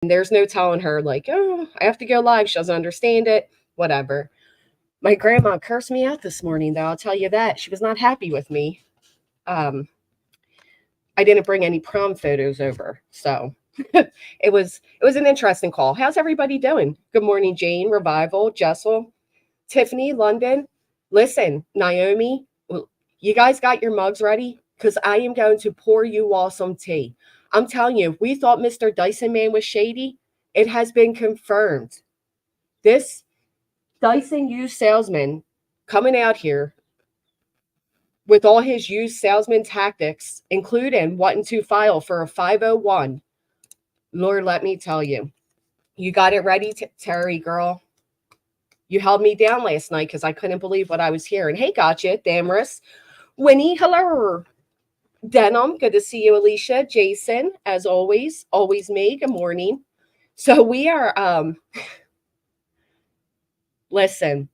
there's no telling her, like, oh, I have to go live. She doesn't understand it. Whatever. My grandma cursed me out this morning, though. I'll tell you that. She was not happy with me. Um, I didn't bring any prom photos over. So it was an interesting call. How's everybody doing? Good morning, Jane, Revival, Jessel, Tiffany, London. Listen, Naomi, you guys got your mugs ready? Because I am going to pour you all some tea. I'm telling you, if we thought Mr. Dyson Man was shady, it has been confirmed. This Dyson used salesman coming out here with all his used salesman tactics, including wanting to file for a 501. Lord, let me tell you, you got it ready, Terry, girl. You held me down last night because I couldn't believe what I was hearing. Hey, gotcha, Damaris. Winnie, hello. Denim, good to see you, Alicia. Jason, as always me. Good morning. So we are listen.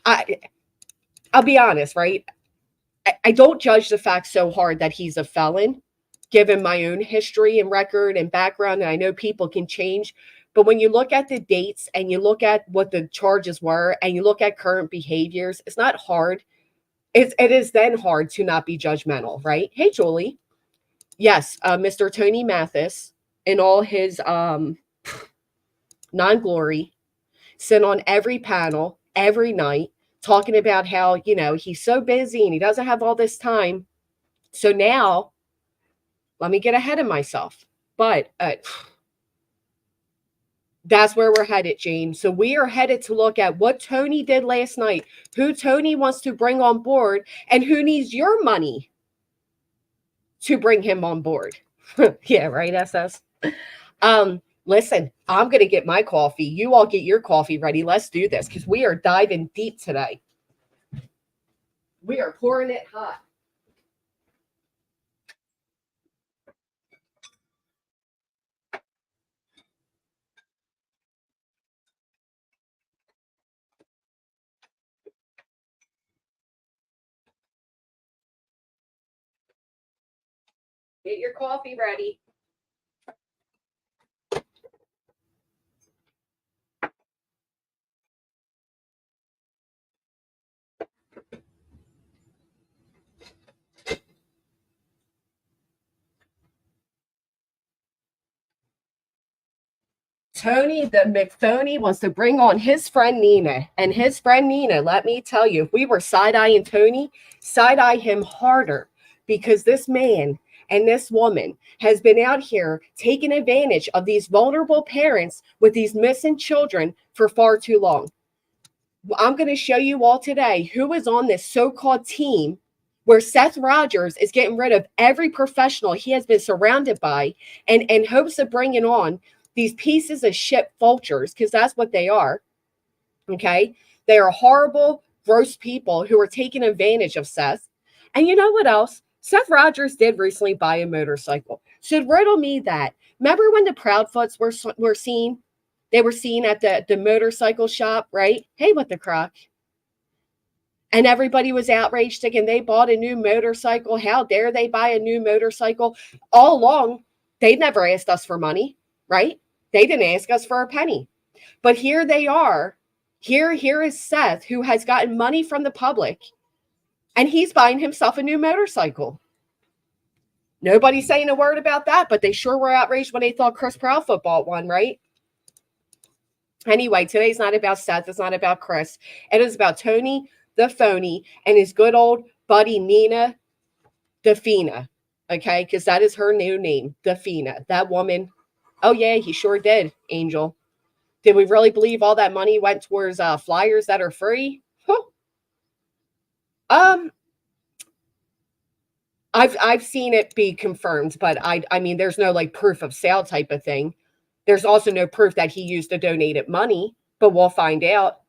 I'll be honest, right? I don't judge the fact so hard that he's a felon, given my own history and record and background. And I know people can change. But when you look at the dates and you look at what the charges were and you look at current behaviors, it's not hard. It is then hard to not be judgmental, right? Hey, Julie. Yes, Mr. Tony Mathis in all his non-glory, sit on every panel every night talking about how, he's so busy and he doesn't have all this time. So now, let me get ahead of myself. But that's where we're headed, James. So we are headed to look at what Tony did last night, who Tony wants to bring on board, and who needs your money to bring him on board. Yeah, right, SS. Listen, I'm going to get my coffee. You all get your coffee ready. Let's do this because we are diving deep today. We are pouring it hot. Get your coffee ready. Tony the McPhony wants to bring on his friend Nina. And his friend Nina, let me tell you, if we were side-eyeing Tony, side-eye him harder because this man and this woman has been out here taking advantage of these vulnerable parents with these missing children for far too long. I'm going to show you all today who is on this so-called team where Seth Rogers is getting rid of every professional he has been surrounded by and in hopes of bringing on these pieces of shit vultures, because that's what they are. Okay. They are horrible, gross people who are taking advantage of Seth. And you know what else? Seth Rogers did recently buy a motorcycle. So riddle me that. Remember when the Proudfoots were seen? They were seen at the motorcycle shop, right? Hey, what the crock? And everybody was outraged thinking they bought a new motorcycle. How dare they buy a new motorcycle? All along, they never asked us for money, right? They didn't ask us for a penny. But here they are. Here is Seth, who has gotten money from the public, and he's buying himself a new motorcycle. Nobody's saying a word about that, but they sure were outraged when they thought Chris Proudfoot bought one, right? Anyway, today's not about Seth. It's not about Chris. It is about Tony the phony and his good old buddy Nina Defina. Okay, because that is her new name, Defina. That woman. Oh yeah, he sure did, Angel. Did we really believe all that money went towards flyers that are free? Huh. Um, I've seen it be confirmed, but I mean, there's no like proof of sale type of thing. There's also no proof that he used the donated money, but we'll find out.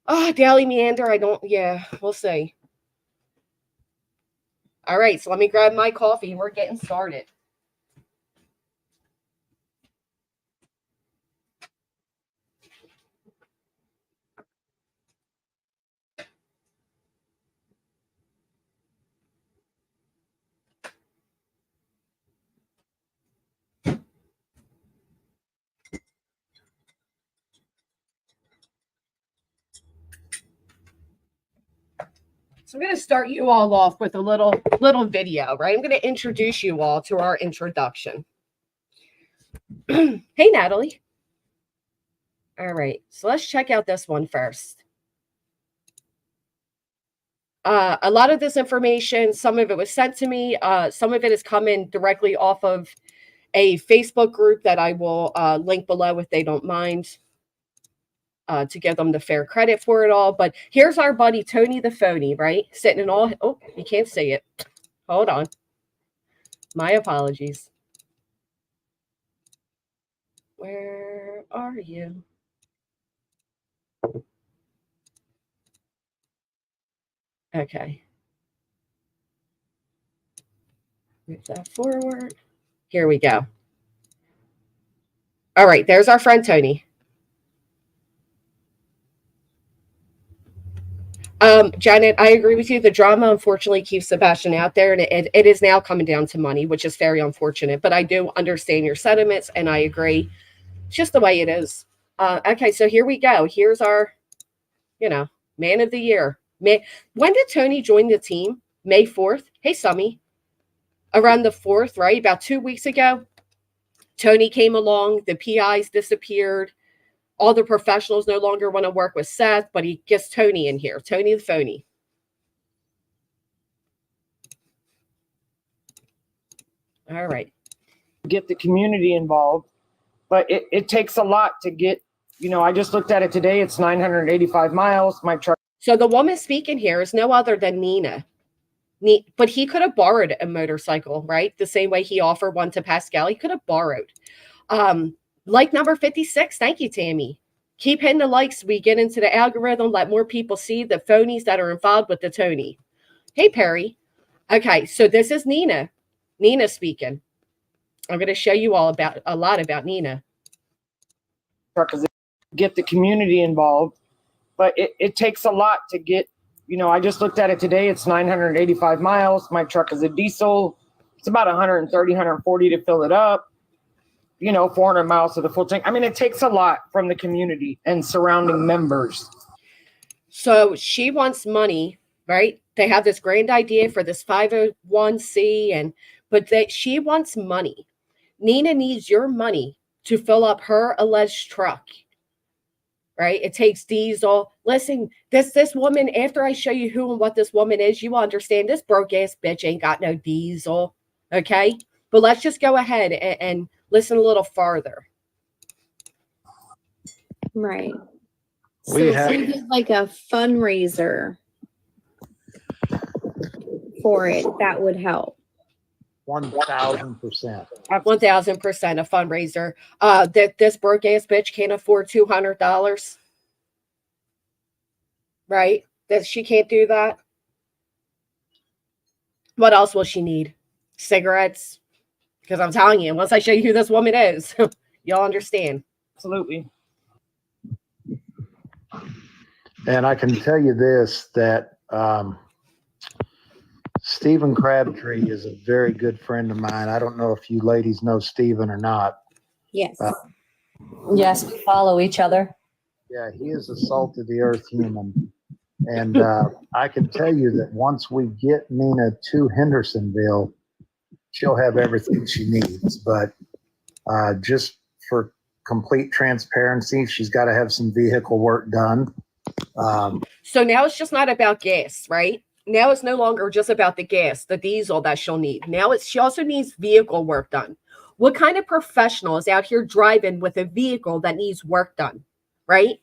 Oh, Daily Meander, yeah, we'll see. All right, so let me grab my coffee. We're getting started. So I'm going to start you all off with a little video, right? I'm going to introduce you all to our introduction. Hey, Natalie. All right, so let's check out this one first. A lot of this information, some of it was sent to me. Some of it is coming directly off of a Facebook group that I will link below if they don't mind, to give them the fair credit for it all. But here's our buddy Tony the Phony, right? Sitting in all, oh, you can't see it. Hold on. My apologies. Where are you? Okay. Move that forward. Here we go. All right, there's our friend Tony. Janet, I agree with you. The drama, unfortunately, keeps Sebastian out there, and it is now coming down to money, which is very unfortunate. But I do understand your sentiments, and I agree. It's just the way it is. Okay, so here we go. Here's our, man of the year. When did Tony join the team? May 4th. Hey, Summy. Around the 4th, right? About 2 weeks ago, Tony came along. The PIs disappeared. All the professionals no longer want to work with Seth, but he gets Tony in here. Tony the Phony. All right. Get the community involved, but it takes a lot to get, I just looked at it today. It's 985 miles. My truck. So the woman speaking here is no other than Nina. But he could have borrowed a motorcycle, right? The same way he offered one to Pascal. He could have borrowed. Like number 56. Thank you, Tammy. Keep hitting the likes. We get into the algorithm. Let more people see the phonies that are involved with the Tony. Hey, Perry. Okay, so this is Nina. Nina speaking. I'm going to show you all a lot about Nina. Get the community involved, but it takes a lot to get, I just looked at it today. It's 985 miles. My truck is a diesel. It's about 130, 140 to fill it up. 400 miles to the full tank. I mean, it takes a lot from the community and surrounding members. So she wants money, right? They have this grand idea for this 501c, but she wants money. Nina needs your money to fill up her alleged truck, right? It takes diesel. Listen, this woman, after I show you who and what this woman is, you will understand this broke ass bitch ain't got no diesel, okay? But let's just go ahead and listen a little farther. Right. So if we did like a fundraiser for it, that would help. 1,000%. 1,000% a fundraiser. That this broke ass bitch can't afford $200, right? That she can't do that. What else will she need? Cigarettes? Because I'm telling you, once I show you who this woman is, you'll understand. Absolutely. And I can tell you this, that Stephen Crabtree is a very good friend of mine. I don't know if you ladies know Stephen or not. Yes. Yes, we follow each other. Yeah, he is a salt of the earth human. And I can tell you that once we get Nina to Hendersonville, she'll have everything she needs. But just for complete transparency, she's got to have some vehicle work done. So now it's just not about gas, right? Now it's no longer just about the gas, the diesel that she'll need. Now she also needs vehicle work done. What kind of professional is out here driving with a vehicle that needs work done, right?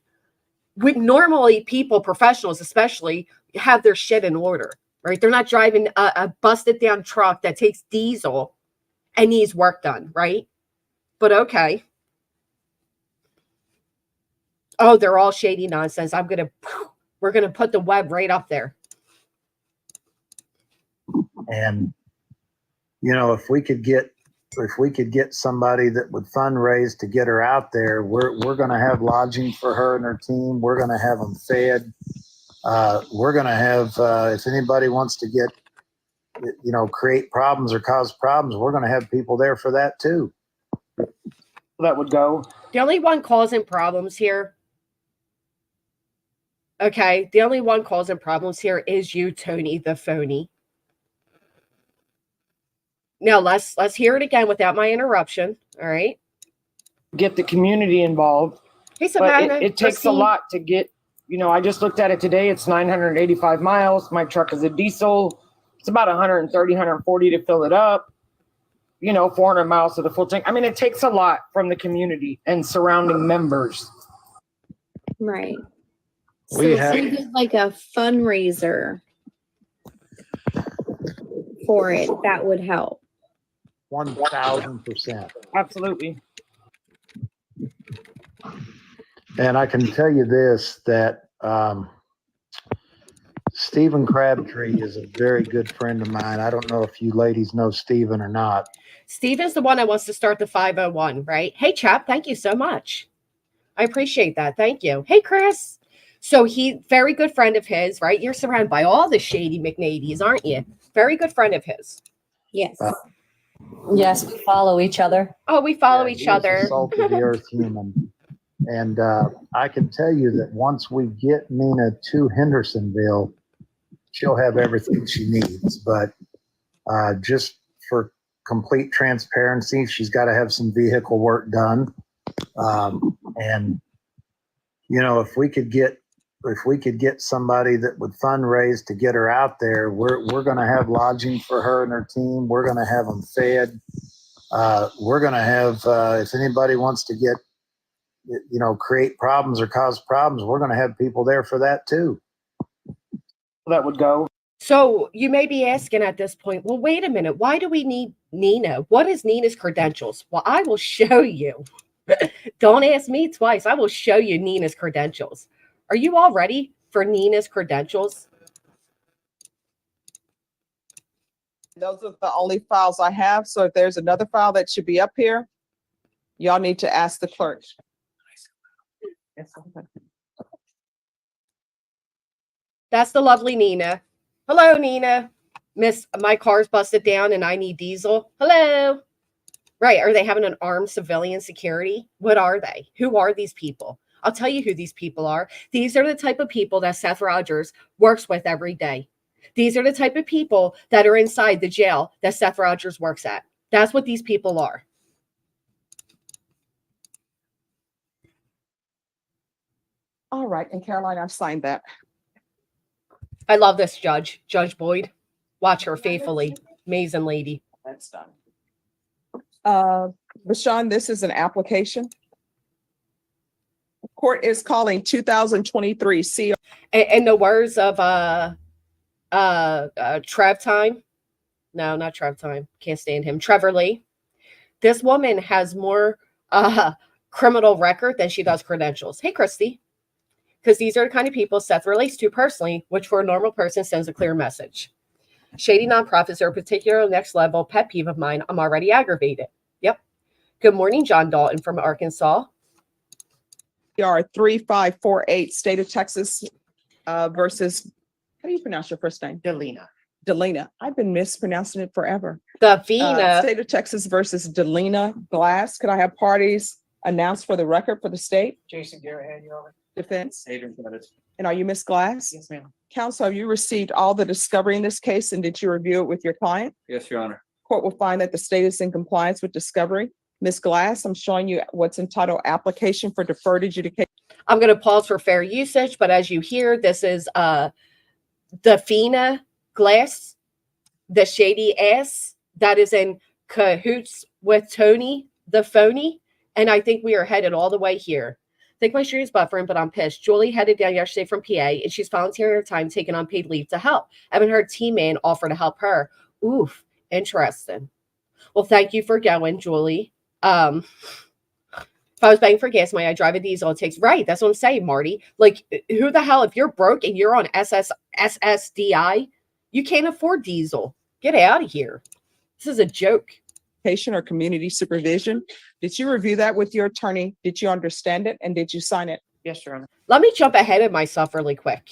Normally people, professionals especially, have their shit in order, right? They're not driving a busted down truck that takes diesel and needs work done, right? But okay. Oh, they're all shady nonsense. We're going to put the web right up there. And, if we could get somebody that would fundraise to get her out there, we're going to have lodging for her and her team. We're going to have them fed. We're going to have, if anybody wants to get, create problems or cause problems, we're going to have people there for that too. That would go. The only one causing problems here Okay. The only one causing problems here is you, Tony, the phony. Now let's hear it again without my interruption. All right. Get the community involved, Hey, but Savannah. it takes a lot to get, I just looked at it today. It's 985 miles. My truck is a diesel. It's about 130, 140 to fill it up. 400 miles to the full tank. I mean, it takes a lot from the community and surrounding members. Right. So We if have- we did like a fundraiser for it, that would help. 1,000%. Absolutely. And I can tell you this, that Stephen Crabtree is a very good friend of mine. I don't know if you ladies know Stephen or not. Steve is the one that wants to start the 501, right? Hey, chap, thank you so much. I appreciate that. Thank you. Hey, Chris. So he, very good friend of his, right? You're surrounded by all the shady McNadies, aren't you? Very good friend of his. Yes. Yes, we follow each other. Oh, we follow Yeah, each he's other. a salt of the earth human. And I can tell you that once we get Nina to Hendersonville, she'll have everything she needs. But just for complete transparency, she's got to have some vehicle work done. And if we could get somebody that would fundraise to get her out there, we're going to have lodging for her and her team. We're going to have them fed. We're going to have, if anybody wants to get, create problems or cause problems, we're going to have people there for that too. That would go. So you may be asking at this point, well, wait a minute. Why do we need Nina? What is Nina's credentials? Well, I will show you. Don't ask me twice. I will show you Nina's credentials. Are you all ready for Nina's credentials? Those are the only files I have. So if there's another file that should be up here, y'all need to ask the clerk. That's the lovely Nina. Hello, Nina. Miss, my car's busted down and I need diesel. Hello. Right. Are they having an armed civilian security? What are they? Who are these people? I'll tell you who these people are. These are the type of people that Seth Rogers works with every day. These are the type of people that are inside the jail that Seth Rogers works at. That's what these people are. All right. And Caroline, I've signed that. I love this judge, Judge Boyd. Watch her faithfully. Amazing lady. That's done. Bashan, this is an application. Court is calling 2023 CR. In the words of Trev Time. No, not Trev Time. Can't stand him. Trevor Lee. This woman has more criminal record than she does credentials. Hey, Christy. Because these are the kind of people Seth relates to personally, which for a normal person sends a clear message. Shady nonprofits are a particular next level pet peeve of mine. I'm already aggravated. Yep. Good morning, John Dalton from Arkansas. CR 3548, State of Texas versus, how do you pronounce your first name? Delina. I've been mispronouncing it forever. Davina. State of Texas versus Delina Glass. Could I have parties announced for the record for the state? Jason Garrett, you're over. Defense. Adrian Pettis. And are you Miss Glass? Yes, ma'am. Counsel, have you received all the discovery in this case and did you review it with your client? Yes, Your Honor. Court will find that the state is in compliance with discovery. Ms. Glass, I'm showing you what's entitled application for deferred adjudication. I'm going to pause for fair usage, but as you hear, this is Davina Glass, the shady ass that is in cahoots with Tony, the phony. And I think we are headed all the way here. I think my stream is buffering, but I'm pissed. Julie headed down yesterday from PA, and she's volunteering her time, taking unpaid leave to help. I haven't heard T-Man offer to help her. Oof, interesting. Well, thank you for going, Julie. If I was paying for gas money, I drive a diesel. It takes right. That's what I'm saying, Marty. Like, who the hell? If you're broke and you're on SSDI, you can't afford diesel. Get out of here. This is a joke. Or community supervision. Did you review that with your attorney? Did you understand it? And did you sign it? Yes, Your Honor. Let me jump ahead of myself really quick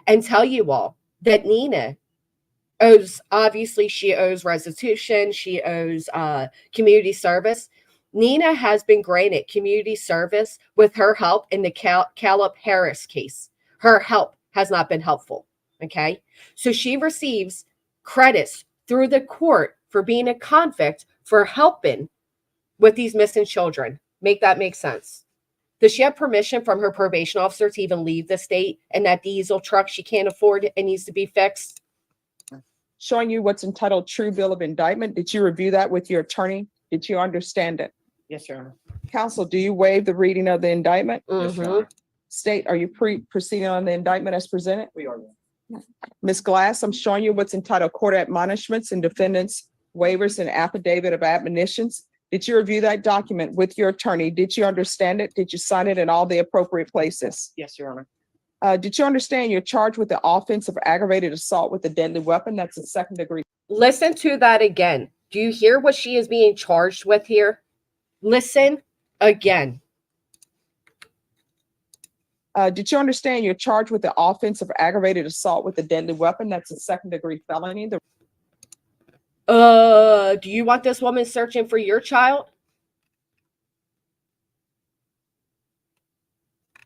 and tell you all that Nina owes, obviously she owes restitution. She owes community service. Nina has been granted community service with her help in the Caleb Harris case. Her help has not been helpful. Okay. So she receives credits through the court for being a convict for helping with these missing children. Make that make sense? Does she have permission from her probation officer to even leave the state and that diesel truck she can't afford and needs to be fixed? Showing you what's entitled True Bill of Indictment. Did you review that with your attorney? Did you understand it? Yes, Your Honor. Counsel, do you waive the reading of the indictment? Yes, Your Honor. State, are you proceeding on the indictment as presented? We are. Ms. Glass, I'm showing you what's entitled Court Admonishments and Defendants Waivers and Affidavit of Admonitions. Did you review that document with your attorney? Did you understand it? Did you sign it in all the appropriate places? Yes, Your Honor. Did you understand you're charged with the offense of aggravated assault with a deadly weapon? That's a second degree. Listen to that again. Do you hear what she is being charged with here? Listen again. Did you understand you're charged with the offense of aggravated assault with a deadly weapon? That's a second degree felony. Do you want this woman searching for your child?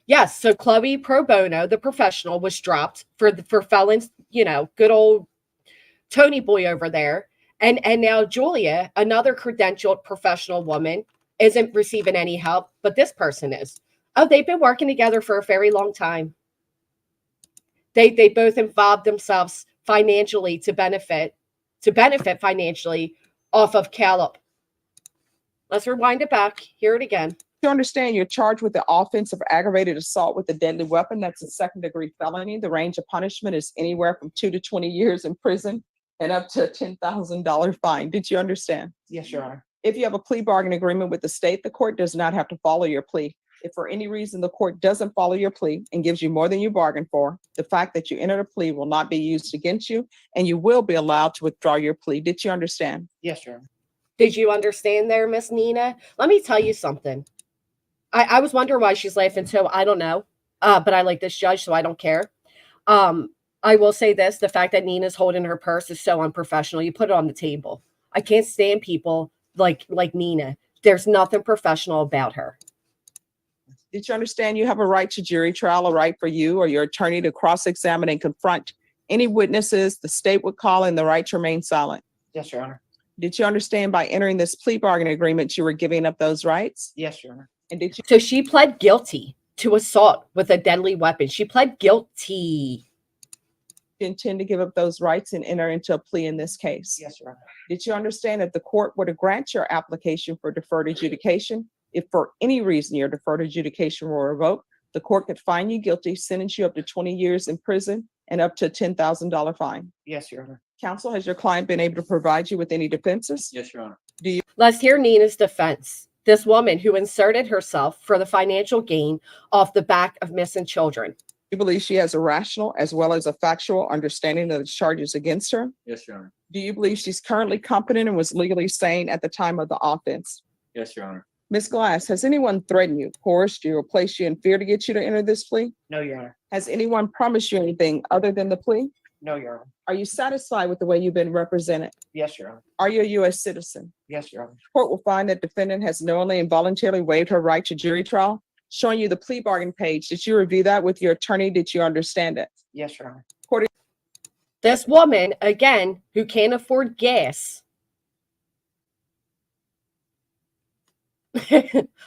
Yes, so Chloe Pro Bono, the professional, was dropped for felons, good old Tony boy over there. And now Julia, another credentialed professional woman, isn't receiving any help, but this person is. Oh, they've been working together for a very long time. They both involved themselves financially to benefit financially off of Caleb. Let's rewind it back. Hear it again. You understand you're charged with the offense of aggravated assault with a deadly weapon. That's a second degree felony. The range of punishment is anywhere from 2 to 20 years in prison and up to a $10,000 fine. Did you understand? Yes, Your Honor. If you have a plea bargain agreement with the state, the court does not have to follow your plea. If for any reason the court doesn't follow your plea and gives you more than you bargained for, the fact that you entered a plea will not be used against you, and you will be allowed to withdraw your plea. Did you understand? Yes, Your Honor. Did you understand there, Miss Nina? Let me tell you something. I was wondering why she's laughing too. I don't know. But I like this judge, so I don't care. I will say this. The fact that Nina's holding her purse is so unprofessional. You put it on the table. I can't stand people like Nina. There's nothing professional about her. Did you understand you have a right to jury trial, a right for you or your attorney to cross-examine and confront any witnesses the state would call, and the right to remain silent? Yes, Your Honor. Did you understand by entering this plea bargain agreement, you were giving up those rights? Yes, Your Honor. And did you? So she pled guilty to assault with a deadly weapon. She pled guilty. Intend to give up those rights and enter into a plea in this case? Yes, Your Honor. Did you understand that the court were to grant your application for deferred adjudication? If for any reason your deferred adjudication were revoked, the court could find you guilty, sentence you up to 20 years in prison and up to a $10,000 fine. Yes, Your Honor. Counsel, has your client been able to provide you with any defenses? Yes, Your Honor. Let's hear Nina's defense. This woman who inserted herself for the financial gain off the back of missing children. You believe she has a rational as well as a factual understanding of the charges against her? Yes, Your Honor. Do you believe she's currently competent and was legally sane at the time of the offense? Yes, Your Honor. Ms. Glass, has anyone threatened you, coerced you, or placed you in fear to get you to enter this plea? No, Your Honor. Has anyone promised you anything other than the plea? No, Your Honor. Are you satisfied with the way you've been represented? Yes, Your Honor. Are you a U.S. citizen? Yes, Your Honor. Court will find that defendant has knowingly and voluntarily waived her right to jury trial. Showing you the plea bargain page. Did you review that with your attorney? Did you understand it? Yes, Your Honor. This woman, again, who can't afford gas.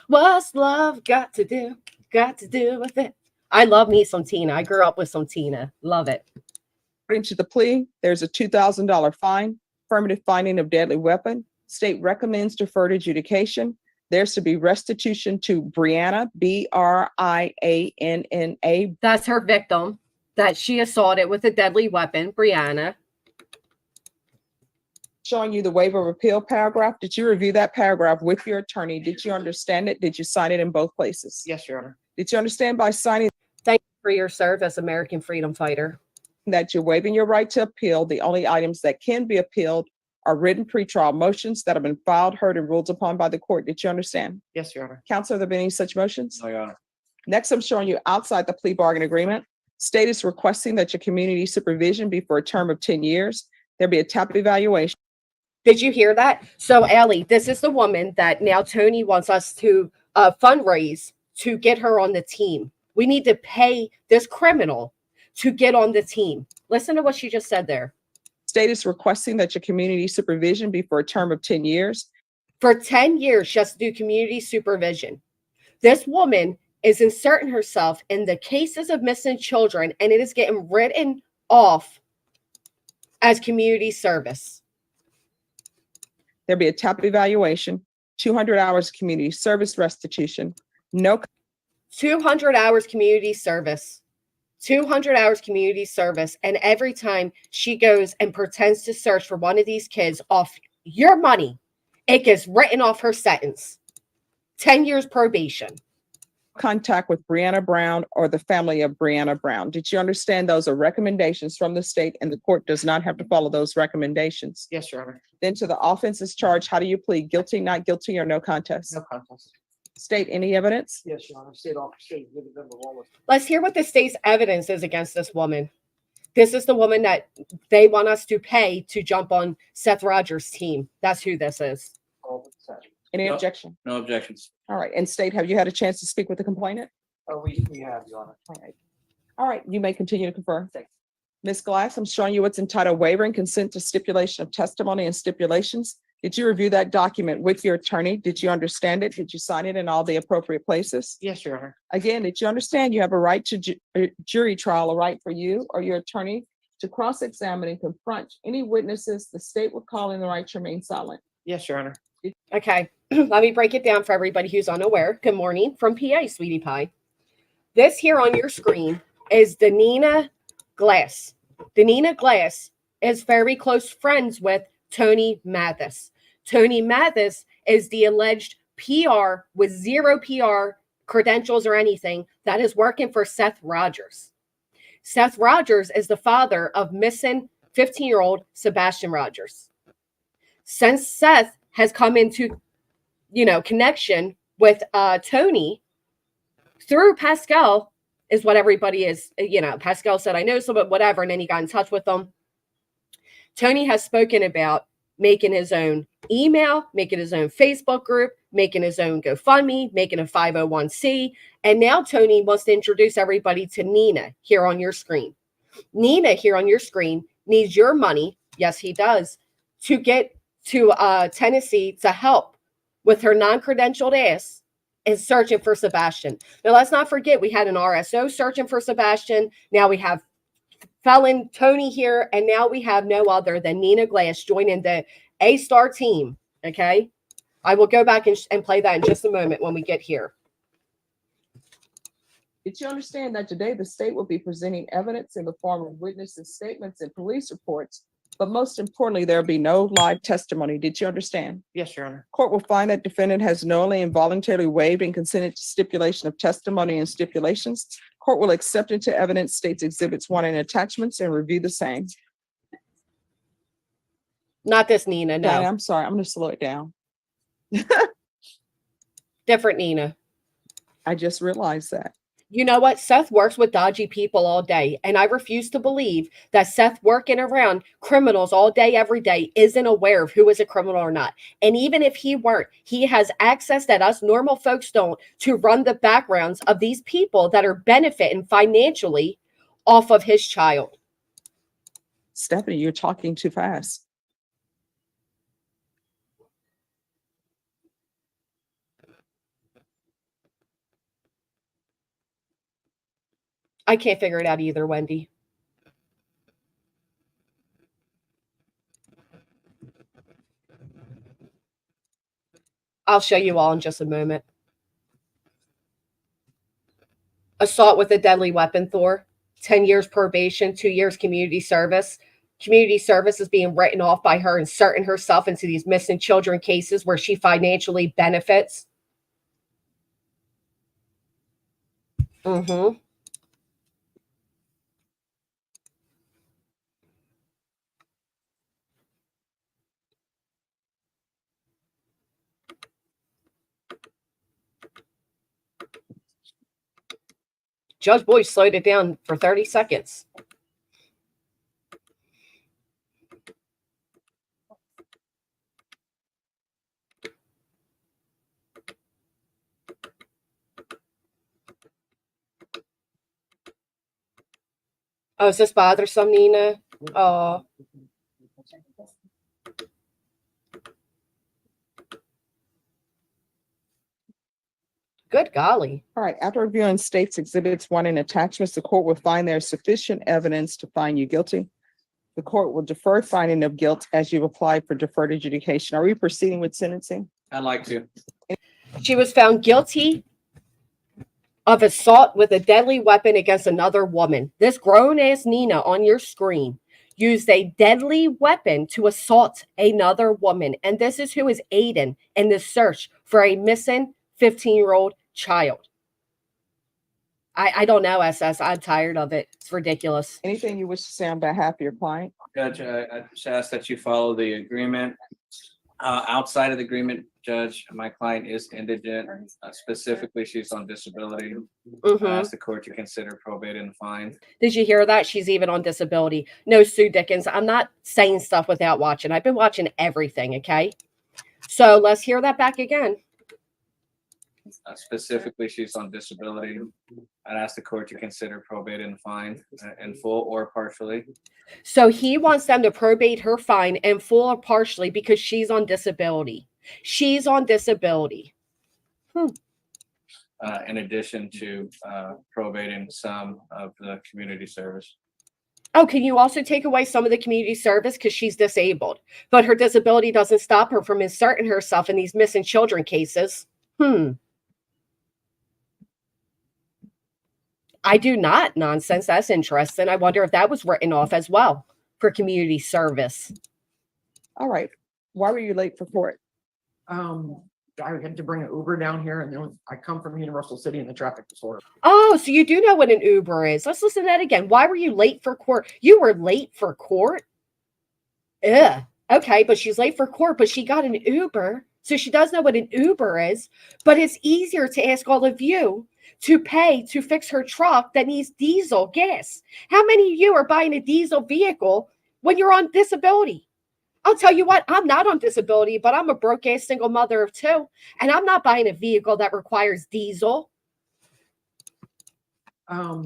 What's love got to do with it? I love me some Tina. I grew up with some Tina. Love it. According to the plea, there's a $2,000 fine, affirmative finding of deadly weapon. State recommends deferred adjudication. There's to be restitution to Brianna, Brianna. That's her victim that she assaulted with a deadly weapon, Brianna. Showing you the waiver of appeal paragraph. Did you review that paragraph with your attorney? Did you understand it? Did you sign it in both places? Yes, Your Honor. Did you understand by signing Thank you for your service, American freedom fighter. that you're waiving your right to appeal? The only items that can be appealed are written pretrial motions that have been filed, heard, and ruled upon by the court. Did you understand? Yes, Your Honor. Counsel, have there been any such motions? No, Your Honor. Next, I'm showing you outside the plea bargain agreement. State is requesting that your community supervision be for a term of 10 years. There be a TAP evaluation. Did you hear that? So, Ellie, this is the woman that now Tony wants us to fundraise to get her on the team. We need to pay this criminal to get on the team. Listen to what she just said there. State is requesting that your community supervision be for a term of 10 years. For 10 years, she has to do community supervision. This woman is inserting herself in the cases of missing children, and it is getting written off as community service. There'll be a TAP evaluation, 200 hours community service restitution, no 200 hours community service. 200 hours community service. And every time she goes and pretends to search for one of these kids off your money, it gets written off her sentence. 10 years probation. contact with Breonna Brown or the family of Breonna Brown. Did you understand those are recommendations from the state and the court does not have to follow those recommendations? Yes, Your Honor. Then to the offenses charged, how do you plead? Guilty, not guilty, or no contest? No contest. State any evidence? Yes, Your Honor. State officer. Let's hear what the state's evidence is against this woman. This is the woman that they want us to pay to jump on Seth Rogers' team. That's who this is. Any No. objection? No objections. All right. And state, have you had a chance to speak with the complainant? We have, Your Honor. All right. All right. You may continue to confer. Ms. Glass, I'm showing you what's entitled Waiver and Consent to Stipulation of Testimony and Stipulations. Did you review that document with your attorney? Did you understand it? Did you sign it in all the appropriate places? Yes, Your Honor. Again, did you understand you have a right to jury trial, a right for you or your attorney to cross-examine and confront any witnesses the state would call in the right to remain silent? Yes, Your Honor. Okay, let me break it down for everybody who's unaware. Good morning from PA, Sweetie Pie. This here on your screen is Danina Glass. Danina Glass is very close friends with Tony Mathis. Tony Mathis is the alleged PR with zero PR credentials or anything that is working for Seth Rogers. Seth Rogers is the father of missing 15-year-old Sebastian Rogers. Since Seth has come into, connection with Tony through Pascal is what everybody is, Pascal said, I know some, but whatever. And then he got in touch with them. Tony has spoken about making his own email, making his own Facebook group, making his own GoFundMe, making a 501c. And now Tony wants to introduce everybody to Nina here on your screen. Nina here on your screen needs your money. Yes, he does, to get to Tennessee to help with her non-credentialed ass and searching for Sebastian. Now, let's not forget, we had an RSO searching for Sebastian. Now we have felon Tony here, and now we have no other than Nina Glass joining the A-star team, okay? I will go back and play that in just a moment when we get here. Did you understand that today the state will be presenting evidence in the form of witnesses' statements and police reports, but most importantly, there'll be no live testimony. Did you understand? Yes, Your Honor. Court will find that defendant has knowingly and voluntarily waived and consented to stipulation of testimony and stipulations. Court will accept into evidence states exhibits 1 and attachments and review the same. Not this Nina, no. Diana, I'm sorry, I'm going to slow it down. Different Nina. I just realized that. You know what? Seth works with dodgy people all day, and I refuse to believe that Seth working around criminals all day, every day, isn't aware of who is a criminal or not. And even if he weren't, he has access that us normal folks don't to run the backgrounds of these people that are benefiting financially off of his child. Stephanie, you're talking too fast. I can't figure it out either, Wendy. I'll show you all in just a moment. Assault with a deadly weapon, Thor. 10 years probation, 2 years community service. Community service is being written off by her inserting herself into these missing children cases where she financially benefits. Mm-hmm. Judge Boyd slowed it down for 30 seconds. Oh, is this bothersome, Nina? Oh. Good golly. All right, after reviewing states exhibits 1 and attachments, the court will find there is sufficient evidence to find you guilty. The court will defer finding of guilt as you've applied for deferred adjudication. Are we proceeding with sentencing? I'd like to. She was found guilty of assault with a deadly weapon against another woman. This grown-ass Nina on your screen used a deadly weapon to assault another woman. And this is who is aiding in the search for a missing 15-year-old child. I don't know, SS. I'm tired of it. It's ridiculous. Anything you wish to say on behalf of your client? Judge, I just ask that you follow the agreement. Outside of the agreement, Judge, my client is indigent. Specifically, she's on disability. I ask the court to consider probate and fine. Did you hear that? She's even on disability. No, Sue Dickens. I'm not saying stuff without watching. I've been watching everything, okay? So let's hear that back again. Specifically, she's on disability. I'd ask the court to consider probate and fine in full or partially. So he wants them to probate her fine in full or partially because she's on disability. She's on disability. In addition to probating some of the community service. Oh, can you also take away some of the community service because she's disabled? But her disability doesn't stop her from inserting herself in these missing children cases. I do not. Nonsense. That's interesting. I wonder if that was written off as well for community service. All right. Why were you late for court? I had to bring an Uber down here, and then I come from Universal City in the traffic disorder. Oh, so you do know what an Uber is. Let's listen to that again. Why were you late for court? You were late for court? Ugh. Okay, but she's late for court, but she got an Uber. So she does know what an Uber is, but it's easier to ask all of you to pay to fix her truck that needs diesel gas. How many of you are buying a diesel vehicle when you're on disability? I'll tell you what, I'm not on disability, but I'm a broke-ass single mother of 2, and I'm not buying a vehicle that requires diesel. I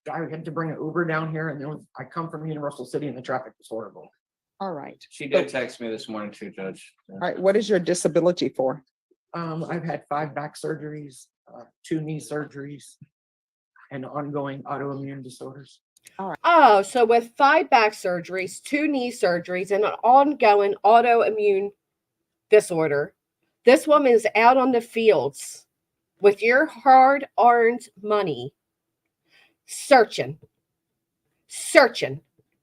had to bring an Uber down here, and then I come from Universal City in the traffic disorder. All right. She did text me this morning too, Judge. All right. What is your disability for? I've had 5 back surgeries, 2 knee surgeries, and ongoing autoimmune disorders. Oh, so with 5 back surgeries, 2 knee surgeries, and an ongoing autoimmune disorder, this woman is out on the fields with your hard-earned money, searching.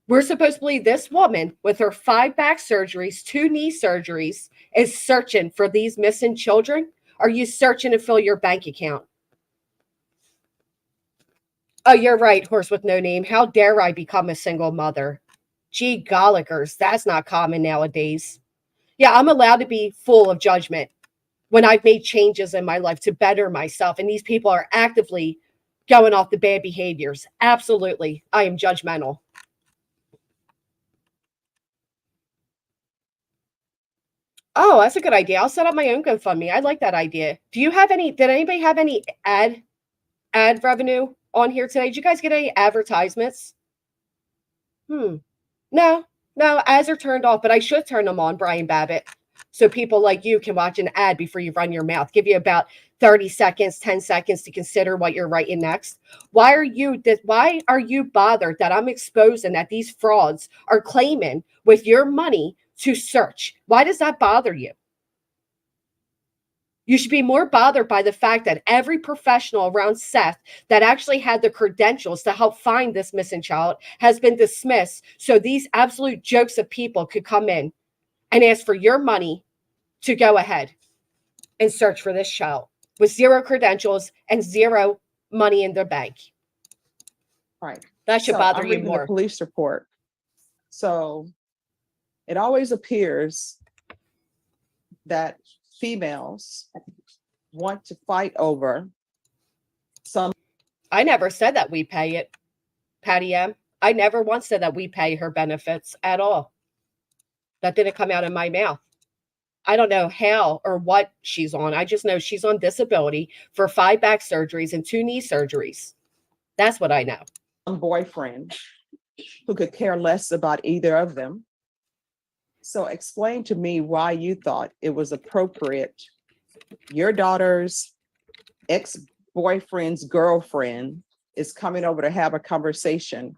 We're supposed to believe this woman with her 5 back surgeries, 2 knee surgeries is searching for these missing children. Are you searching to fill your bank account? Oh, you're right, horse with no name. How dare I become a single mother? Gee gollikers, that's not common nowadays. Yeah, I'm allowed to be full of judgment when I've made changes in my life to better myself, and these people are actively going off the bad behaviors. Absolutely, I am judgmental. Oh, that's a good idea. I'll set up my own GoFundMe. I like that idea. Did anybody have any ad revenue on here today? Did you guys get any advertisements? No, ads are turned off, but I should turn them on, Brian Babbitt, so people like you can watch an ad before you run your mouth. Give you about 30 seconds, 10 seconds to consider what you're writing next. Why are you bothered that I'm exposing that these frauds are claiming with your money to search? Why does that bother you? You should be more bothered by the fact that every professional around Seth that actually had the credentials to help find this missing child has been dismissed. So these absolute jokes of people could come in and ask for your money to go ahead and search for this child with 0 credentials and 0 money in their bank. Right. That should So bother I'm you reading more. the police report. So it always appears that females want to fight over some. I never said that we pay it, Patty M. I never once said that we pay her benefits at all. That didn't come out of my mouth. I don't know how or what she's on. I just know she's on disability for 5 back surgeries and 2 knee surgeries. That's what I know. boyfriend who could care less about either of them. So explain to me why you thought it was appropriate. Your daughter's ex-boyfriend's girlfriend is coming over to have a conversation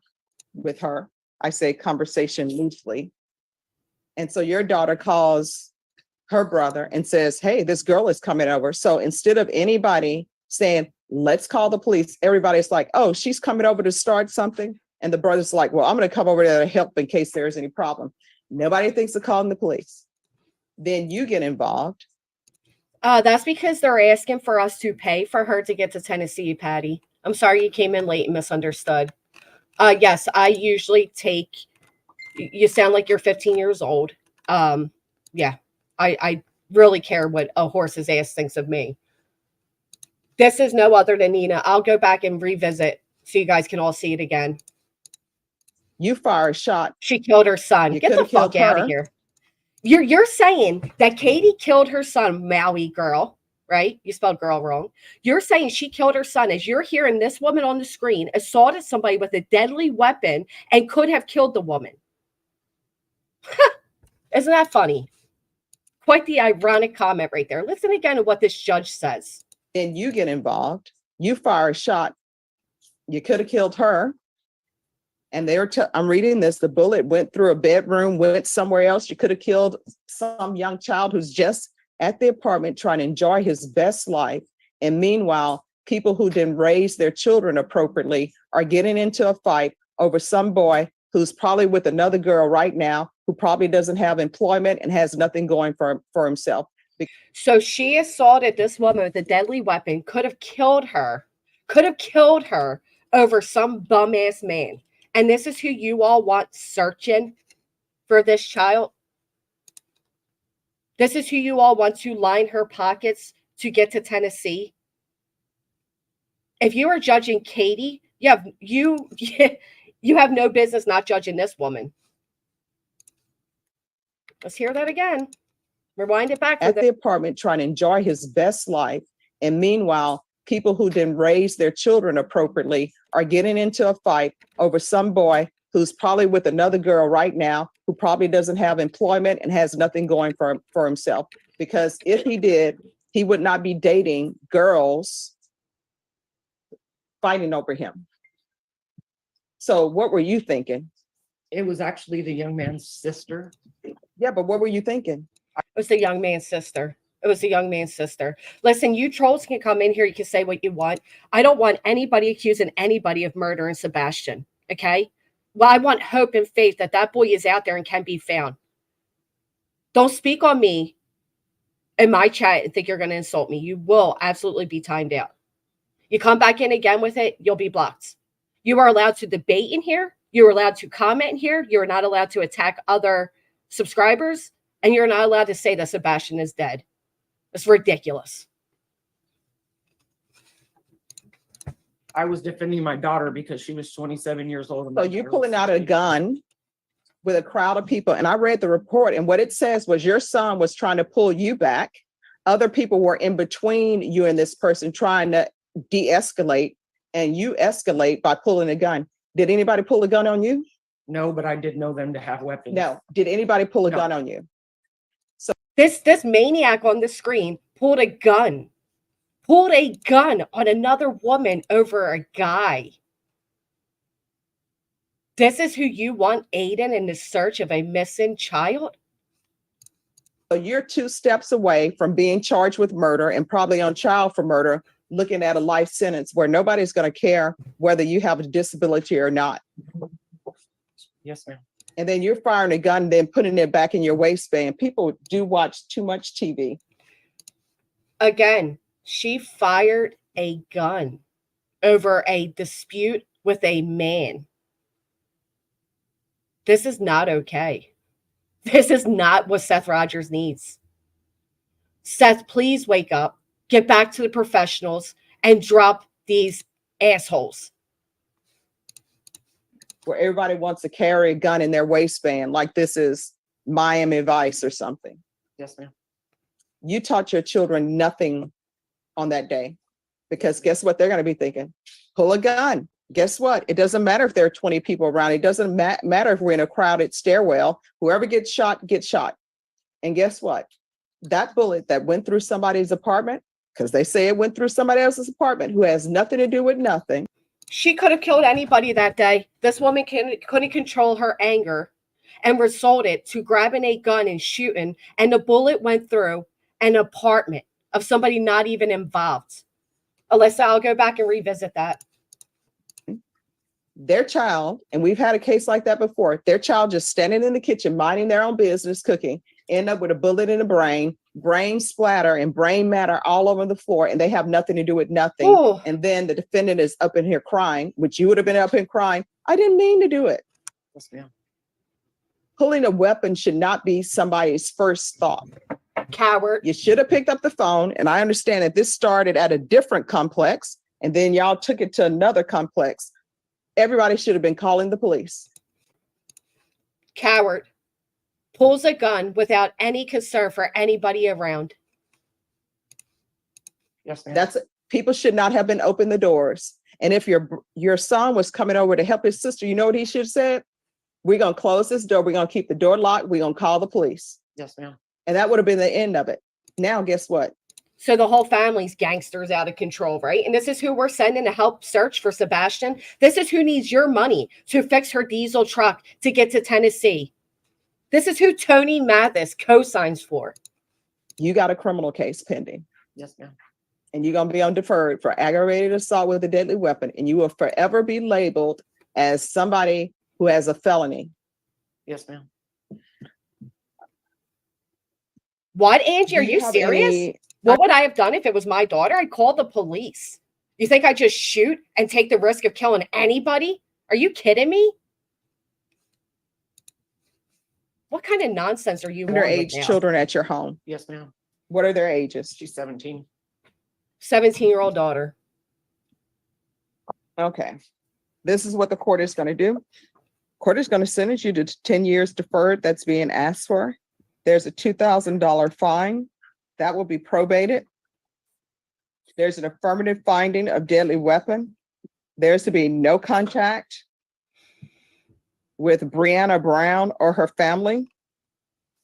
with her. I say conversation loosely. And so your daughter calls her brother and says, hey, this girl is coming over. So instead of anybody saying, let's call the police, everybody's like, oh, she's coming over to start something. And the brother's like, well, I'm going to come over there to help in case there's any problem. Nobody thinks of calling the police. Then you get involved. That's because they're asking for us to pay for her to get to Tennessee, Patty. I'm sorry you came in late and misunderstood. Yes, I usually take, you sound like you're 15 years old. Yeah, I really care what a horse's ass thinks of me. This is no other than Nina. I'll go back and revisit so you guys can all see it again. You fire a shot. She killed her son. You Get the fuck out of here. You're saying that Katie killed her son, Maui girl, right? You spelled girl wrong. You're saying she killed her son as you're hearing this woman on the screen assaulted somebody with a deadly weapon and could have killed the woman. Isn't that funny? Quite the ironic comment right there. Listen again to what this judge says. Then you get involved. You fire a shot. You could have killed her. And I'm reading this, the bullet went through a bedroom, went somewhere else. You could have killed some young child who's just at the apartment trying to enjoy his best life. And meanwhile, people who didn't raise their children appropriately are getting into a fight over some boy who's probably with another girl right now, who probably doesn't have employment and has nothing going for himself. So she assaulted this woman with a deadly weapon, could have killed her over some bum ass man. And this is who you all want searching for this child. This is who you all want to line her pockets to get to Tennessee. If you are judging Katie, you have no business not judging this woman. Let's hear that again. Rewind it back. At the apartment trying to enjoy his best life. And meanwhile, people who didn't raise their children appropriately are getting into a fight over some boy who's probably with another girl right now, who probably doesn't have employment and has nothing going for himself. Because if he did, he would not be dating girls fighting over him. So what were you thinking? It was actually the young man's sister. Yeah, but what were you thinking? It was the young man's sister. It was the young man's sister. Listen, you trolls can come in here. You can say what you want. I don't want anybody accusing anybody of murdering Sebastian. Okay? Well, I want hope and faith that that boy is out there and can be found. Don't speak on me in my chat and think you're going to insult me. You will absolutely be timed out. You come back in again with it, you'll be blocked. You are allowed to debate in here. You're allowed to comment in here. You're not allowed to attack other subscribers. And you're not allowed to say that Sebastian is dead. It's ridiculous. I was defending my daughter because she was 27 years old. So you're pulling out a gun with a crowd of people. And I read the report, and what it says was your son was trying to pull you back. Other people were in between you and this person trying to de-escalate, and you escalate by pulling a gun. Did anybody pull a gun on you? No, but I did know them to have weapons. No. Did anybody pull a gun on you? This maniac on the screen pulled a gun on another woman over a guy. This is who you want Aiden in the search of a missing child? So you're 2 steps away from being charged with murder and probably on trial for murder, looking at a life sentence where nobody's going to care whether you have a disability or not. Yes, ma'am. And then you're firing a gun, then putting it back in your waistband. People do watch too much TV. Again, she fired a gun over a dispute with a man. This is not okay. This is not what Seth Rogers needs. Seth, please wake up, get back to the professionals, and drop these assholes. Where everybody wants to carry a gun in their waistband like this is Miami Vice or something. Yes, ma'am. You taught your children nothing on that day, because guess what they're going to be thinking? Pull a gun. Guess what? It doesn't matter if there are 20 people around. It doesn't matter if we're in a crowded stairwell. Whoever gets shot, gets shot. And guess what? That bullet that went through somebody's apartment, because they say it went through somebody else's apartment who has nothing to do with nothing. She could have killed anybody that day. This woman couldn't control her anger and resorted to grabbing a gun and shooting, and the bullet went through an apartment of somebody not even involved. Alyssa, I'll go back and revisit that. Their child, and we've had a case like that before, their child just standing in the kitchen, minding their own business, cooking, end up with a bullet in the brain splatter and brain matter all over the floor, and they have nothing to do with nothing. Ooh. And then the defendant is up in here crying, which you would have been up in crying. I didn't mean to do it. Yes, ma'am. Pulling a weapon should not be somebody's first thought. Coward. You should have picked up the phone. And I understand that this started at a different complex, and then y'all took it to another complex. Everybody should have been calling the police. Coward. Pulls a gun without any concern for anybody around. Yes, ma'am. That's people should not have been open the doors. And if your son was coming over to help his sister, you know what he should have said? We're going to close this door. We're going to keep the door locked. We're going to call the police. Yes, ma'am. And that would have been the end of it. Now, guess what? So the whole family's gangsters out of control, right? And this is who we're sending to help search for Sebastian. This is who needs your money to fix her diesel truck to get to Tennessee. This is who Tony Mathis co-signs for. You got a criminal case pending. Yes, ma'am. And you're going to be on deferred for aggravated assault with a deadly weapon. And you will forever be labeled as somebody who has a felony. Yes, ma'am. What, Angie? Are Do you have serious? any- What would I have done if it was my daughter? I'd call the police. You think I'd just shoot and take the risk of killing anybody? Are you kidding me? What kind of nonsense are you on with Underage now? children at your home? Yes, ma'am. What are their ages? She's 17. 17-year-old daughter. Okay. This is what the court is going to do. Court is going to sentence you to 10 years deferred that's being asked for. There's a $2,000 fine that will be probated. There's an affirmative finding of deadly weapon. There's to be no contact with Brianna Brown or her family.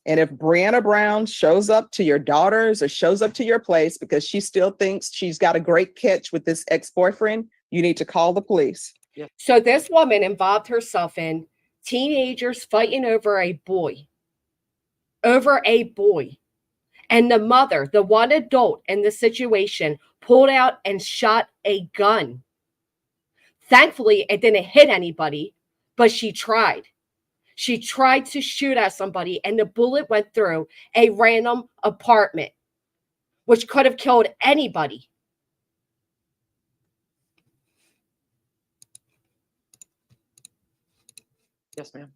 And if Brianna Brown shows up to your daughters or shows up to your place because she still thinks she's got a great catch with this ex-boyfriend, you need to call the police. So this woman involved herself in teenagers fighting over a boy. Over a boy. And the mother, the one adult in the situation, pulled out and shot a gun. Thankfully, it didn't hit anybody, but she tried. She tried to shoot at somebody, and the bullet went through a random apartment, which could have killed anybody. Yes, ma'am.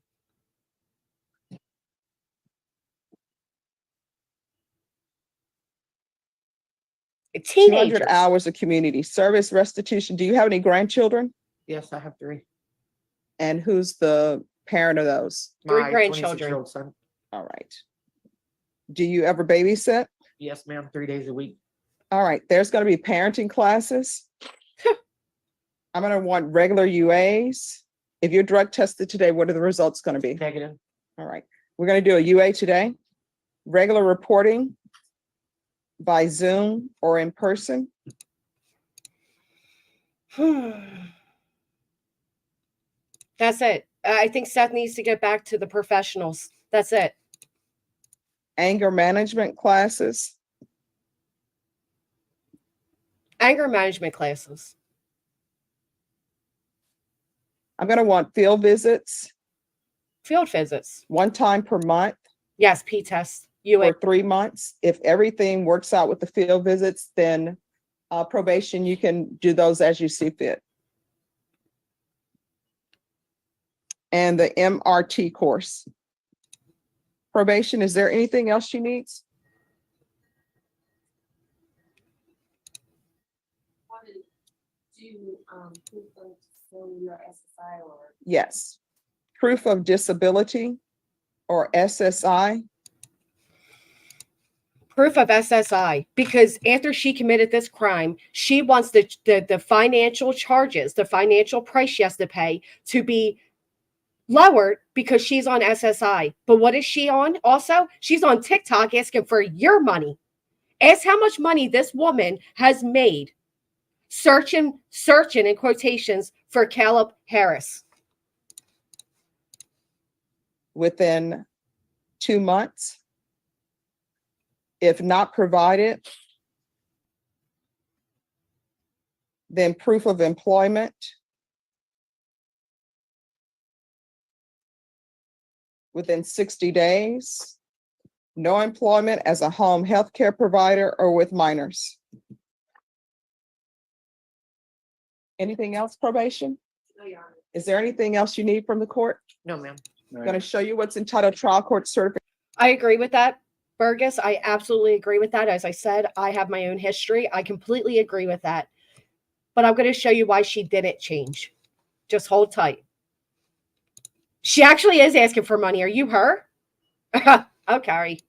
Teenagers. 200 hours of community service restitution. Do you have any grandchildren? Yes, I have 3. And who's the parent of those? 3 My grandchildren. 26-year-old son. All right. Do you ever babysit? Yes, ma'am. 3 days a week. All right. There's going to be parenting classes. I'm going to want regular UAs. If you're drug tested today, what are the results going to be? Negative. All right. We're going to do a UA today. Regular reporting by Zoom or in person. That's it. I think Seth needs to get back to the professionals. That's it. Anger management classes. Anger management classes. I'm going to want field visits Field visits. 1 time per month Yes, P-test. UA. for 3 months. If everything works out with the field visits, then probation, you can do those as you see fit. And the MRT course. Probation, is there anything else she needs? Proof of your SSI or Yes. Proof of disability or SSI. Proof of SSI, because after she committed this crime, she wants the financial charges, the financial price she has to pay to be lowered because she's on SSI. But what is she on also? She's on TikTok asking for your money. Ask how much money this woman has made searching in quotations for Caleb Harris. Within 2 months. If not provided, then proof of employment. Within 60 days, no employment as a home health care provider or with minors. Anything else, probation? No, Your Honor. Is there anything else you need from the court? No, ma'am. I'm going to show you what's entitled trial court certification. I agree with that, Burgess. I absolutely agree with that. As I said, I have my own history. I completely agree with that. But I'm going to show you why she didn't change. Just hold tight. She actually is asking for money. Are you her? Okay.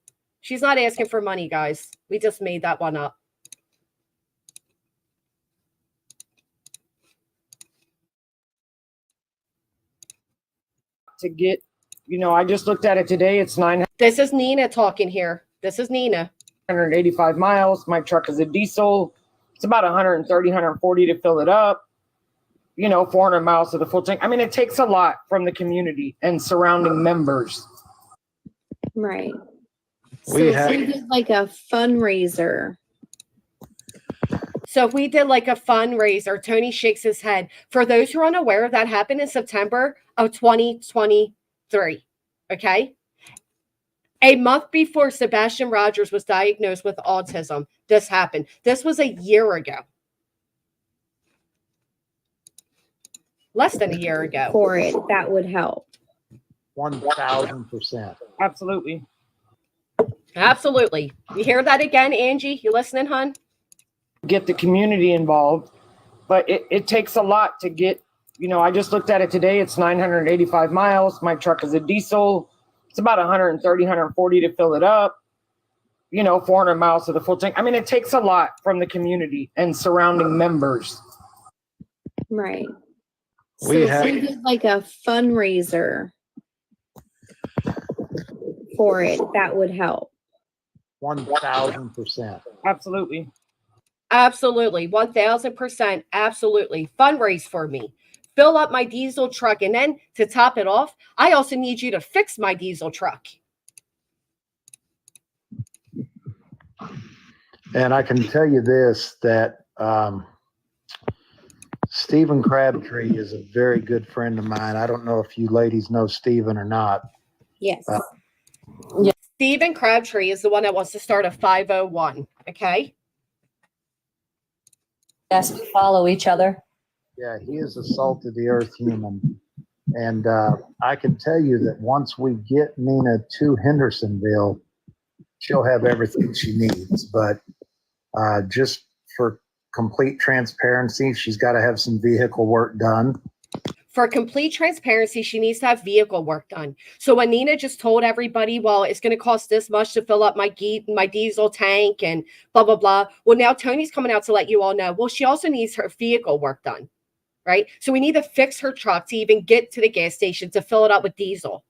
She's not asking for money, guys. We just made that one up. To get, I just looked at it today. It's This is Nina talking here. This is Nina. 985 miles. My truck is a diesel. It's about 130, 140 to fill it up. 400 miles to the full tank. I mean, it takes a lot from the community and surrounding members. Right. We So have- we did like a fundraiser. So if we did like a fundraiser, Tony shakes his head. For those who are unaware, that happened in September of 2023. Okay. A month before Sebastian Rogers was diagnosed with autism, this happened. This was a year ago. Less than a year ago. For it, that would help. 1,000%. Absolutely. Absolutely. You hear that again, Angie? You listening, hon? Get the community involved, but it takes a lot to get, I just looked at it today. It's 985 miles. My truck is a diesel. It's about 130, 140 to fill it up. 400 miles to the full tank. I mean, it takes a lot from the community and surrounding members. Right. So We have- we did like a fundraiser for it, that would help. 1,000%. Absolutely. Absolutely. 1,000%. Absolutely. Fundraise for me. Fill up my diesel truck. And then to top it off, I also need you to fix my diesel truck. And I can tell you this, that Stephen Crabtree is a very good friend of mine. I don't know if you ladies know Stephen or not. Yes. Stephen Crabtree is the one that wants to start a 501. Okay. Yes, we follow each other. Yeah, he is a salt of the earth human. And I can tell you that once we get Nina to Hendersonville, she'll have everything she needs. But just for complete transparency, she's got to have some vehicle work done. For complete transparency, she needs to have vehicle work done. So when Nina just told everybody, well, it's going to cost this much to fill up my diesel tank and blah, blah, blah. Well, now Tony's coming out to let you all know, well, she also needs her vehicle work done, right? So we need to fix her truck to even get to the gas station to fill it up with diesel.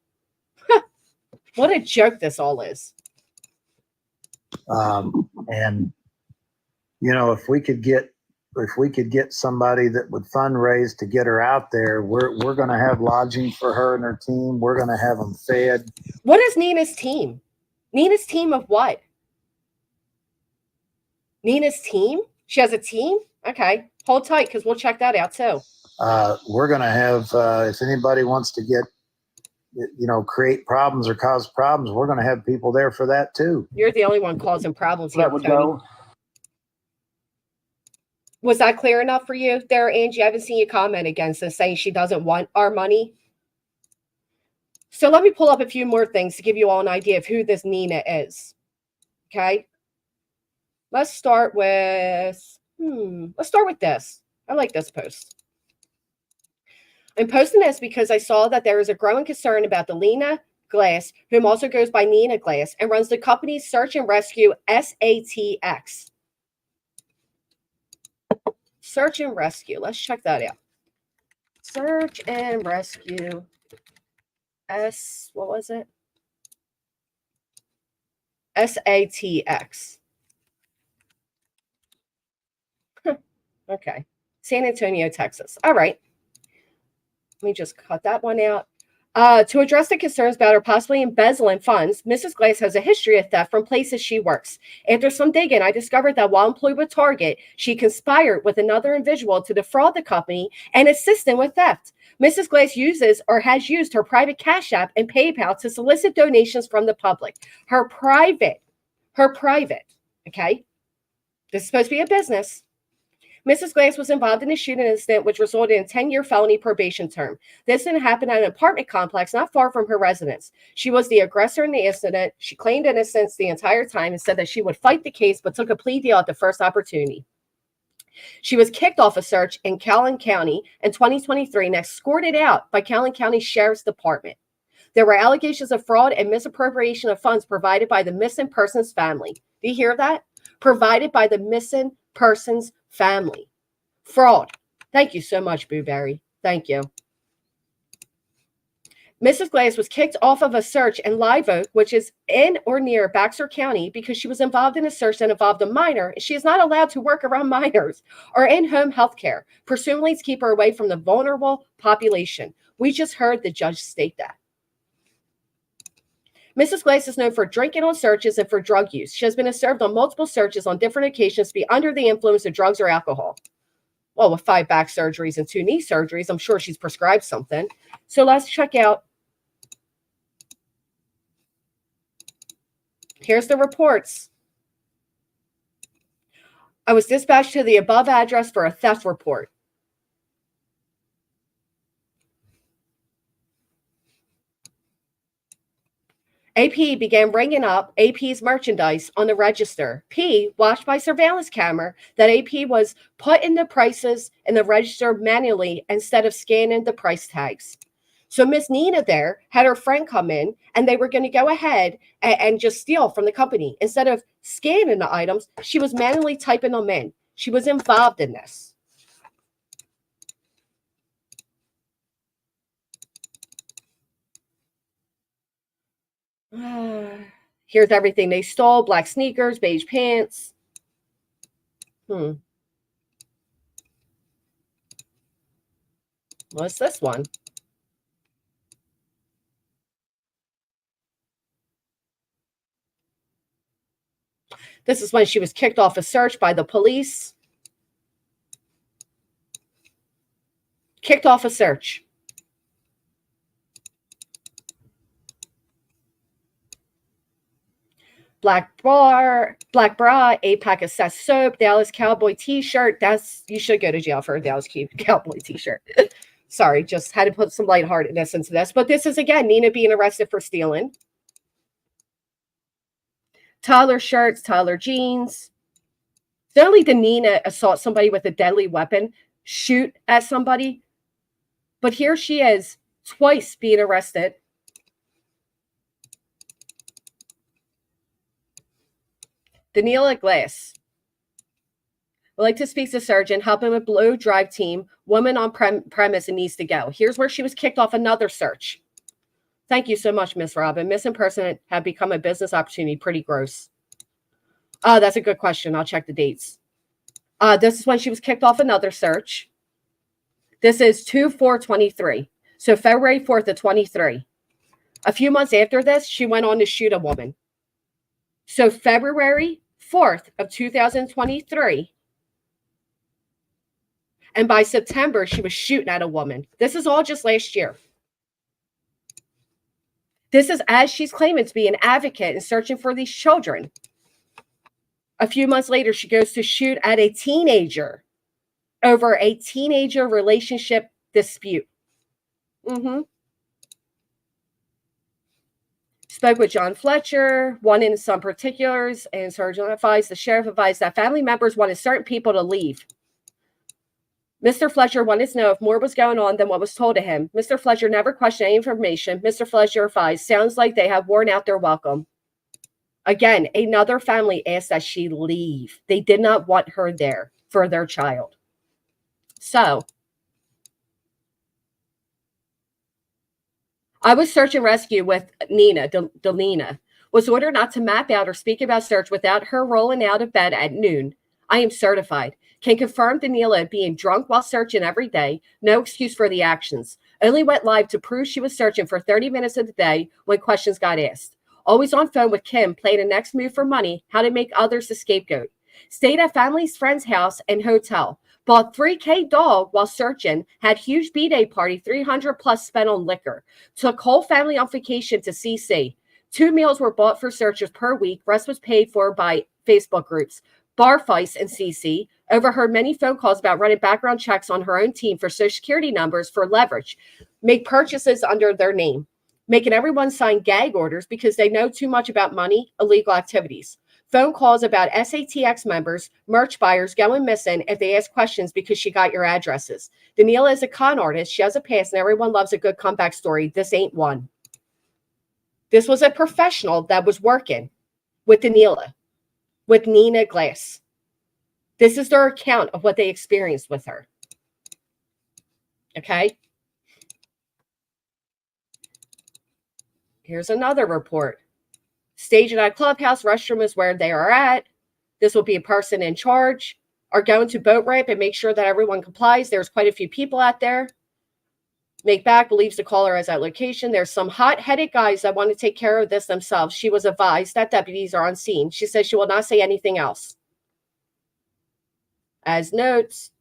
What a joke this all is. And, if we could get somebody that would fundraise to get her out there, we're going to have lodging for her and her team. We're going to have them fed. What is Nina's team? Nina's team of what? Nina's team? She has a team? Okay. Hold tight because we'll check that out too. We're going to have, if anybody wants to get, create problems or cause problems, we're going to have people there for that too. You're the only one causing problems here, That would Tony. go. Was that clear enough for you there, Angie? I haven't seen you comment against this, saying she doesn't want our money. So let me pull up a few more things to give you all an idea of who this Nina is. Okay. Let's start with this. I like this post. I'm posting this because I saw that there is a growing concern about the Nina Glass, whom also goes by Nina Glass, and runs the company's search and rescue SATX. Search and rescue. Let's check that out. Search and rescue. What was it? SATX. Okay. San Antonio, Texas. All right. Let me just cut that one out. To address the concerns about her possibly embezzling funds, Mrs. Glass has a history of theft from places she works. After some digging, I discovered that while employed with Target, she conspired with another individual to defraud the company and assist them with theft. Mrs. Glass uses or has used her private Cash App and PayPal to solicit donations from the public. Her private, okay? This is supposed to be a business. Mrs. Glass was involved in a shooting incident which resulted in a 10-year felony probation term. This incident happened at an apartment complex not far from her residence. She was the aggressor in the incident. She claimed innocence the entire time and said that she would fight the case but took a plea deal at the first opportunity. She was kicked off a search in Calhoun County in 2023 and escorted out by Calhoun County Sheriff's Department. There were allegations of fraud and misappropriation of funds provided by the missing person's family. Do you hear that? Provided by the missing person's family. Fraud. Thank you so much, Booberry. Thank you. Mrs. Glass was kicked off of a search in Live Oak, which is in or near Baxter County, because she was involved in a search that involved a minor. She is not allowed to work around minors or in-home health care, presumably to keep her away from the vulnerable population. We just heard the judge state that. Mrs. Glass is known for drinking on searches and for drug use. She has been observed on multiple searches on different occasions to be under the influence of drugs or alcohol. Well, with 5 back surgeries and 2 knee surgeries, I'm sure she's prescribed something. So let's check out. Here's the reports. I was dispatched to the above address for a theft report. AP began ringing up AP's merchandise on the register. P watched by surveillance camera that AP was putting the prices in the register manually instead of scanning the price tags. So Miss Nina there had her friend come in and they were going to go ahead and just steal from the company. Instead of scanning the items, she was manually typing them in. She was involved in this. Here's everything they stole: black sneakers, beige pants. What's this one? This is when she was kicked off a search by the police. Kicked off a search. Black bra, 8-pack of Seth soap, Dallas Cowboy t-shirt. You should go to jail for a Dallas Cowboy t-shirt. Sorry, just had to put some lightheartedness into this. But this is, again, Nina being arrested for stealing. Tyler shirts, Tyler jeans. Not only did Nina assault somebody with a deadly weapon, shoot at somebody, but here she is twice being arrested. Daniela Glass. Would like to speak to surgeon, help him with blow drive team, woman on premise and needs to go. Here's where she was kicked off another search. Thank you so much, Miss Robin. Missing person have become a business opportunity. Pretty gross. That's a good question. I'll check the dates. This is when she was kicked off another search. This is 2/4/23. So February 4th of 23. A few months after this, she went on to shoot a woman. So February 4th of 2023. And by September, she was shooting at a woman. This is all just last year. This is as she's claiming to be an advocate and searching for these children. A few months later, she goes to shoot at a teenager over a teenager relationship dispute. Spoke with John Fletcher, wanting some particulars, and Sergeant advised the sheriff advised that family members wanted certain people to leave. Mr. Fletcher wanted to know if more was going on than what was told to him. Mr. Fletcher never questioned any information. Mr. Fletcher advised, sounds like they have worn out their welcome. Again, another family asked that she leave. They did not want her there for their child. So, I was search and rescue with Nina, Delina, was ordered not to map out or speak about search without her rolling out of bed at noon. I am certified. Can confirm Danila being drunk while searching every day. No excuse for the actions. Only went live to prove she was searching for 30 minutes of the day when questions got asked. Always on phone with Kim, playing a next move for money, how to make others the scapegoat. Stayed at family's friend's house and hotel. Bought $3,000 dog while searching. Had huge B-Day party, 300 plus spent on liquor. Took whole family on vacation to CC. 2 meals were bought for searchers per week. Rest was paid for by Facebook groups. Bar fights in CC. Overheard many phone calls about running background checks on her own team for social security numbers for leverage. Make purchases under their name. Making everyone sign gag orders because they know too much about money, illegal activities. Phone calls about SATX members, merch buyers going missing if they ask questions because she got your addresses. Danila is a con artist. She has a past and everyone loves a good comeback story. This ain't one. This was a professional that was working with Danila, with Nina Glass. This is their account of what they experienced with her. Okay. Here's another report. Staging at clubhouse, restroom is where they are at. This will be a person in charge. Are going to boat ramp and make sure that everyone complies. There's quite a few people out there. Make back believes the caller is at location. There's some hot-headed guys that want to take care of this themselves. She was advised that deputies are on scene. She says she will not say anything else. As notes,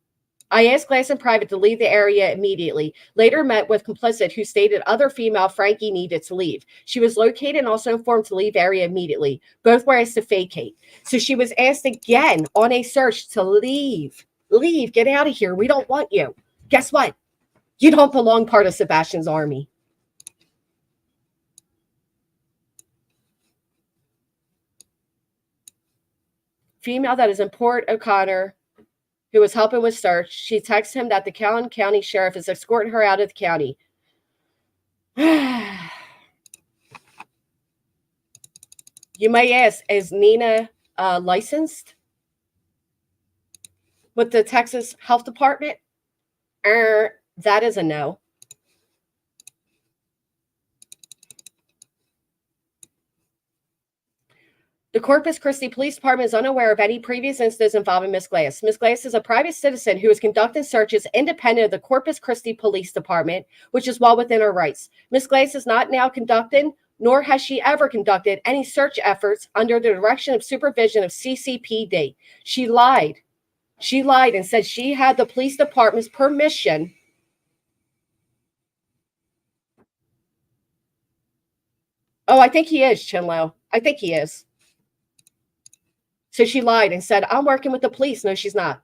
I asked Glass in private to leave the area immediately. Later met with complicit who stated other female Frankie needed to leave. She was located and also informed to leave area immediately. Both were asked to vacate. So she was asked again on a search to leave. Leave. Get out of here. We don't want you. Guess what? You don't belong part of Sebastian's army. Female that is in Port O'Connor, who was helping with search. She texts him that the Calhoun County Sheriff is escorting her out of the county. You may ask, is Nina licensed with the Texas Health Department? That is a no. The Corpus Christi Police Department is unaware of any previous incidents involving Ms. Glass. Ms. Glass is a private citizen who is conducting searches independent of the Corpus Christi Police Department, which is well within her rights. Ms. Glass is not now conducting, nor has she ever conducted, any search efforts under the direction of supervision of CCPD. She lied. She lied and said she had the police department's permission Oh, I think he is, Chinlo. I think he is. So she lied and said, I'm working with the police. No, she's not.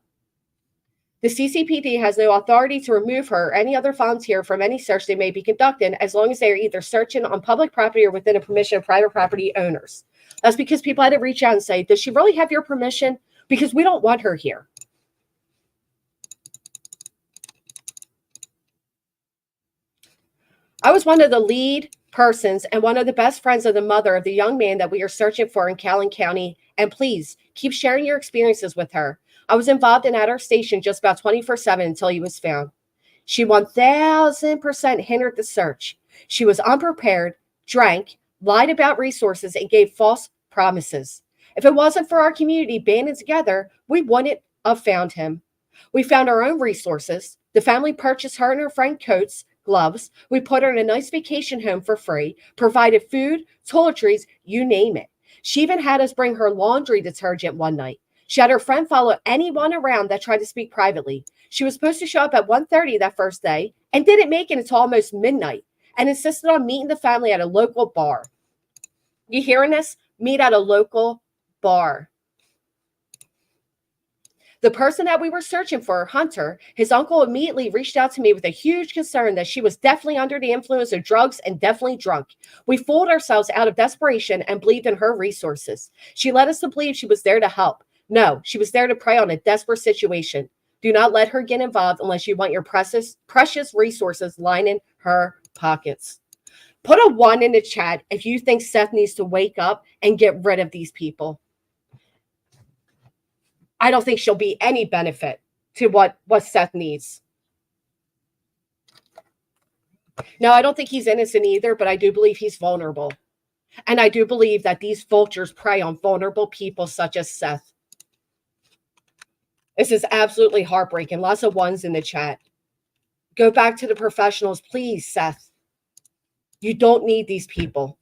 The CCPD has no authority to remove her or any other volunteer from any search they may be conducting as long as they are either searching on public property or within a permission of private property owners. That's because people had to reach out and say, does she really have your permission? Because we don't want her here. I was one of the lead persons and one of the best friends of the mother of the young man that we are searching for in Calhoun County. And please keep sharing your experiences with her. I was involved in at our station just about 24/7 until he was found. She 1000% hindered the search. She was unprepared, drank, lied about resources, and gave false promises. If it wasn't for our community banding together, we wouldn't have found him. We found our own resources. The family purchased her and her friend coats, gloves. We put her in a nice vacation home for free, provided food, toiletries, you name it. She even had us bring her laundry detergent one night. She had her friend follow anyone around that tried to speak privately. She was supposed to show up at 1:30 that first day and didn't make it until almost midnight and insisted on meeting the family at a local bar. You hearing this? Meet at a local bar. The person that we were searching for, Hunter, his uncle immediately reached out to me with a huge concern that she was definitely under the influence of drugs and definitely drunk. We fooled ourselves out of desperation and believed in her resources. She led us to believe she was there to help. No, she was there to prey on a desperate situation. Do not let her get involved unless you want your precious resources lining her pockets. Put a 1 in the chat if you think Seth needs to wake up and get rid of these people. I don't think she'll be any benefit to what Seth needs. No, I don't think he's innocent either, but I do believe he's vulnerable. And I do believe that these vultures prey on vulnerable people such as Seth. This is absolutely heartbreaking. Lots of 1s in the chat. Go back to the professionals, please, Seth. You don't need these people.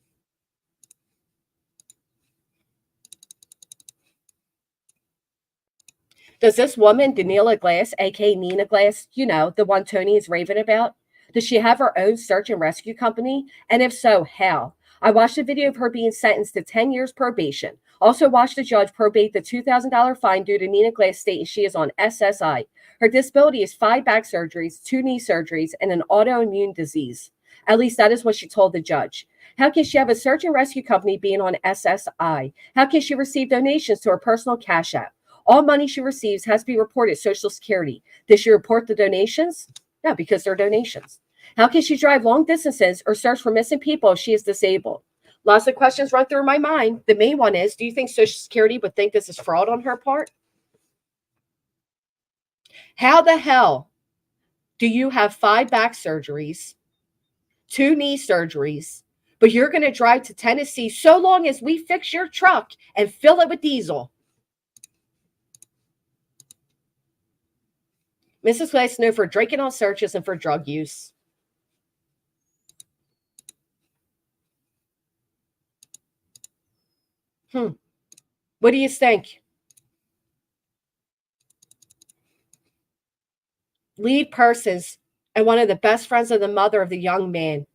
Does this woman, Daniela Glass, aka Nina Glass, you know, the one Tony is raving about, does she have her own search and rescue company? And if so, how? I watched a video of her being sentenced to 10 years probation. Also watched a judge probate the $2,000 fine due to Nina Glass stating she is on SSI. Her disability is 5 back surgeries, 2 knee surgeries, and an autoimmune disease. At least that is what she told the judge. How can she have a search and rescue company being on SSI? How can she receive donations to her personal Cash App? All money she receives has to be reported to Social Security. Does she report the donations? No, because they're donations. How can she drive long distances or search for missing people if she is disabled? Lots of questions run through my mind. The main one is, do you think Social Security would think this is fraud on her part? How the hell do you have 5 back surgeries, 2 knee surgeries, but you're going to drive to Tennessee so long as we fix your truck and fill it with diesel? Mrs. Glass known for drinking on searches and for drug use. What do you think? Lead persons and one of the best friends of the mother of the young man.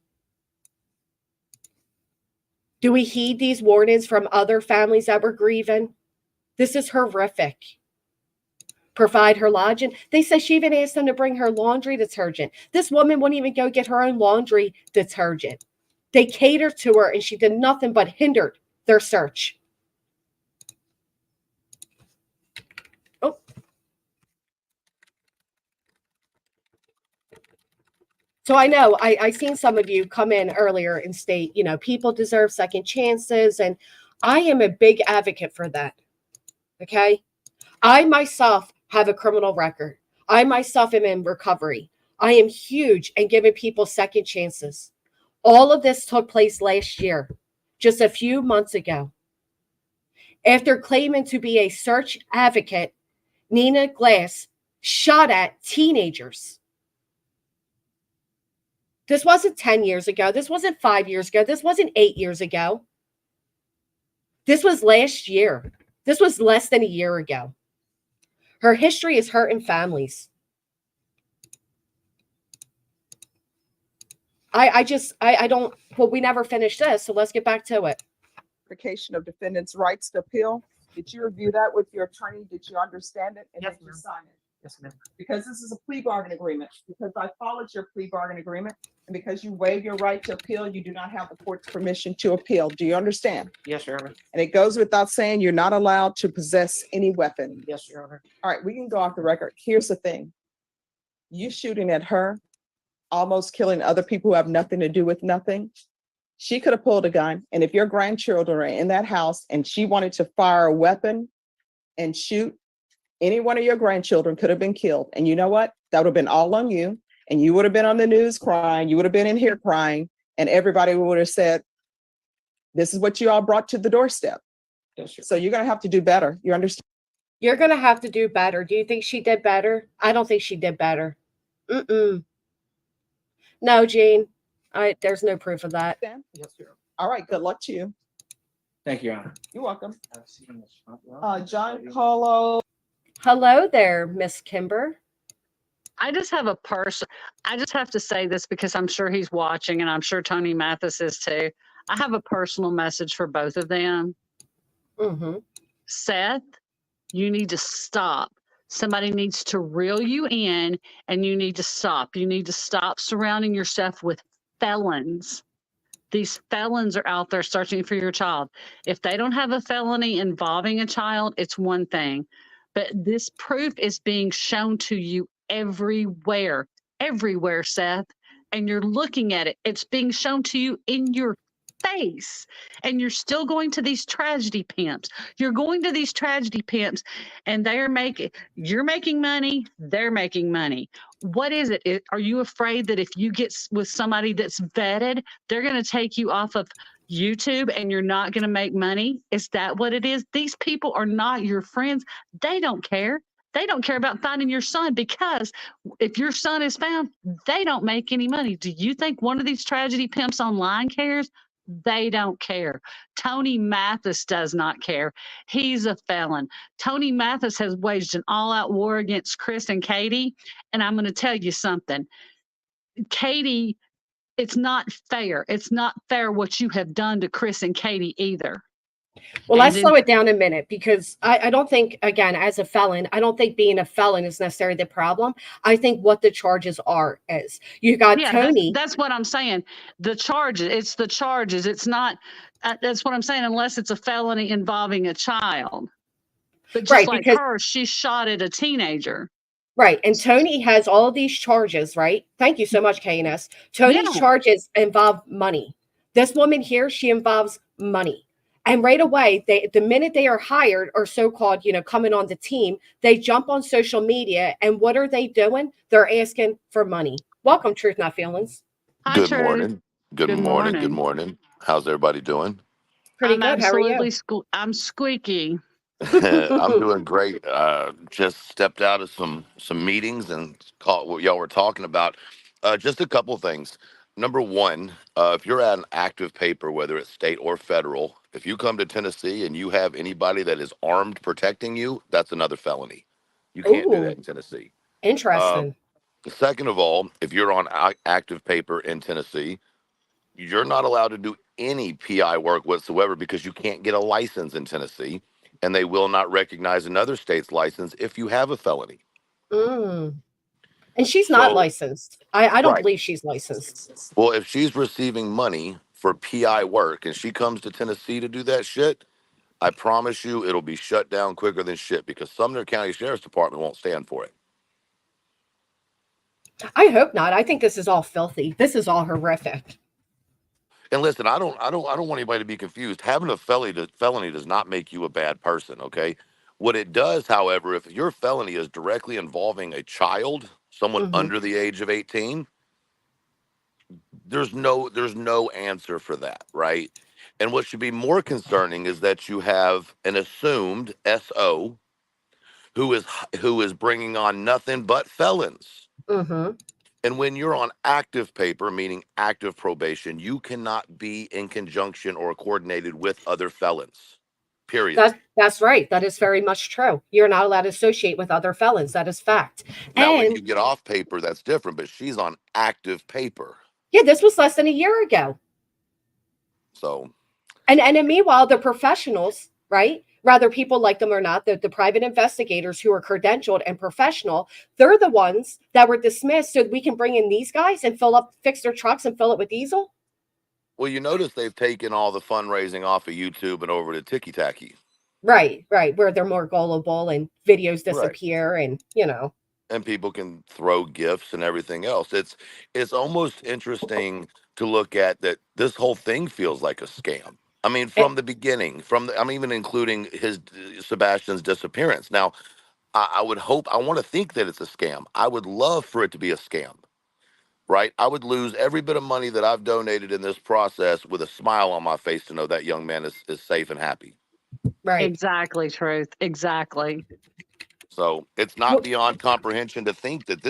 Do we heed these warnings from other families that were grieving? This is horrific. Provide her lodging. They say she even asked them to bring her laundry detergent. This woman wouldn't even go get her own laundry detergent. They catered to her and she did nothing but hindered their search. Oh. So I know I seen some of you come in earlier and state, you know, people deserve second chances. And I am a big advocate for that. Okay. I myself have a criminal record. I myself am in recovery. I am huge in giving people second chances. All of this took place last year, just a few months ago. After claiming to be a search advocate, Nina Glass shot at teenagers. This wasn't 10 years ago. This wasn't 5 years ago. This wasn't 8 years ago. This was last year. This was less than a year ago. Her history is hurting families. I don't, well, we never finished this, so let's get back to it. Verification of defendant's rights to appeal. Did you review that with your attorney? Did you understand it? And Yes, did you ma'am. sign it? Yes, ma'am. Because this is a plea bargain agreement, because I followed your plea bargain agreement, and because you waive your right to appeal, you do not have the court's permission to appeal. Do you understand? Yes, Your Honor. And it goes without saying, you're not allowed to possess any weapon. Yes, Your Honor. All right, we can go off the record. Here's the thing. You shooting at her, almost killing other people who have nothing to do with nothing. She could have pulled a gun. And if your grandchildren are in that house and she wanted to fire a weapon and shoot, any one of your grandchildren could have been killed. And you know what? That would have been all on you. And you would have been on the news crying. You would have been in here crying. And everybody would have said, this is what you all brought to the doorstep. Yes, Your So you're going to have to do better. You understand? You're going to have to do better. Do you think she did better? I don't think she did better. No, Gene. There's no proof of that. Yes, Your Honor. all right. Good luck to you. Thank you, Your Honor. You're welcome. John Colo. Hello there, Miss Kimber. I just have to say this because I'm sure he's watching and I'm sure Tony Mathis is too. I have a personal message for both of them. Mm-hmm. Seth, you need to stop. Somebody needs to reel you in and you need to stop. You need to stop surrounding yourself with felons. These felons are out there searching for your child. If they don't have a felony involving a child, it's one thing. But this proof is being shown to you everywhere, everywhere, Seth. And you're looking at it. It's being shown to you in your face. And you're still going to these tragedy pimps. You're going to these tragedy pimps and you're making money, they're making money. What is it? Are you afraid that if you get with somebody that's vetted, they're going to take you off of YouTube and you're not going to make money? Is that what it is? These people are not your friends. They don't care. They don't care about finding your son, because if your son is found, they don't make any money. Do you think one of these tragedy pimps online cares? They don't care. Tony Mathis does not care. He's a felon. Tony Mathis has waged an all-out war against Chris and Katie. And I'm going to tell you something. Katie, it's not fair. It's not fair what you have done to Chris and Katie either. Well, let's slow it down a minute, because I don't think, again, as a felon, I don't think being a felon is necessarily the problem. I think what the charges is. You got Tony. That's what I'm saying. The charges, it's the charges. It's not, that's what I'm saying, unless it's a felony involving a child. But just like her, she shot at a teenager. Right. And Tony has all of these charges, right? Thank you so much, KNS. Tony's charges involve money. This woman here, she involves money. And right away, the minute they are hired or so-called, coming on the team, they jump on social media. And what are they doing? They're asking for money. Welcome, Truth Not Feelings. Hi, Good Truth. morning. Good morning. Good morning. How's everybody doing? Pretty good. How are you? I'm squeaky. I'm doing great. Just stepped out of some meetings and caught what y'all were talking about. Just a couple things. Number one, if you're at an active paper, whether it's state or federal, if you come to Tennessee and you have anybody that is armed protecting you, that's another felony. You can't do that in Tennessee. Interesting. Second of all, if you're on active paper in Tennessee, you're not allowed to do any PI work whatsoever, because you can't get a license in Tennessee, and they will not recognize another state's license if you have a felony. And she's not licensed. I don't believe she's licensed. Well, if she's receiving money for PI work and she comes to Tennessee to do that shit, I promise you it'll be shut down quicker than shit, because Sumner County Sheriff's Department won't stand for it. I hope not. I think this is all filthy. This is all horrific. And listen, I don't want anybody to be confused. Having a felony does not make you a bad person, okay? What it does, however, if your felony is directly involving a child, someone under the age of 18, there's no answer for that, right? And what should be more concerning is that you have an assumed SO who is bringing on nothing but felons. And when you're on active paper, meaning active probation, you cannot be in conjunction or coordinated with other felons. Period. That's right. That is very much true. You're not allowed to associate with other felons. That is fact. Now, when you get off paper, that's different, but she's on active paper. Yeah, this was less than a year ago. So. And meanwhile, the professionals, right? Rather people like them or not, the private investigators who are credentialed and professional, they're the ones that were dismissed so that we can bring in these guys and fix their trucks and fill it with diesel. Well, you notice they've taken all the fundraising off of YouTube and over to Tiki Tacky. Right, where they're more gullible and videos disappear and, And people can throw gifts and everything else. It's almost interesting to look at that this whole thing feels like a scam. I mean, from the beginning, I'm even including Sebastian's disappearance. Now, I want to think that it's a scam. I would love for it to be a scam, right? I would lose every bit of money that I've donated in this process with a smile on my face to know that young man is safe and happy. Right. Exactly, Truth. Exactly. So it's not beyond comprehension to think that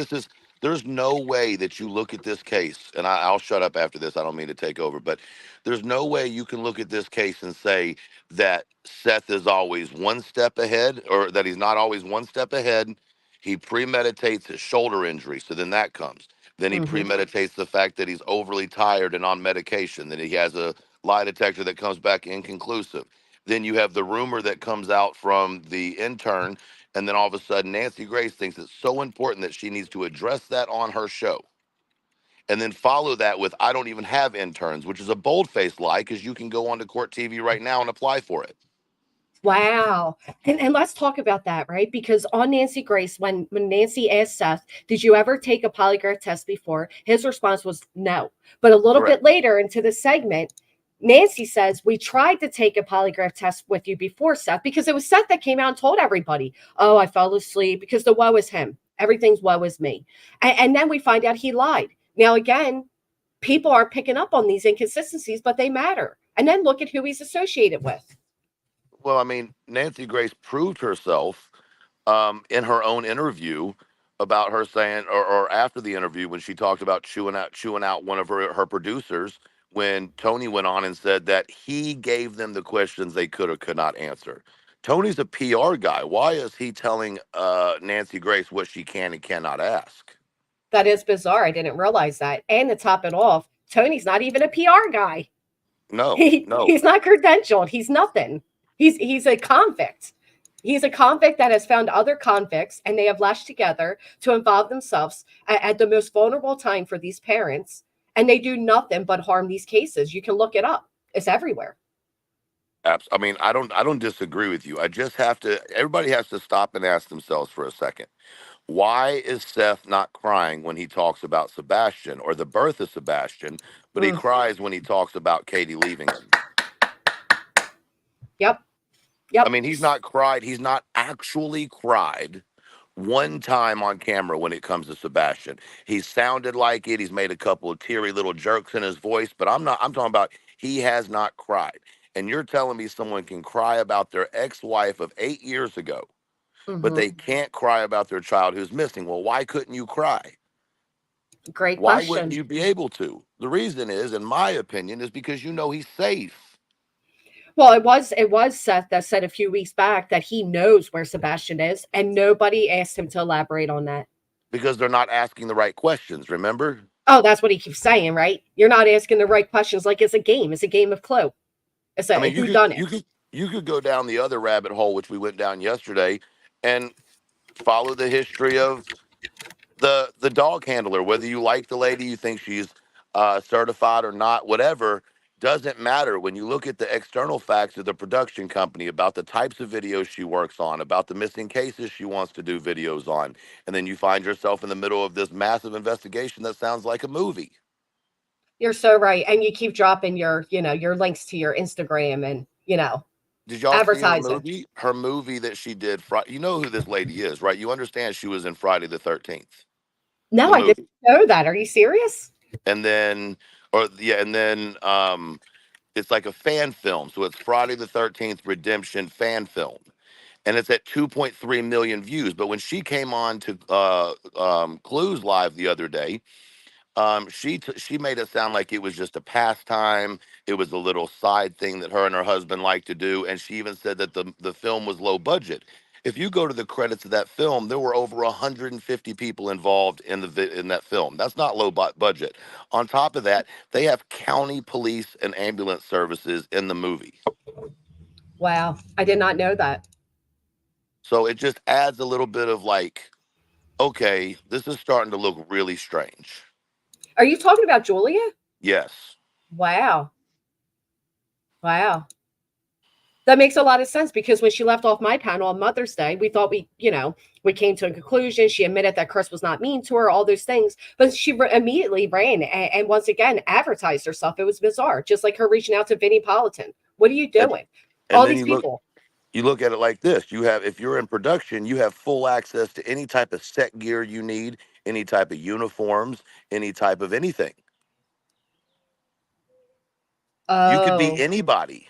there's no way that you look at this case, and I'll shut up after this. I don't mean to take over, but there's no way you can look at this case and say that Seth is always one step ahead, or that he's not always one step ahead. He premeditates his shoulder injury. So then that comes. Then he premeditates the fact that he's overly tired and on medication. Then he has a lie detector that comes back inconclusive. Then you have the rumor that comes out from the intern. And then all of a sudden, Nancy Grace thinks it's so important that she needs to address that on her show. And then follow that with, I don't even have interns, which is a bold-faced lie, because you can go onto Court TV right now and apply for it. Wow. And let's talk about that, right? Because on Nancy Grace, when Nancy asked Seth, did you ever take a polygraph test before? His response was no. But a little Correct. bit later into the segment, Nancy says, we tried to take a polygraph test with you before, Seth, because it was Seth that came out and told everybody, oh, I fell asleep, because the woe is him. Everything's woe is me. And then we find out he lied. Now, again, people aren't picking up on these inconsistencies, but they matter. And then look at who he's associated with. Well, I mean, Nancy Grace proved herself in her own interview about her saying, or after the interview when she talked about chewing out one of her producers, when Tony went on and said that he gave them the questions they could or could not answer. Tony's a PR guy. Why is he telling Nancy Grace what she can and cannot ask? That is bizarre. I didn't realize that. And to top it off, Tony's not even a PR guy. No. He's not credentialed. He's nothing. He's a convict. He's a convict that has found other convicts, and they have lashed together to involve themselves at the most vulnerable time for these parents, and they do nothing but harm these cases. You can look it up. It's everywhere. I mean, I don't disagree with you. I just have to. Everybody has to stop and ask themselves for a second. Why is Seth not crying when he talks about Sebastian or the birth of Sebastian, but he cries when he talks about Katie leaving him? Yep. I mean, he's not cried. He's not actually cried one time on camera when it comes to Sebastian. He sounded like it. He's made a couple of teary little jerks in his voice, but I'm talking about he has not cried. And you're telling me someone can cry about their ex-wife of 8 years ago, but they can't cry about their child who's missing. Well, why couldn't you cry? Great Why question. wouldn't you be able to? The reason is, in my opinion, is because you know he's safe. Well, it was Seth that said a few weeks back that he knows where Sebastian is, and nobody asked him to elaborate on that. Because they're not asking the right questions, remember? Oh, that's what he keeps saying, right? You're not asking the right questions. Like it's a game. It's a game of Clue. It's a whodunit. You could go down the other rabbit hole, which we went down yesterday, and follow the history of the dog handler. Whether you like the lady, you think she's certified or not, whatever, doesn't matter. When you look at the external facts of the production company about the types of videos she works on, about the missing cases she wants to do videos on, and then you find yourself in the middle of this massive investigation that sounds like a movie. You're so right. And you keep dropping your links to your Instagram and, Did y'all advertising. see her movie? Her movie that she did. You know who this lady is, right? You understand she was in Friday the 13th. No, I didn't know that. Are you serious? And then, it's like a fan film. So it's Friday the 13th Redemption fan film. And it's at 2.3 million views. But when she came on to Clues Live the other day, she made it sound like it was just a pastime. It was a little side thing that her and her husband like to do. And she even said that the film was low budget. If you go to the credits of that film, there were over 150 people involved in that film. That's not low budget. On top of that, they have county police and ambulance services in the movie. Wow, I did not know that. So it just adds a little bit of like, okay, this is starting to look really strange. Are you talking about Julia? Yes. Wow. That makes a lot of sense because when she left off my panel on Mother's Day, we thought we came to a conclusion. She admitted that Chris was not mean to her, all those things, but she immediately ran and once again advertised herself. It was bizarre, just like her reaching out to Vinnie Politan. What are you doing? And all then these people. You look at it like this. If you're in production, you have full access to any type of set gear you need, any type of uniforms, any type of anything. You could be anybody.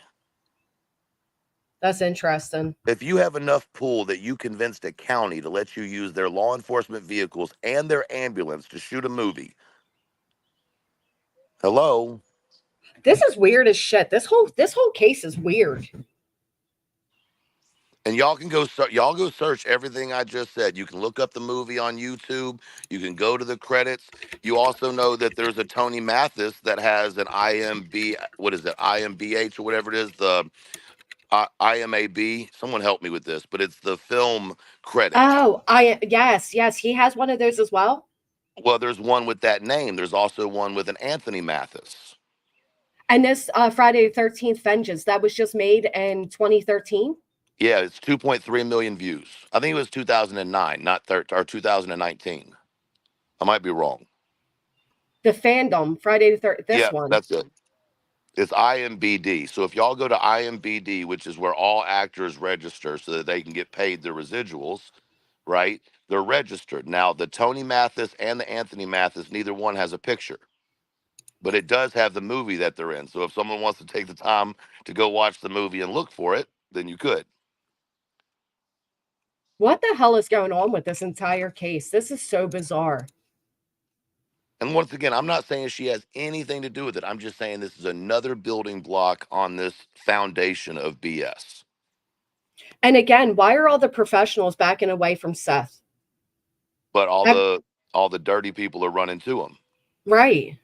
That's interesting. If you have enough pull that you convinced a county to let you use their law enforcement vehicles and their ambulance to shoot a movie. Hello? This is weird as shit. This whole case is weird. And y'all go search everything I just said. You can look up the movie on YouTube. You can go to the credits. You also know that there's a Tony Mathis that has an IMBH or whatever it is, the IMAB. Someone help me with this, but it's the film credit. Oh, yes, he has one of those as well. Well, there's one with that name. There's also one with an Anthony Mathis. And this Friday the 13th Vengeance, that was just made in 2013? Yeah, it's 2.3 million views. I think it was 2009, not 13 or 2019. I might be wrong. The fandom, Friday the 3rd, this Yeah, one. that's it. It's IMBD. So if y'all go to IMBD, which is where all actors register so that they can get paid their residuals, right? They're registered. Now, the Tony Mathis and the Anthony Mathis, neither one has a picture, but it does have the movie that they're in. So if someone wants to take the time to go watch the movie and look for it, then you could. What the hell is going on with this entire case? This is so bizarre. And once again, I'm not saying she has anything to do with it. I'm just saying this is another building block on this foundation of BS. And again, why are all the professionals backing away from Seth? But all the dirty people are running to him. Right.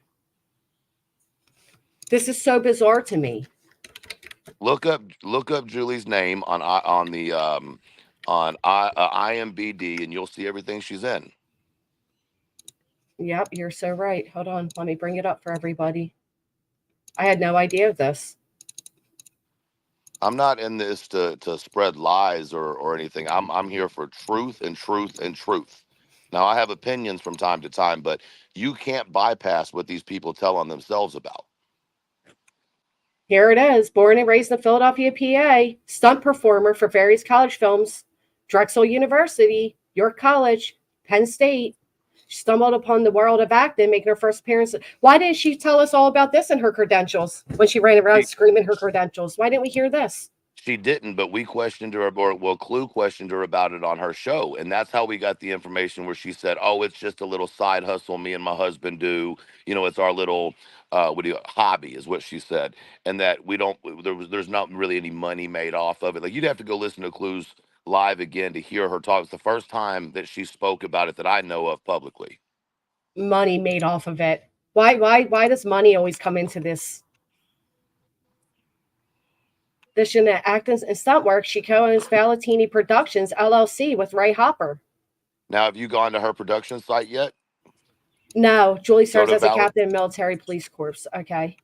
This is so bizarre to me. Look up Julie's name on IMBD, and you'll see everything she's in. Yep, you're so right. Hold on, let me bring it up for everybody. I had no idea of this. I'm not in this to spread lies or anything. I'm here for truth and truth and truth. Now I have opinions from time to time, but you can't bypass what these people tell on themselves about. Here it is. Born and raised in Philadelphia, PA, stunt performer for various college films, Drexel University, York College, Penn State. She stumbled upon the world of acting, making her first appearance. Why didn't she tell us all about this in her credentials when she ran around screaming her credentials? Why didn't we hear this? She didn't, but we questioned her, Clue questioned her about it on her show. And that's how we got the information where she said, oh, it's just a little side hustle me and my husband do. You know, it's our little hobby is what she said. And that we don't, there's not really any money made off of it. Like you'd have to go listen to Clue's live again to hear her talk. It's the first time that she spoke about it that I know of publicly. Money made off of it. Why does money always come into this? This unit acting and stunt work. She co-owns Valentini Productions LLC with Ray Hopper. Now, have you gone to her production site yet? No, Julie serves as a captain in military police corps. Okay.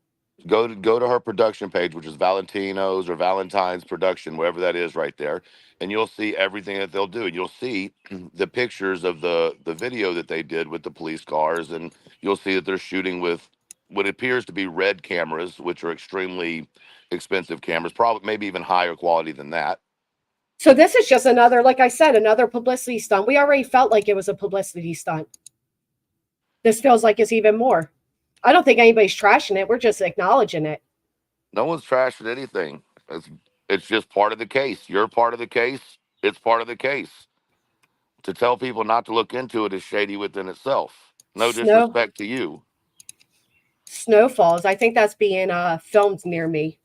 Go to her production page, which is Valentino's or Valentine's production, wherever that is right there. And you'll see everything that they'll do. And you'll see the pictures of the video that they did with the police cars. And you'll see that they're shooting with what appears to be red cameras, which are extremely expensive cameras, probably maybe even higher quality than that. So this is just another, like I said, another publicity stunt. We already felt like it was a publicity stunt. This feels like it's even more. I don't think anybody's trashing it. We're just acknowledging it. No one's trashing anything. It's just part of the case. You're part of the case. It's part of the case. To tell people not to look into it is shady within itself. No disrespect to you. Snowfalls. I think that's being filmed near me.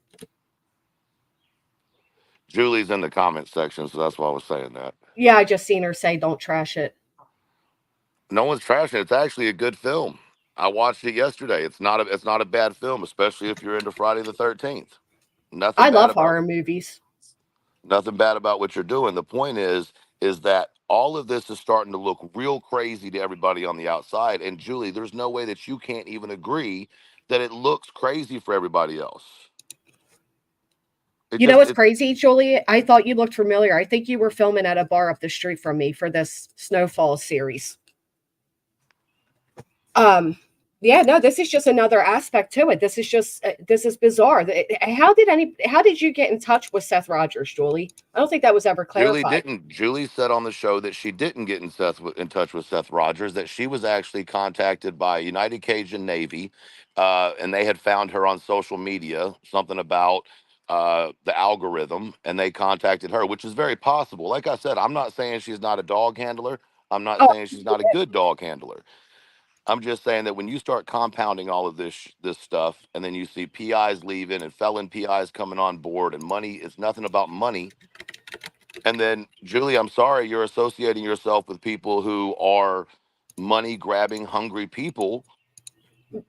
Julie's in the comment section, so that's why I was saying that. Yeah, I just seen her say, don't trash it. No one's trashing it. It's actually a good film. I watched it yesterday. It's not a bad film, especially if you're into Friday the 13th. I love horror movies. Nothing bad about what you're doing. The point is that all of this is starting to look real crazy to everybody on the outside. And Julie, there's no way that you can't even agree that it looks crazy for everybody else. You know what's crazy, Julie? I thought you looked familiar. I think you were filming at a bar up the street from me for this Snowfall series. Yeah, no, this is just another aspect to it. This is bizarre. How did you get in touch with Seth Rogers, Julie? I don't think that was ever clarified. Julie said on the show that she didn't get in touch with Seth Rogers, that she was actually contacted by United Cajun Navy, and they had found her on social media, something about the algorithm, and they contacted her, which is very possible. Like I said, I'm not saying she's not a dog handler. I'm not saying she's not a good dog handler. I'm just saying that when you start compounding all of this stuff, and then you see PIs leaving and felon PIs coming on board, and money is nothing about money. And then, Julie, I'm sorry, you're associating yourself with people who are money grabbing, hungry people.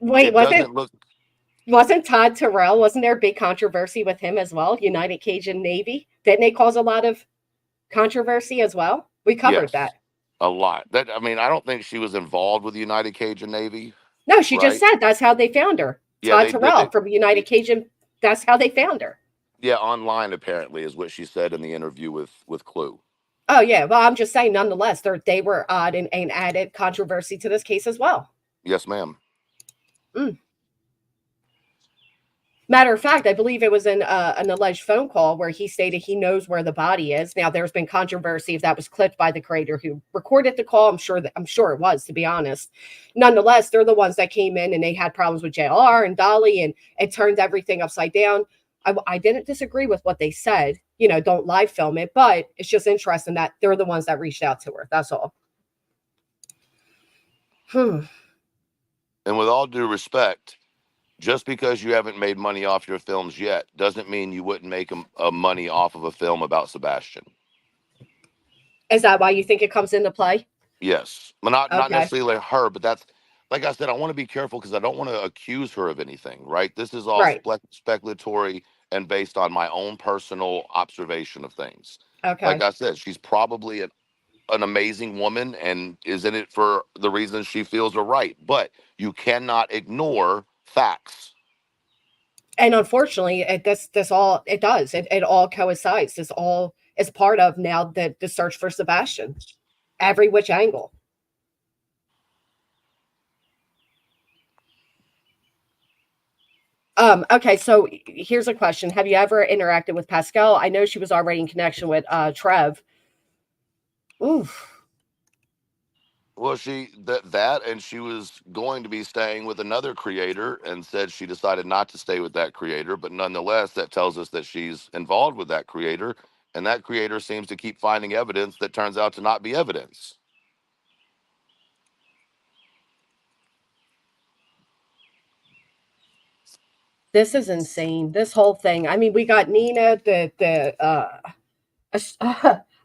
Wait, wasn't Todd Terrell? Wasn't there a big controversy with him as well? United Cajun Navy, didn't they cause a lot of controversy as well? We covered that. A lot. I don't think she was involved with the United Cajun Navy. No, she just said that's how they found her. Todd Terrell from United Cajun. That's how they found her. Yeah, online apparently is what she said in the interview with Clue. Oh yeah, well, I'm just saying, nonetheless, they were odd and added controversy to this case as well. Yes, ma'am. Matter of fact, I believe it was in an alleged phone call where he stated he knows where the body is. Now, there's been controversy if that was clipped by the creator who recorded the call. I'm sure it was, to be honest. Nonetheless, they're the ones that came in and they had problems with JR and Dolly, and it turned everything upside down. I didn't disagree with what they said. Don't live film it, but it's just interesting that they're the ones that reached out to her. That's all. And with all due respect, just because you haven't made money off your films yet doesn't mean you wouldn't make a money off of a film about Sebastian. Is that why you think it comes into play? Yes. Well, not Okay. necessarily her, but that's, like I said, I want to be careful because I don't want to accuse her of anything, right? This is all Right. speculatory and based on my own personal observation of things. Okay. Like I said, she's probably an amazing woman and is in it for the reasons she feels are right, but you cannot ignore facts. And unfortunately, this all coincides. This all is part of now the search for Sebastian, every which angle. Okay, so here's a question: have you ever interacted with Pascal? I know she was already in connection with Trev. Oof. Well, that and she was going to be staying with another creator and said she decided not to stay with that creator, but nonetheless that tells us that she's involved with that creator, and that creator seems to keep finding evidence that turns out to not be evidence. This is insane. This whole thing. I mean, we got Nina,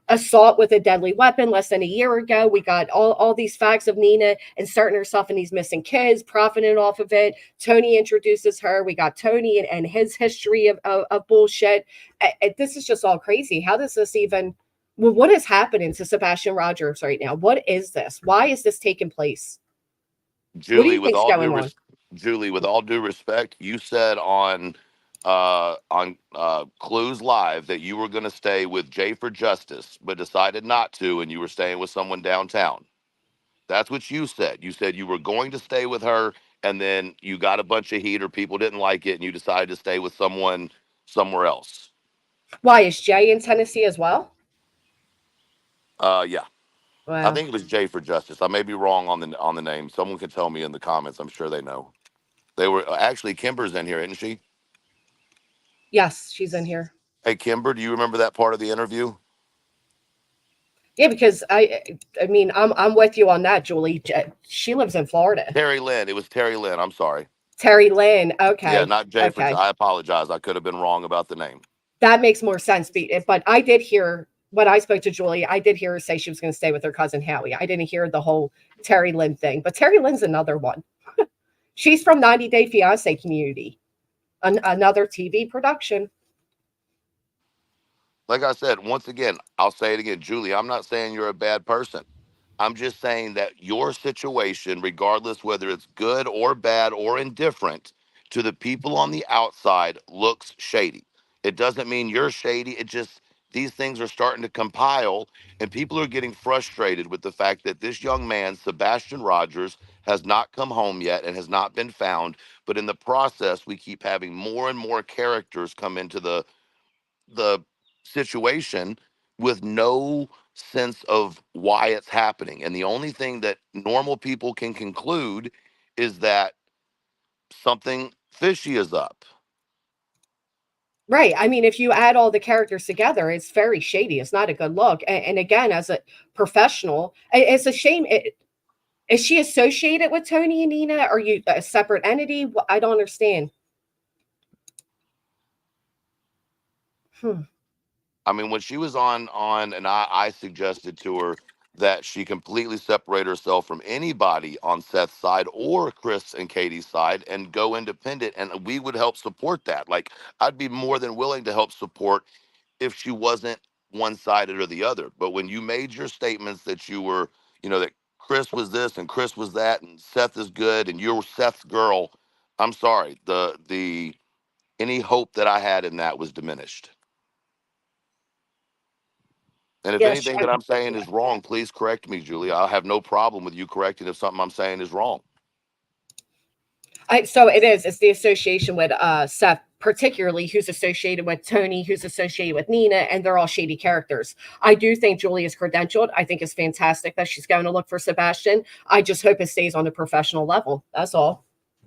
assault with a deadly weapon less than a year ago. We got all these facts of Nina inserting herself in these missing kids, profiting off of it. Tony introduces her. We got Tony and his history of bullshit. This is just all crazy. How does this even... Well, what is happening to Sebastian Rogers right now? What is this? Why is this taking place? Julie, what do you think's going on? Julie, with all due respect, you said on Clues Live that you were going to stay with Jay for Justice, but decided not to, and you were staying with someone downtown. That's what you said. You said you were going to stay with her, and then you got a bunch of heat or people didn't like it, and you decided to stay with someone somewhere else. Why is Jay in Tennessee as well? Yeah. Wow. I think it was Jay for Justice. I may be wrong on the name. Someone can tell me in the comments. I'm sure they know. They were actually Kimber's in here, isn't she? Yes, she's in here. Hey, Kimber, do you remember that part of the interview? Yeah, because I mean, I'm with you on that, Julie. She lives in Florida. Terry Lynn. It was Terry Lynn. I'm sorry. Terry Lynn. Okay. Yeah, not Jay. Okay. I apologize. I could have been wrong about the name. That makes more sense. But I did hear, when I spoke to Julie, I did hear her say she was going to stay with her cousin Howie. I didn't hear the whole Terry Lynn thing. But Terry Lynn's another one. She's from 90 Day Fiance community. Another TV production. Like I said, once again, I'll say it again, Julie, I'm not saying you're a bad person. I'm just saying that your situation, regardless whether it's good or bad or indifferent, to the people on the outside looks shady. It doesn't mean you're shady. It just, these things are starting to compile, and people are getting frustrated with the fact that this young man, Sebastian Rogers, has not come home yet and has not been found. But in the process, we keep having more and more characters come into the situation with no sense of why it's happening. And the only thing that normal people can conclude is that something fishy is up. Right. I mean, if you add all the characters together, it's very shady. It's not a good look. And again, as a professional, it's a shame. Is she associated with Tony and Nina? Are you a separate entity? I don't understand. I mean, when she was on, and I suggested to her that she completely separate herself from anybody on Seth's side or Chris and Katie's side and go independent, and we would help support that. Like, I'd be more than willing to help support if she wasn't one-sided or the other. But when you made your statements that you were, that Chris was this and Chris was that and Seth is good and you're Seth's girl, I'm sorry. The any hope that I had in that was diminished. And if Yes. anything that I'm saying is wrong, please correct me, Julie. I'll have no problem with you correcting if something I'm saying is wrong. So it is. It's the association with Seth, particularly, who's associated with Tony, who's associated with Nina, and they're all shady characters. I do think Julie is credentialed. I think it's fantastic that she's going to look for Sebastian. I just hope it stays on a professional level. That's all.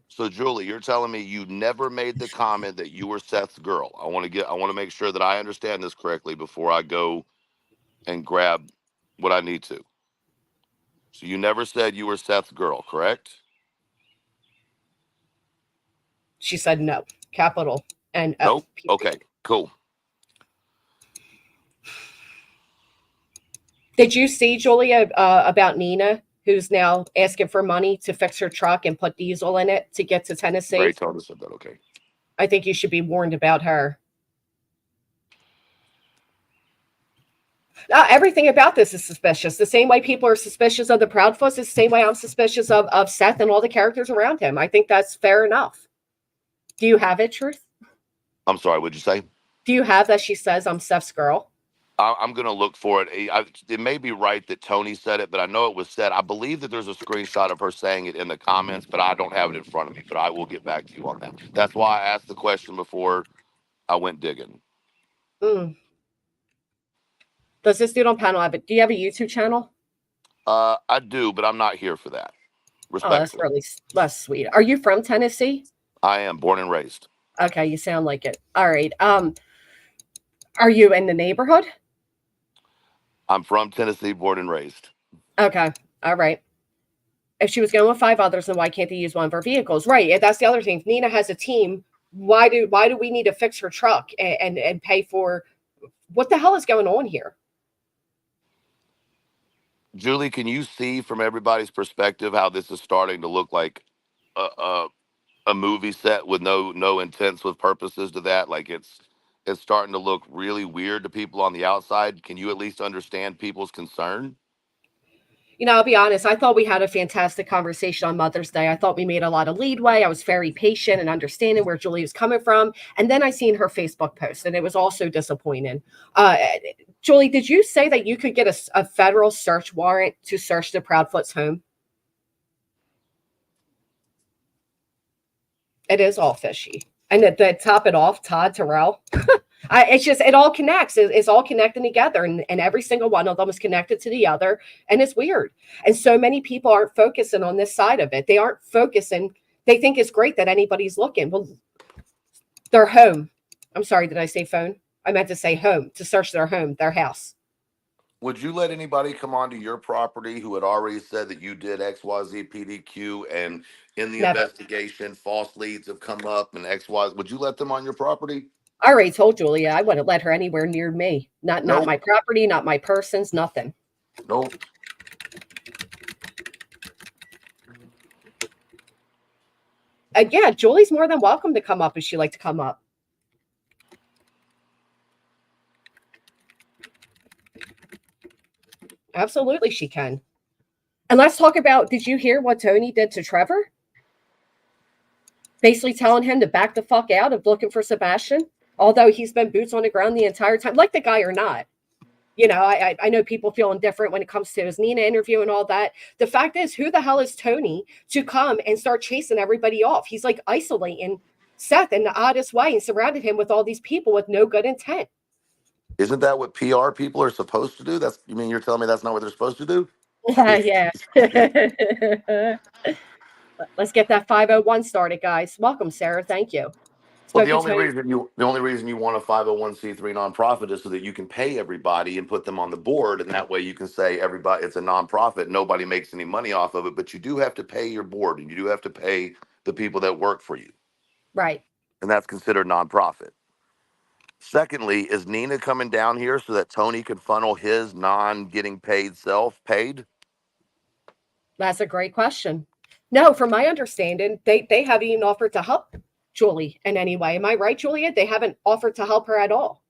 So, Julie, you're telling me you never made the comment that you were Seth's girl. I want to make sure that I understand this correctly before I go and grab what I need to. So you never said you were Seth's girl, correct? She said no. Capital N O. Nope. Okay, cool. Did you see, Julia, about Nina, who's now asking for money to fix her truck and put diesel in it to get to Tennessee? Ray told us that. Okay. I think you should be warned about her. Everything about this is suspicious. The same way people are suspicious of the Proudfoot is the same way I'm suspicious of Seth and all the characters around him. I think that's fair enough. Do you have it, Truth? I'm sorry, what'd you say? Do you have that she says I'm Seth's girl? I'm going to look for it. It may be right that Tony said it, but I know it was said. I believe that there's a screenshot of her saying it in the comments, but I don't have it in front of me. But I will get back to you on that. That's why I asked the question before I went digging. Mm. Does this dude on panel have it? Do you have a YouTube channel? I do, but I'm not here for that. Oh, that's really less sweet. Are you from Tennessee? I am born and raised. Okay, you sound like it. All right. Are you in the neighborhood? I'm from Tennessee, born and raised. Okay. All right. If she was going with 5 others, then why can't they use one of her vehicles? Right. That's the other thing. If Nina has a team, why do we need to fix her truck and pay for what the hell is going on here? Julie, can you see from everybody's perspective how this is starting to look like a movie set with no intents with purposes to that? Like it's starting to look really weird to people on the outside. Can you at least understand people's concern? You know, I'll be honest. I thought we had a fantastic conversation on Mother's Day. I thought we made a lot of leadway. I was very patient and understanding where Julie was coming from. And then I seen her Facebook post, and it was also disappointing. Julie, did you say that you could get a federal search warrant to search the Proudfoot's home? It is all fishy. And to top it off, Todd Terrell. It's just, it all connects. It's all connecting together, and every single one of them is connected to the other, and it's weird. And so many people aren't focusing on this side of it. They aren't focusing. They think it's great that anybody's looking. Well, their home. I'm sorry, did I say phone? I meant to say home, to search their home, their house. Would you let anybody come onto your property who had already said that you did XYZ PDQ, and in the investigation, false leads have come up and XY? Would you let them on your property? I already told Julia I wouldn't let her anywhere near me. Not my property, not my persons, nothing. Nope. Yeah, Julie's more than welcome to come up if she'd like to come up. Absolutely, she can. And let's talk about, did you hear what Tony did to Trevor? Basically telling him to back the fuck out of looking for Sebastian, although he's been boots on the ground the entire time, like the guy or not. You know, I know people feel indifferent when it comes to his Nina interview and all that. The fact is, who the hell is Tony to come and start chasing everybody off? He's like isolating Seth in the oddest way and surrounded him with all these people with no good intent. Isn't that what PR people are supposed to do? You mean you're telling me that's not what they're supposed to do? Yeah. Let's get that 501 started, guys. Welcome, Sarah. Thank you. Well, the only reason you want a 501c3 nonprofit is so that you can pay everybody and put them on the board, and that way you can say everybody, it's a nonprofit, nobody makes any money off of it, but you do have to pay your board and you do have to pay the people that work for you. Right. And that's considered nonprofit. Secondly, is Nina coming down here so that Tony can funnel his non-getting paid self paid? That's a great question. No, from my understanding, they haven't even offered to help Julie in any way. Am I right, Julia? They haven't offered to help her at all.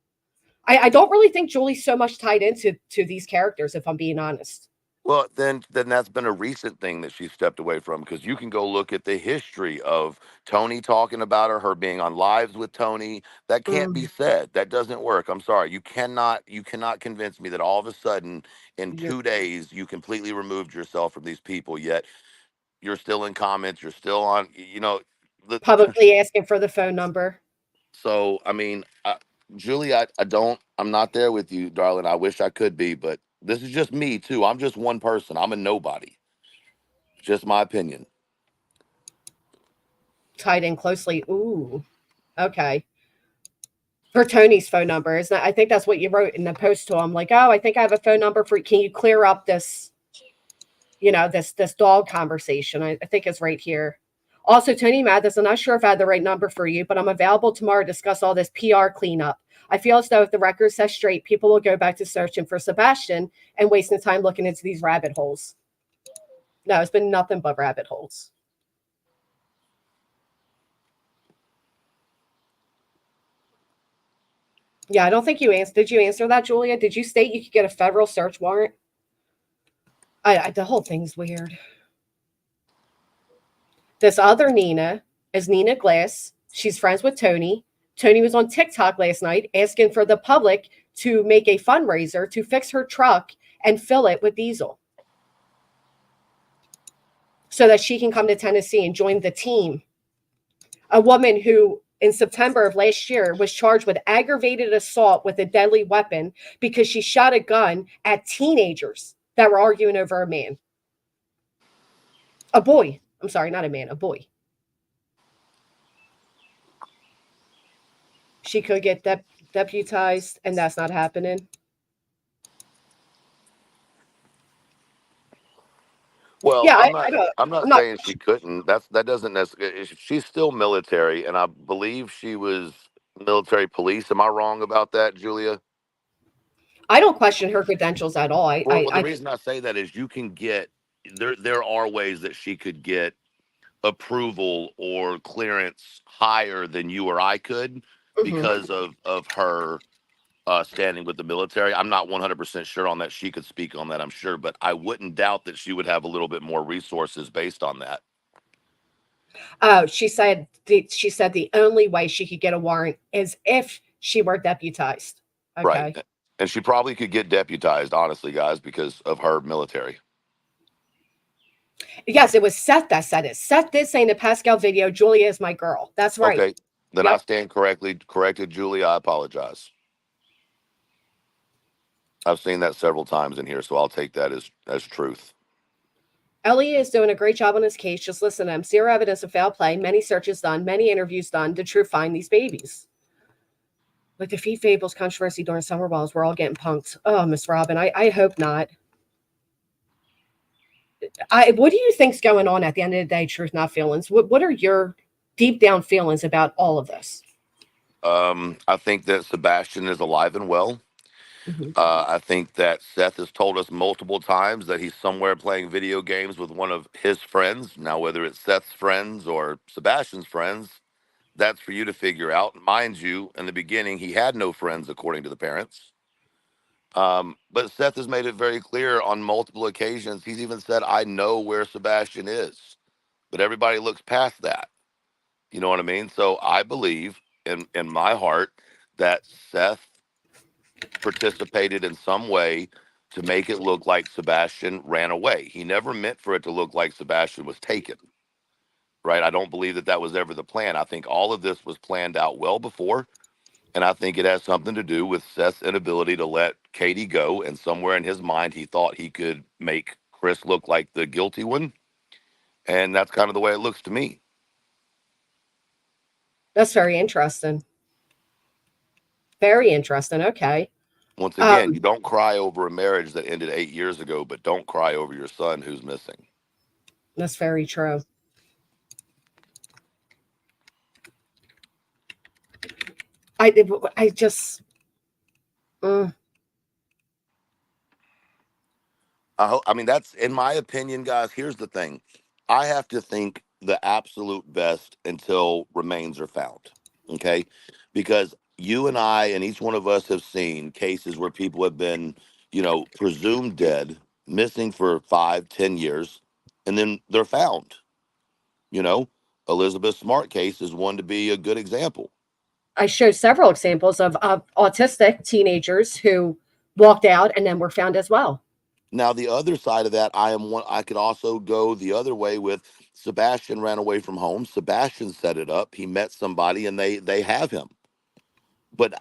I don't really think Julie's so much tied into these characters, if I'm being honest. Well, then that's been a recent thing that she stepped away from, because you can go look at the history of Tony talking about her being on lives with Tony. That can't be said. That doesn't work. I'm sorry. You cannot convince me that all of a sudden in You're 2 days you completely removed yourself from these people, yet you're still in comments, you're still on, the publicly asking for the phone number. so I mean, Julie, I'm not there with you, darling. I wish I could be, but this is just me too. I'm just one person. I'm a nobody. Just my opinion. Tied in closely. Ooh, okay. For Tony's phone number, isn't that? I think that's what you wrote in the post to him. Like, oh, I think I have a phone number for. Can you clear up this? This dog conversation. I think it's right here. Also, Tony Mathis, I'm not sure if I had the right number for you, but I'm available tomorrow to discuss all this PR cleanup. I feel as though if the record's set straight, people will go back to searching for Sebastian and wasting time looking into these rabbit holes. No, it's been nothing but rabbit holes. Yeah, I don't think you answered. Did you answer that, Julia? Did you state you could get a federal search warrant? The whole thing's weird. This other Nina is Nina Glass. She's friends with Tony. Tony was on TikTok last night asking for the public to make a fundraiser to fix her truck and fill it with diesel so that she can come to Tennessee and join the team. A woman who in September of last year was charged with aggravated assault with a deadly weapon because she shot a gun at teenagers that were arguing over a man. A boy. I'm sorry, not a man, a boy. She could get deputized, and that's not happening. Well, Yeah, I'm not I'm not. saying she couldn't. That doesn't necessarily. She's still military, and I believe she was military police. Am I wrong about that, Julia? I don't question her credentials at all. Well, the reason I say that is you can get there. There are ways that she could get approval or clearance higher than you or I could Mhm. because of her standing with the military. I'm not 100% sure on that. She could speak on that, I'm sure, but I wouldn't doubt that she would have a little bit more resources based on that. Oh, she said the only way she could get a warrant is if she were deputized. Right. Okay. And she probably could get deputized, honestly, guys, because of her military. Yes, it was Seth that said it. Seth did say in the Pascal video, Julia is my girl. That's right. Okay. Then I Yep. stand corrected, Julie. I apologize. I've seen that several times in here, so I'll take that as truth. Ellie is doing a great job on his case. Just listen to him. Zero evidence of foul play. Many searches done. Many interviews done to true find these babies. Like the Feet Fables controversy during summer balls, we're all getting punked. Oh, Miss Robin, I hope not. What do you think's going on at the end of the day, truth, not feelings? What are your deep down feelings about all of this? I think that Sebastian is alive and well. Mm-hmm. I think that Seth has told us multiple times that he's somewhere playing video games with one of his friends. Now, whether it's Seth's friends or Sebastian's friends, that's for you to figure out. Mind you, in the beginning, he had no friends, according to the parents. But Seth has made it very clear on multiple occasions. He's even said, I know where Sebastian is. But everybody looks past that. You know what I mean? So I believe in my heart that Seth participated in some way to make it look like Sebastian ran away. He never meant for it to look like Sebastian was taken. Right? I don't believe that was ever the plan. I think all of this was planned out well before. And I think it has something to do with Seth's inability to let Katie go. And somewhere in his mind, he thought he could make Chris look like the guilty one. And that's kind of the way it looks to me. That's very interesting. Very interesting. Okay. Once again, you don't cry over a marriage that ended 8 years ago, but don't cry over your son who's missing. That's very true. I just. I mean, that's in my opinion, guys. Here's the thing. I have to think the absolute best until remains are found. Okay. Because you and I and each one of us have seen cases where people have been, presumed dead, missing for 5, 10 years, and then they're found. You know, Elizabeth Smart case is one to be a good example. I show several examples of autistic teenagers who walked out and then were found as well. Now, the other side of that, I could also go the other way with Sebastian ran away from home. Sebastian set it up. He met somebody and they have him. But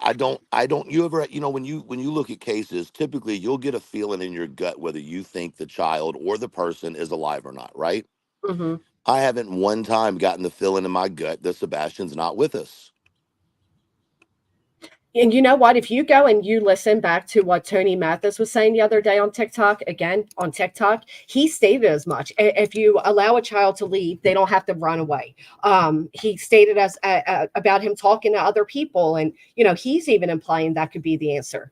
you ever, when you look at cases, typically you'll get a feeling in your gut whether you think the child or the person is alive or not, right? Mm-hmm. I haven't one time gotten the feeling in my gut that Sebastian's not with us. And you know what? If you go and you listen back to what Tony Mathis was saying the other day on TikTok, he stated as much. If you allow a child to leave, they don't have to run away. He stated about him talking to other people, and he's even implying that could be the answer.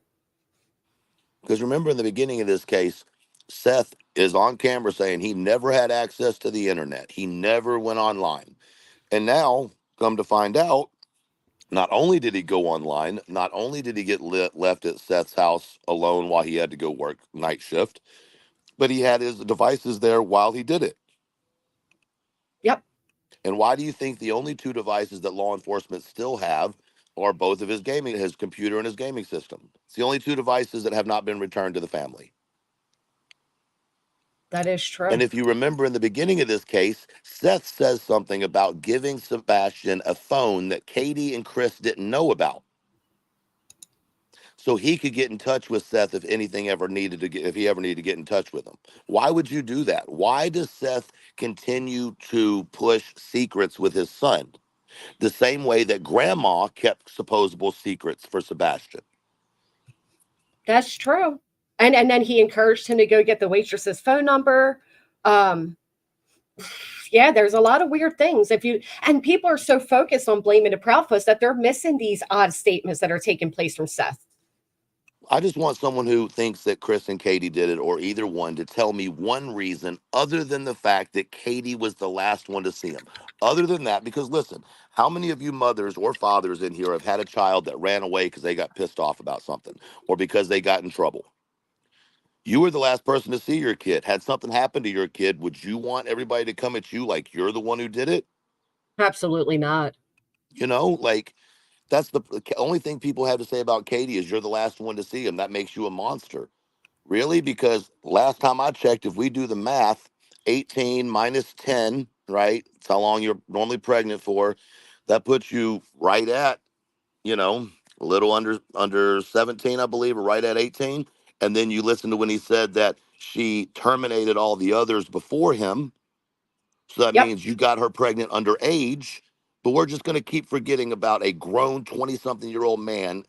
Because remember, in the beginning of this case, Seth is on camera saying he never had access to the internet. He never went online. And now, come to find out, not only did he go online, not only did he get left at Seth's house alone while he had to go work night shift, but he had his devices there while he did it. Yep. And why do you think the only two devices that law enforcement still have are both of his computer and his gaming system? It's the only two devices that have not been returned to the family. That is true. And if you remember in the beginning of this case, Seth says something about giving Sebastian a phone that Katie and Chris didn't know about, so he could get in touch with Seth if he ever needed to get in touch with him. Why would you do that? Why does Seth continue to push secrets with his son the same way that grandma kept supposable secrets for Sebastian? That's true. And then he encouraged him to go get the waitress's phone number. Yeah, there's a lot of weird things. And people are so focused on blaming the Proudfoot that they're missing these odd statements that are taking place from Seth. I just want someone who thinks that Chris and Katie did it, or either one, to tell me one reason other than the fact that Katie was the last one to see him. Other than that, because listen, how many of you mothers or fathers in here have had a child that ran away because they got pissed off about something or because they got in trouble? You were the last person to see your kid. Had something happen to your kid, would you want everybody to come at you like you're the one who did it? Absolutely not. That's the only thing people have to say about Katie is you're the last one to see him. That makes you a monster. Really? Because last time I checked, if we do the math, 18 minus 10, right? It's how long you're normally pregnant for. That puts you right at, a little under 17, I believe, or right at 18. And then you listen to when he said that she terminated all the others before him. So that means you got her pregnant underage. But we're just going to keep forgetting about a grown 20-something-year-old man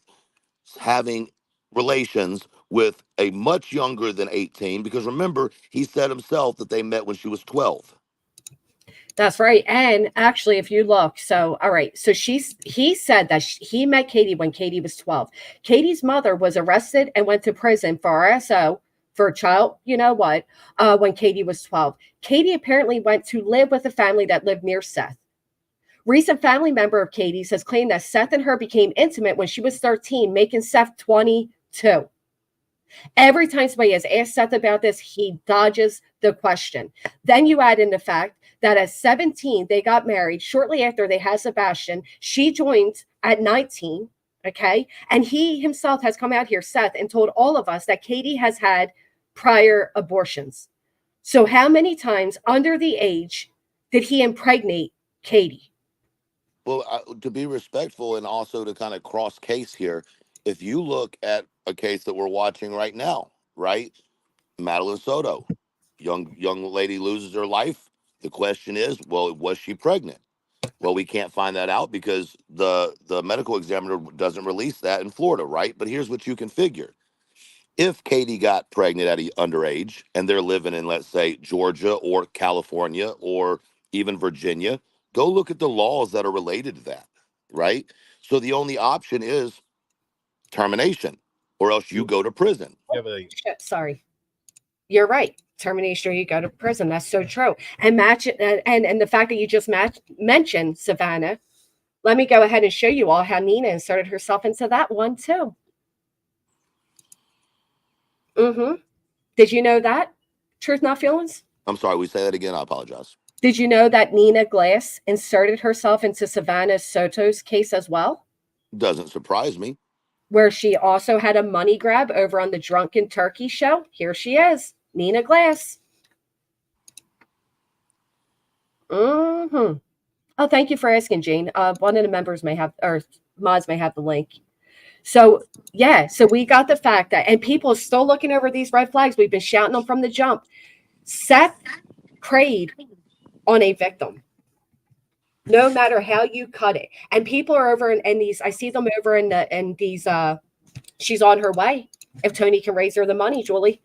having relations with a much younger than 18, because remember, he said himself that they met when she was 12. That's right. And actually, if you look, all right, so he said that he met Katie when Katie was 12. Katie's mother was arrested and went to prison for RSO for child, when Katie was 12. Katie apparently went to live with a family that lived near Seth. Recent family member of Katie's has claimed that Seth and her became intimate when she was 13, making Seth 22. Every time somebody has asked Seth about this, he dodges the question. Then you add in the fact that at 17, they got married. Shortly after they had Sebastian, she joined at 19, okay? And he himself has come out here, Seth, and told all of us that Katie has had prior abortions. So how many times under the age did he impregnate Katie? Well, to be respectful and also to kind of cross case here, if you look at a case that we're watching right now, right? Madeline Soto, young lady loses her life. The question is, well, was she pregnant? Well, we can't find that out because the medical examiner doesn't release that in Florida, right? But here's what you can figure. If Katie got pregnant at an underage and they're living in, let's say, Georgia or California or even Virginia, go look at the laws that are related to that, right? So the only option is termination, or else you go to prison. Sorry. You're right. Termination, or you go to prison. That's so true. And and the fact that you just mentioned Savannah, let me go ahead and show you all how Nina inserted herself into that one too. Did you know that? Truth Not Feelings? I'm sorry, we say that again. I apologize. Did you know that Nina Glass inserted herself into Savannah Soto's case as well? Doesn't surprise me. Where she also had a money grab over on the Drunken Turkey show. Here she is, Nina Glass. Mm-hmm. Oh, thank you for asking, Jane. One of the members may have, or mods may have the link. So, yeah, so we got the fact that, and people are still looking over these red flags. We've been shouting them from the jump. Seth preyed on a victim, no matter how you cut it. And people are over in these, I see them over in these, she's on her way. If Tony can raise her the money, Julie.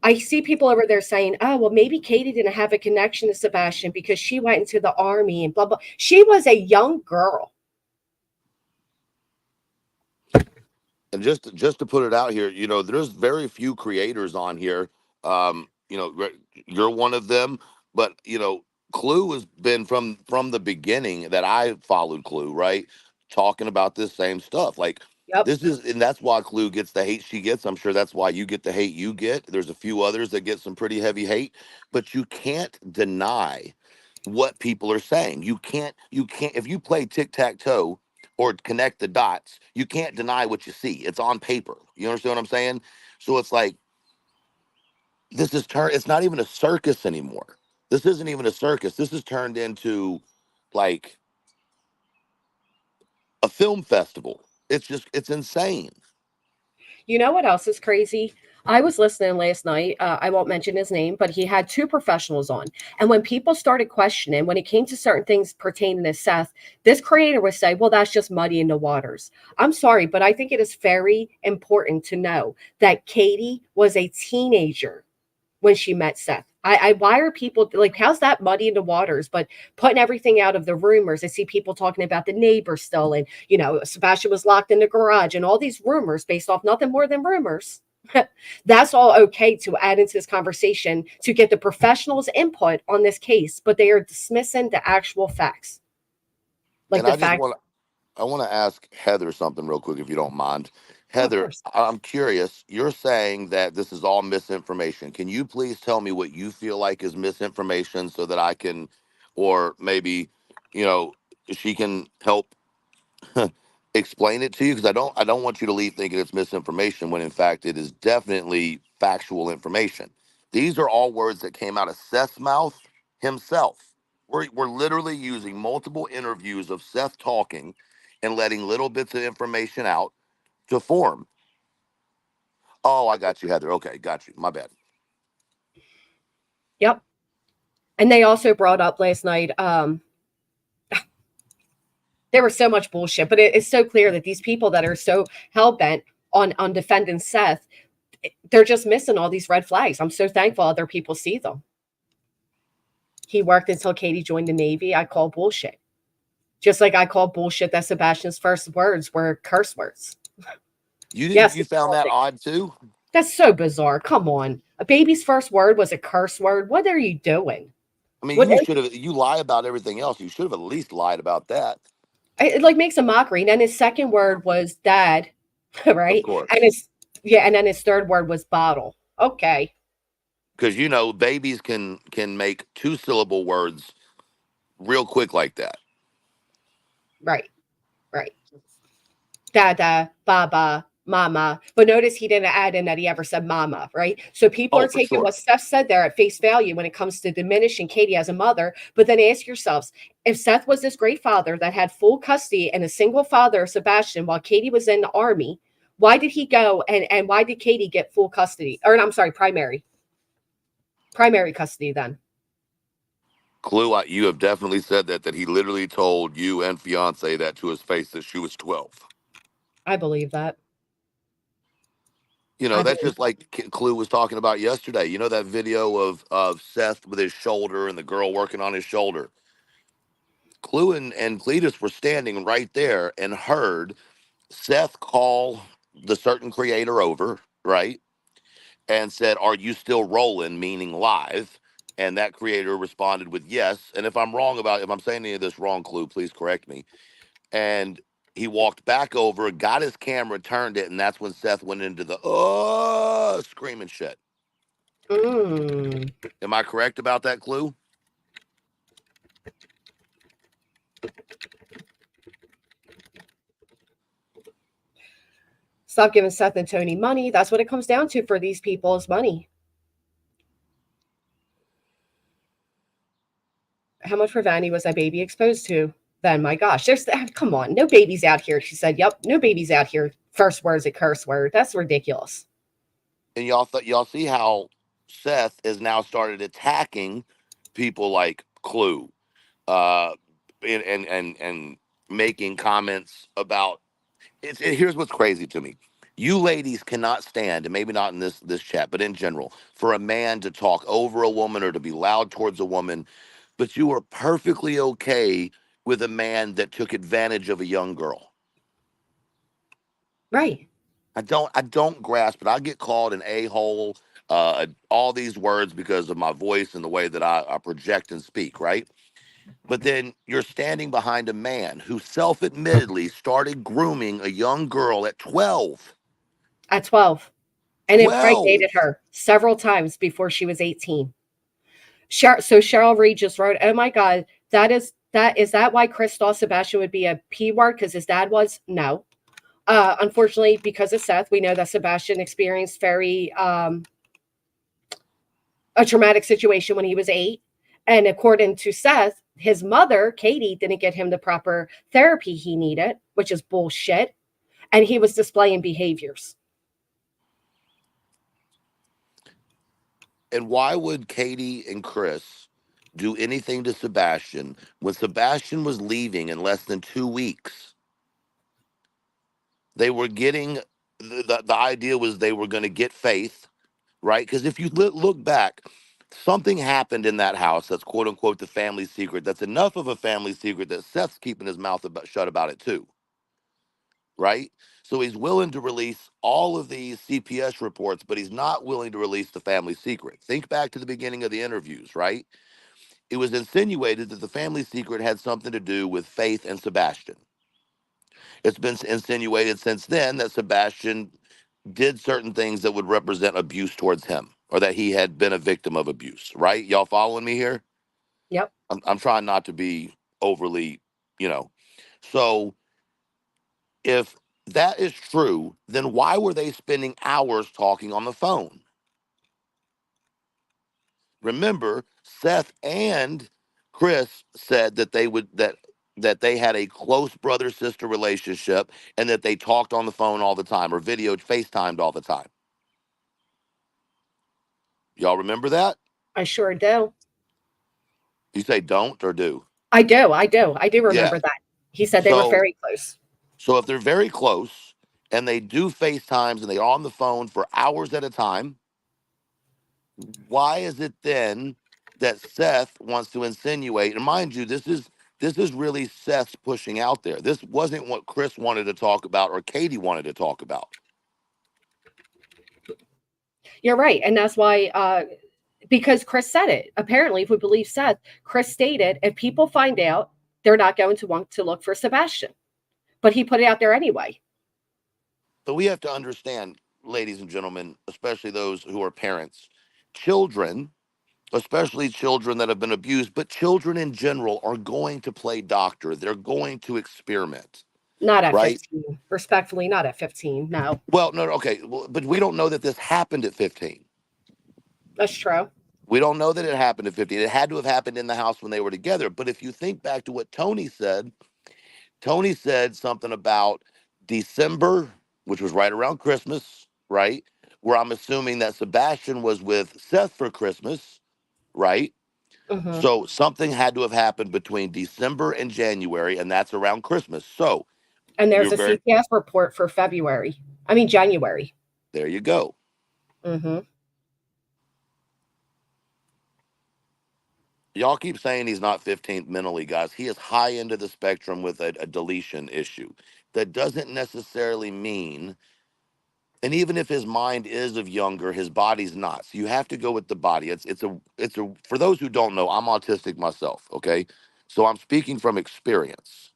I see people over there saying, oh, well, maybe Katie didn't have a connection to Sebastian because she went into the army and blah, blah. She was a young girl. And just to put it out here, you know, there's very few creators on here. You know, you're one of them, but you know, Clue has been from the beginning that I followed Clue, right? Talking about this same stuff. Like this is, and that's why Clue gets the hate she gets. I'm sure that's why you get the hate you get. There's a few others that get some pretty heavy hate, but you can't deny what people are saying. You can't if you play tic-tac-toe or connect the dots, you can't deny what you see. It's on paper. You understand what I'm saying? So it's like, it's not even a circus anymore. This isn't even a circus. This has turned into like a film festival. It's insane. You know what else is crazy? I was listening last night. I won't mention his name, but he had two professionals on. And when people started questioning, when it came to certain things pertaining to Seth, this creator would say, well, that's just muddying the waters. I'm sorry, but I think it is very important to know that Katie was a teenager when she met Seth. Why are people like, how's that muddy in the waters? But putting everything out of the rumors, I see people talking about the neighbor still, and you know, Sebastian was locked in the garage, and all these rumors based off nothing more than rumors. That's all okay to add into this conversation to get the professionals' input on this case, but they are dismissing the actual facts. Like And the fact. I want to ask Heather something real quick, if you don't mind. Heather, I'm curious. You're saying that this is all misinformation. Can you please tell me what you feel like is misinformation so that I can, or maybe, you know, she can help explain it to you? Because I don't want you to leave thinking it's misinformation when in fact it is definitely factual information. These are all words that came out of Seth's mouth himself. We're literally using multiple interviews of Seth talking and letting little bits of information out to form. Oh, I got you, Heather. Okay, got you. My bad. Yep. And they also brought up last night, there was so much bullshit, but it's so clear that these people that are so hell-bent on defending Seth, they're just missing all these red flags. I'm so thankful other people see them. He worked until Katie joined the Navy. I call bullshit. Just like I call bullshit that Sebastian's first words were curse words. You found that odd too? That's so bizarre. Come on. A baby's first word was a curse word. What are you doing? I mean, you lie about everything else. You should have at least lied about that. It like makes a mockery. And then his second word was dad, right? Of course. And then his third word was bottle. Okay. Because you know, babies can make 2-syllable words real quick like that. Right. Dada, baba, mama. But notice he didn't add in that he ever said mama, right? So people are taking what Seth said there at face value when it comes to diminishing Katie as a mother. But then ask yourselves, if Seth was this great father that had full custody and a single father of Sebastian while Katie was in the army, why did he go and why did Katie get full custody? Or I'm sorry, primary custody then? Clue, you have definitely said that he literally told you and fiance that to his face that she was 12. I believe that. You know, that's just like Clue was talking about yesterday. You know that video of Seth with his shoulder and the girl working on his shoulder? Clue and Cletus were standing right there and heard Seth call the certain creator over, right? And said, "Are you still rolling?" Meaning live. And that creator responded with yes. And if I'm saying any of this wrong, Clue, please correct me. And he walked back over, got his camera, turned it, and that's when Seth went into the screaming shit. Mm. Am I correct about that clue? Stop giving Seth and Tony money. That's what it comes down to for these people is money. How much for Vanny was that baby exposed to? Then, my gosh, come on, no babies out here. She said, "Yep, no babies out here." First word's a curse word. That's ridiculous. And y'all see how Seth has now started attacking people like Clue, uh, and making comments about here's what's crazy to me. You ladies cannot stand, and maybe not in this chat, but in general, for a man to talk over a woman or to be loud towards a woman, but you are perfectly okay with a man that took advantage of a young girl. Right. I don't grasp it. I get called an a-hole, all these words because of my voice and the way that I project and speak, right? But then you're standing behind a man who self-admittedly started grooming a young girl at 12. At 12. And 12. impregnated her several times before she was 18. So Cheryl Reed just wrote, "Oh my God, is that why Chris thought Sebastian would be a P word because his dad was?" No. Unfortunately, because of Seth, we know that Sebastian experienced a traumatic situation when he was 8. And according to Seth, his mother, Katie, didn't get him the proper therapy he needed, which is bullshit. And he was displaying behaviors. And why would Katie and Chris do anything to Sebastian when Sebastian was leaving in less than 2 weeks? They were getting the idea was they were going to get Faith, right? Because if you look back, something happened in that house that's quote unquote the family secret. That's enough of a family secret that Seth's keeping his mouth shut about it too, right? So he's willing to release all of these CPS reports, but he's not willing to release the family secret. Think back to the beginning of the interviews, right? It was insinuated that the family secret had something to do with Faith and Sebastian. It's been insinuated since then that Sebastian did certain things that would represent abuse towards him or that he had been a victim of abuse, right? Y'all following me here? Yep. I'm trying not to be overly, you know. So if that is true, then why were they spending hours talking on the phone? Remember, Seth and Chris said that that they had a close brother sister relationship and that they talked on the phone all the time or FaceTimed all the time. Y'all remember that? I sure do. You say don't or do? I do. I do Yeah. remember that. He said they were So very close. so if they're very close and they do FaceTimes and they're on the phone for hours at a time, why is it then that Seth wants to insinuate? And mind you, this is really Seth's pushing out there. This wasn't what Chris wanted to talk about or Katie wanted to talk about. You're right. And that's why, because Chris said it. Apparently, if we believe Seth, Chris stated if people find out, they're not going to want to look for Sebastian. But he put it out there anyway. But we have to understand, ladies and gentlemen, especially those who are parents, children, especially children that have been abused, but children in general are going to play doctor. They're going to experiment, Not at right? 15. Respectfully, not at 15. No. Well, no, okay. Well, but we don't know that this happened at 15. That's true. We don't know that it happened at 15. It had to have happened in the house when they were together. But if you think back to what Tony said something about December, which was right around Christmas, right? Where I'm assuming that Sebastian was with Seth for Christmas, right? Mm-hmm. So something had to have happened between December and January, and that's around Christmas. So And there's you're a very, CPS report for January. there you go. Mm-hmm. Y'all keep saying he's not 15th mentally, guys. He is high into the spectrum with a deletion issue. That doesn't necessarily mean, and even if his mind is of younger, his body's not. So you have to go with the body. It's a for those who don't know, I'm autistic myself, okay? So I'm speaking from experience.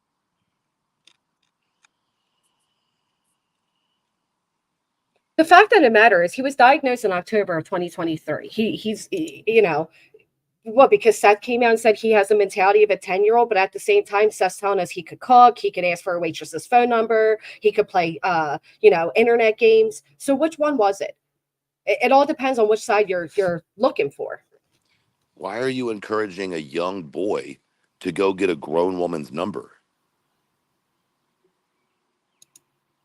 The fact of the matter is he was diagnosed in October of 2023. Because Seth came out and said he has the mentality of a 10-year-old, but at the same time, Seth's telling us he could cook, he could ask for a waitress's phone number, he could play, internet games. So which one was it? It all depends on which side you're looking for. Why are you encouraging a young boy to go get a grown woman's number?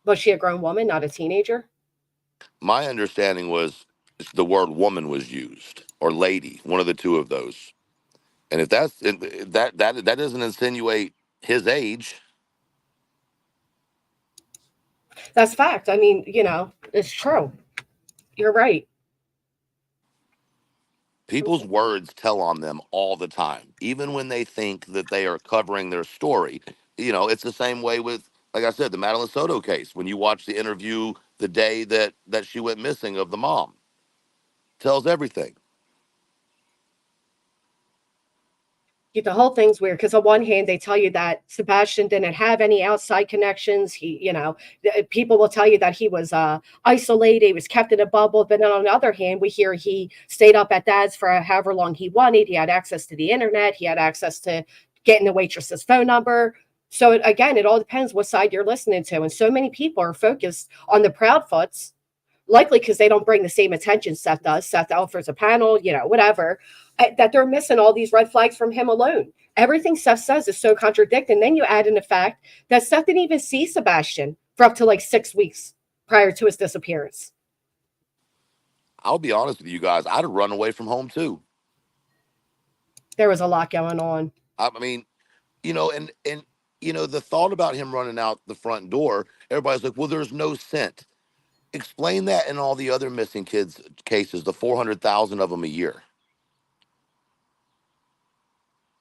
Was she a grown woman, not a teenager? My understanding was the word woman was used, or lady, one of the two of those. And if that doesn't insinuate his age. That's fact. I mean, it's true. You're right. People's words tell on them all the time, even when they think that they are covering their story. It's the same way with, like I said, the Madeline Soto case. When you watch the interview the day that she went missing of the mom, tells everything. The whole thing's weird because on one hand they tell you that Sebastian didn't have any outside connections. People will tell you that he was isolated, he was kept in a bubble. But then on the other hand, we hear he stayed up at dad's for however long he wanted. He had access to the internet. He had access to getting the waitress's phone number. So again, it all depends what side you're listening to. And so many people are focused on the Proudfoots, likely because they don't bring the same attention Seth does. Seth offers a panel, whatever, that they're missing all these red flags from him alone. Everything Seth says is so contradicting. Then you add in the fact that Seth didn't even see Sebastian for up to like 6 weeks prior to his disappearance. I'll be honest with you guys, I'd have run away from home too. There was a lot going on. I mean, and the thought about him running out the front door, everybody's like, well, there's no scent. Explain that in all the other missing kids cases, the 400,000 of them a year.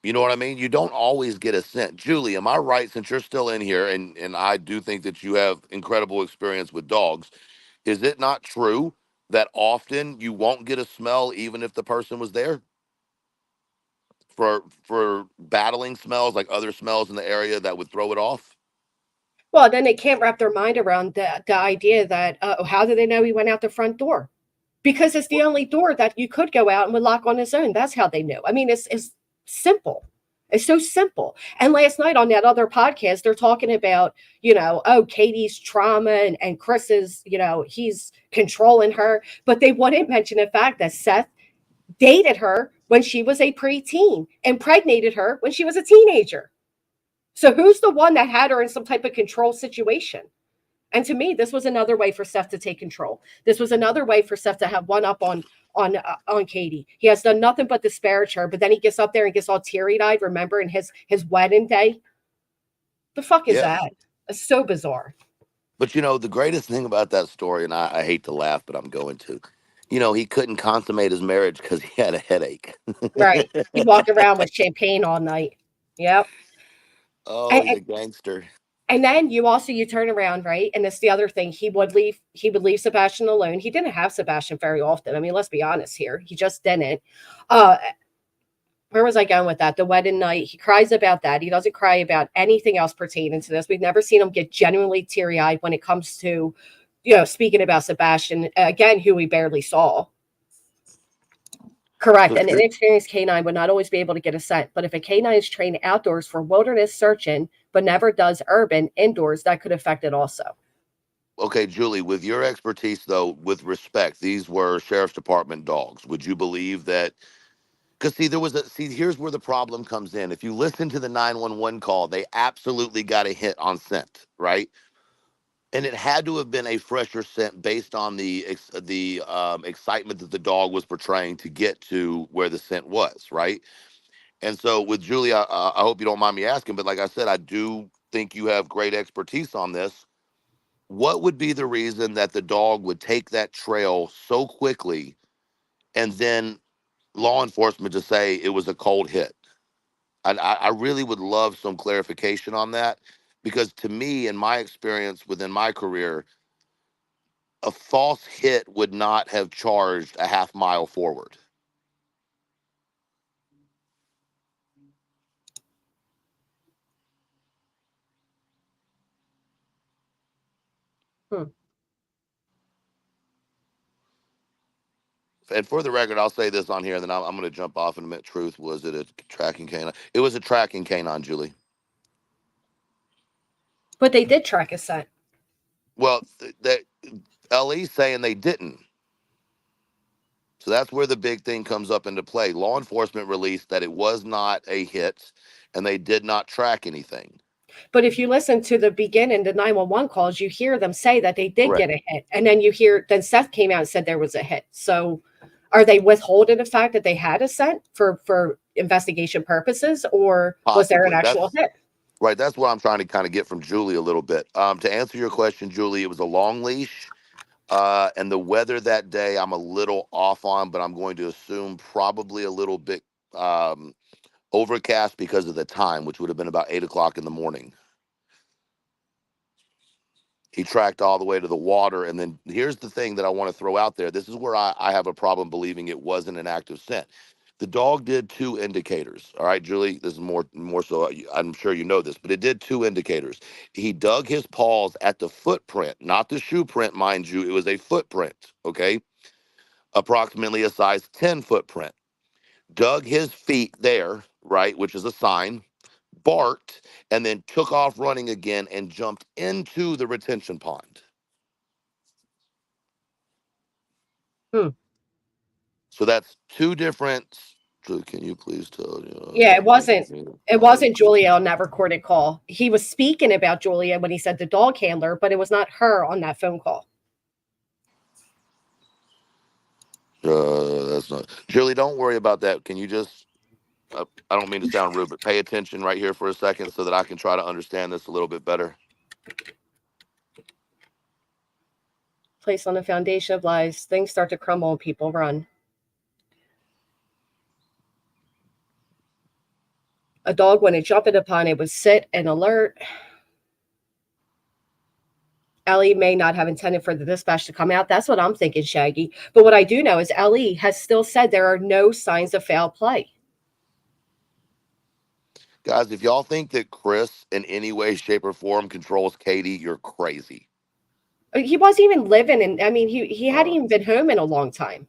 You know what I mean? You don't always get a scent. Julie, am I right, since you're still in here, and I do think that you have incredible experience with dogs, is it not true that often you won't get a smell even if the person was there? For battling smells, like other smells in the area that would throw it off? Well, then they can't wrap their mind around the idea that, how do they know he went out the front door? Because it's the only door that you could go out and would lock on his own. That's how they knew. I mean, it's simple. It's so simple. And last night on that other podcast, they're talking about, Katie's trauma and Chris's, he's controlling her. But they wouldn't mention the fact that Seth dated her when she was a preteen, impregnated her when she was a teenager. So who's the one that had her in some type of control situation? And to me, this was another way for Seth to take control. This was another way for Seth to have one up on Katie. He has done nothing but disparage her, but then he gets up there and gets all teary-eyed, remember, in his wedding day. The fuck is that? It's so bizarre. But the greatest thing about that story, and I hate to laugh, but I'm going to, he couldn't consummate his marriage because he had a headache. Right. He walked around with champagne all night. Yep. Oh, he's a gangster. And then you turn around, right? And it's the other thing. He would leave Sebastian alone. He didn't have Sebastian very often. I mean, let's be honest here. He just didn't. Where was I going with that? The wedding night. He cries about that. He doesn't cry about anything else pertaining to this. We've never seen him get genuinely teary-eyed when it comes to, speaking about Sebastian, again, who we barely saw. Correct. An inexperienced canine would not always be able to get a scent, but if a canine is trained outdoors for wilderness searching, but never does urban indoors, that could affect it also. Okay, Julie, with your expertise, though, with respect, these were sheriff's department dogs. Would you believe that? Because here's where the problem comes in. If you listen to the 911 call, they absolutely got a hit on scent, right? And it had to have been a fresher scent based on the excitement that the dog was portraying to get to where the scent was, right? And so with Julie, I hope you don't mind me asking, but like I said, I do think you have great expertise on this. What would be the reason that the dog would take that trail so quickly and then law enforcement to say it was a cold hit? I really would love some clarification on that, because to me, in my experience within my career, a false hit would not have charged a half mile forward. And for the record, I'll say this on here, and then I'm going to jump off in a minute. Truth, was it a tracking canine? It was a tracking canine, Julie. But they did track his scent. Well, that LE's saying they didn't. So that's where the big thing comes up into play. Law enforcement released that it was not a hit, and they did not track anything. But if you listen to the beginning, the 911 calls, you hear them say that they did Correct. get a hit. And then then Seth came out and said there was a hit. So are they withholding the fact that they had a scent for investigation purposes, or was there an Possibly. actual hit? Right. That's what I'm trying to kind of get from Julie a little bit. To answer your question, Julie, it was a long leash. And the weather that day, I'm a little off on, but I'm going to assume probably a little bit overcast because of the time, which would have been about 8 o'clock in the morning. He tracked all the way to the water. And then here's the thing that I want to throw out there. This is where I have a problem believing it wasn't an active scent. The dog did 2 indicators. All right, Julie, this is more so, I'm sure you know this, but it did 2 indicators. He dug his paws at the footprint, not the shoe print, mind you. It was a footprint, okay? Approximately a size 10 footprint. Dug his feet there, right, which is a sign, barked, and then took off running again and jumped into the retention pond. So that's 2 different. Can you please tell? Yeah, it wasn't Julia on that recorded call. He was speaking about Julia when he said the dog handler, but it was not her on that phone call. That's not Julie. Don't worry about that. Can you just? I don't mean to sound rude, but pay attention right here for a second so that I can try to understand this a little bit better. Placed on the foundation of lies, things start to crumble and people run. A dog, when it jumped upon it, would sit and alert. Ellie may not have intended for the dispatch to come out. That's what I'm thinking, Shaggy. But what I do know is Ellie has still said there are no signs of foul play. Guys, if y'all think that Chris in any way, shape, or form controls Katie, you're crazy. He wasn't even living in, I mean, he hadn't even been home in a long time.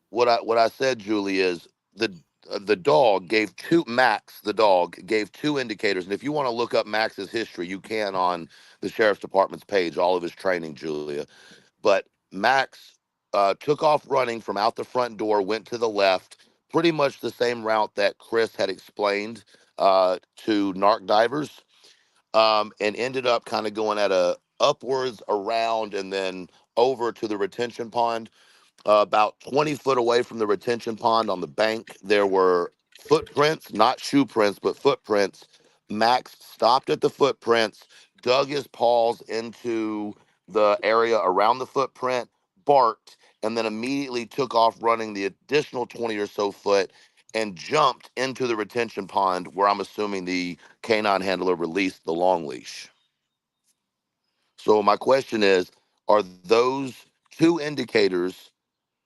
What I said, Julie, is the dog gave 2. Max, the dog, gave 2 indicators. And if you want to look up Max's history, you can on the sheriff's department's page, all of his training, Julia. But Max took off running from out the front door, went to the left, pretty much the same route that Chris had explained to narc divers, and ended up kind of going at a upwards, around, and then over to the retention pond. About 20 foot away from the retention pond on the bank, there were footprints, not shoe prints, but footprints. Max stopped at the footprints, dug his paws into the area around the footprint, barked, and then immediately took off running the additional 20 or so foot and jumped into the retention pond, where I'm assuming the canine handler released the long leash. So my question is, are those 2 indicators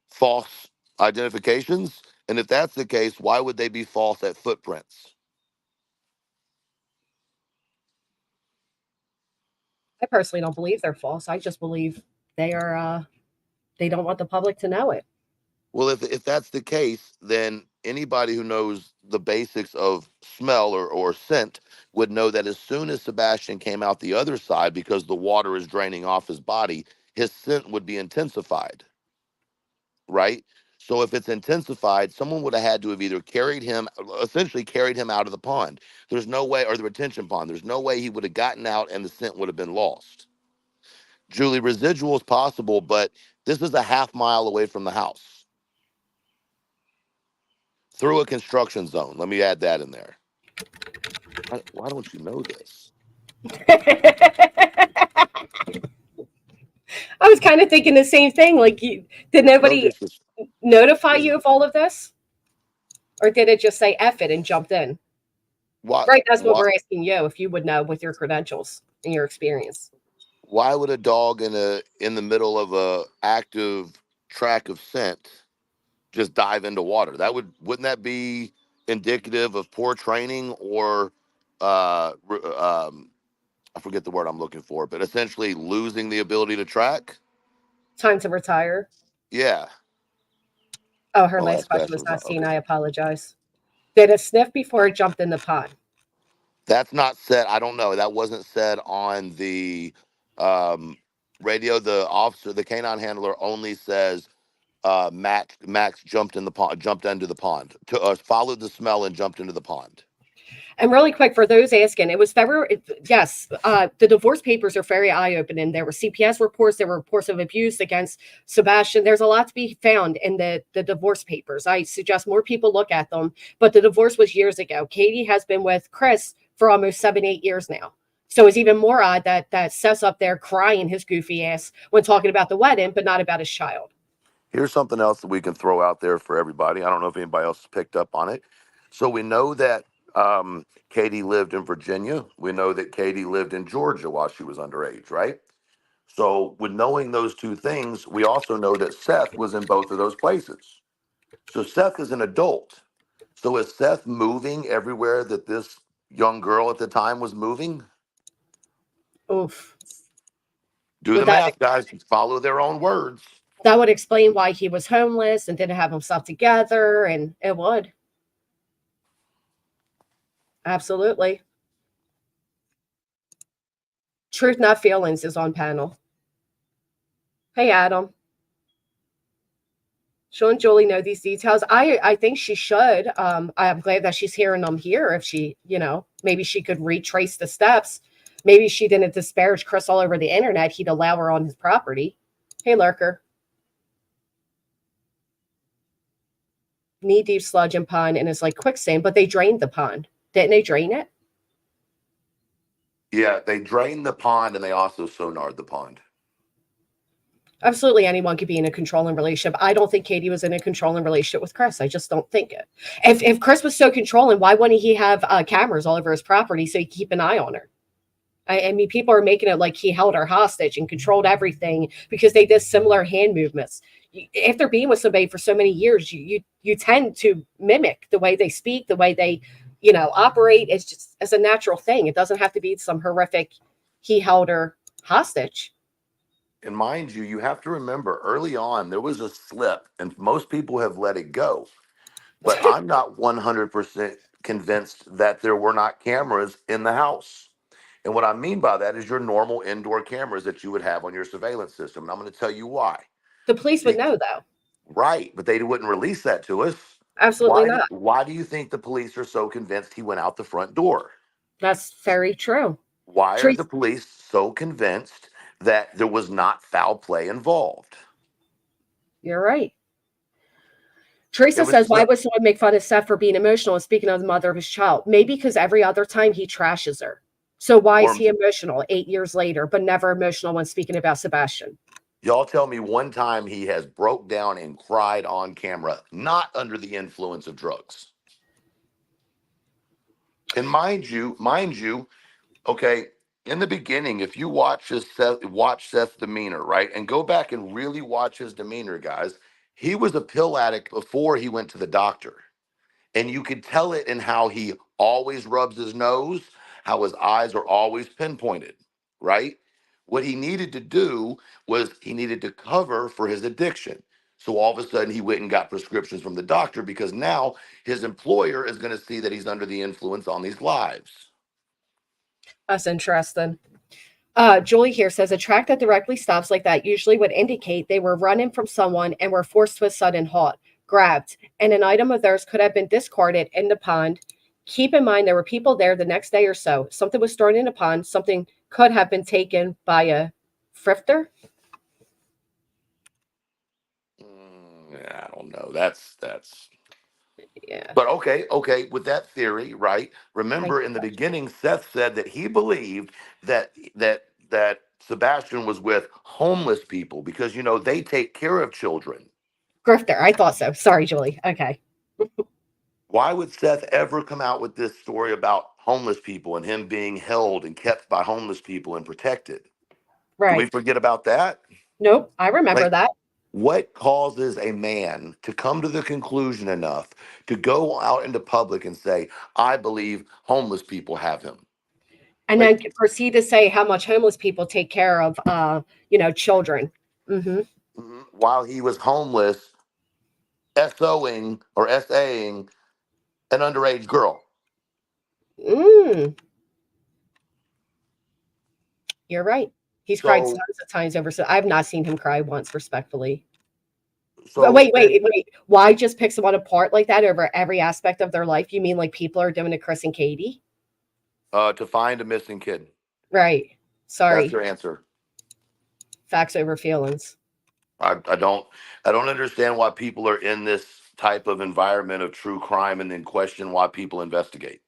false identifications? And if that's the case, why would they be false at footprints? I personally don't believe they're false. I just believe they are, they don't want the public to know it. Well, if that's the case, then anybody who knows the basics of smell or scent would know that as soon as Sebastian came out the other side, because the water is draining off his body, his scent would be intensified, right? So if it's intensified, someone would have had to have either essentially carried him out of the pond. There's no way, or the retention pond. There's no way he would have gotten out and the scent would have been lost. Julie, residual is possible, but this is a half-mile away from the house, through a construction zone. Let me add that in there. Why don't you know this? I was kind of thinking the same thing. Like, did nobody notify you of all of this? Or did it just say F it and jumped in? Right, that's what we're asking you, if you would know with your credentials and your experience. Why would a dog in the middle of a active track of scent just dive into water? Wouldn't that be indicative of poor training, or I forget the word I'm looking for, but essentially losing the ability to track? Time to retire. Yeah. Oh, her My last last question was question not was seen. okay. I apologize. Did it sniff before it jumped in the pond? That's not said. I don't know. That wasn't said on the um, radio. The officer, the canine handler, only says Max jumped in the pond, jumped into the pond, followed the smell and jumped into the pond. And really quick, for those asking, it was February. Yes, the divorce papers are very eye-opening. There were CPS reports. There were reports of abuse against Sebastian. There's a lot to be found in the divorce papers. I suggest more people look at them. But the divorce was years ago. Katie has been with Chris for almost 7-8 years now. So it's even more odd that Seth's up there crying his goofy ass when talking about the wedding, but not about his child. Here's something else that we can throw out there for everybody. I don't know if anybody else has picked up on it. So we know that Katie lived in Virginia. We know that Katie lived in Georgia while she was underage, right? So with knowing those two things, we also know that Seth was in both of those places. So Seth is an adult. So is Seth moving everywhere that this young girl at the time was moving? Oof. Do the math, guys. Follow their own words. That would explain why he was homeless and didn't have himself together, and it would. Absolutely. Truth Not Feelings is on panel. Hey, Adam. She'll and Julie know these details. I think she should. I'm glad that she's hearing them here. If she, maybe she could retrace the steps. Maybe she didn't disparage Chris all over the internet. He'd allow her on his property. Hey, Lurker. Knee-deep sludge and pond, and it's like quicksand, but they drained the pond. Didn't they drain it? Yeah, they drained the pond and they also sonared the pond. Absolutely, anyone could be in a controlling relationship. I don't think Katie was in a controlling relationship with Chris. I just don't think it. If Chris was so controlling, why wouldn't he have cameras all over his property so he could keep an eye on her? I mean, people are making it like he held her hostage and controlled everything because they did similar hand movements. After being with somebody for so many years, you tend to mimic the way they speak, the way they, operate. It's a natural thing. It doesn't have to be some horrific, he held her hostage. And mind you, you have to remember early on, there was a slip and most people have let it go. But I'm not 100% convinced that there were not cameras in the house. And what I mean by that is your normal indoor cameras that you would have on your surveillance system. And I'm going to tell you why. The police would know, though. Right. But they wouldn't release that to us. Absolutely not. Why do you think the police are so convinced he went out the front door? That's very true. Why are the police so convinced that there was not foul play involved? You're right. Teresa says, why would someone make fun of Seth for being emotional and speaking of the mother of his child? Maybe because every other time he trashes her. So why is he emotional 8 years later, but never emotional when speaking about Sebastian? Y'all tell me one time he has broke down and cried on camera, not under the influence of drugs. And mind you, okay, in the beginning, if you watch Seth's demeanor, right, and go back and really watch his demeanor, guys, he was a pill addict before he went to the doctor. And you could tell it in how he always rubs his nose, how his eyes are always pinpointed, right? What he needed to do was he needed to cover for his addiction. So all of a sudden he went and got prescriptions from the doctor because now his employer is going to see that he's under the influence on these lives. That's interesting. Julie here says a track that directly stops like that usually would indicate they were running from someone and were forced to a sudden halt, grabbed, and an item of theirs could have been discarded in the pond. Keep in mind there were people there the next day or so. Something was thrown in the pond. Something could have been taken by a thrifter. I don't know. That's yeah. But okay. With that theory, right? Remember, in the beginning, Seth said that he believed that Sebastian was with homeless people because they take care of children. Grifter. I thought so. Sorry, Julie. Okay. Why would Seth ever come out with this story about homeless people and him being held and kept by homeless people and protected? Right. Did we forget about that? Nope. I remember that. What causes a man to come to the conclusion enough to go out into public and say, I believe homeless people have him? And then proceed to say how much homeless people take care of, children. While he was homeless, SOing or SAing an underage girl. You're right. He's cried So, tons of times over. So I've not seen him cry once, respectfully. But so wait. Why just pick someone apart like that over every aspect of their life? You mean like people are doing to Chris and Katie? to find a missing kid. Right. Sorry. That's your answer. Facts over feelings. I don't understand why people are in this type of environment of true crime and then question why people investigate.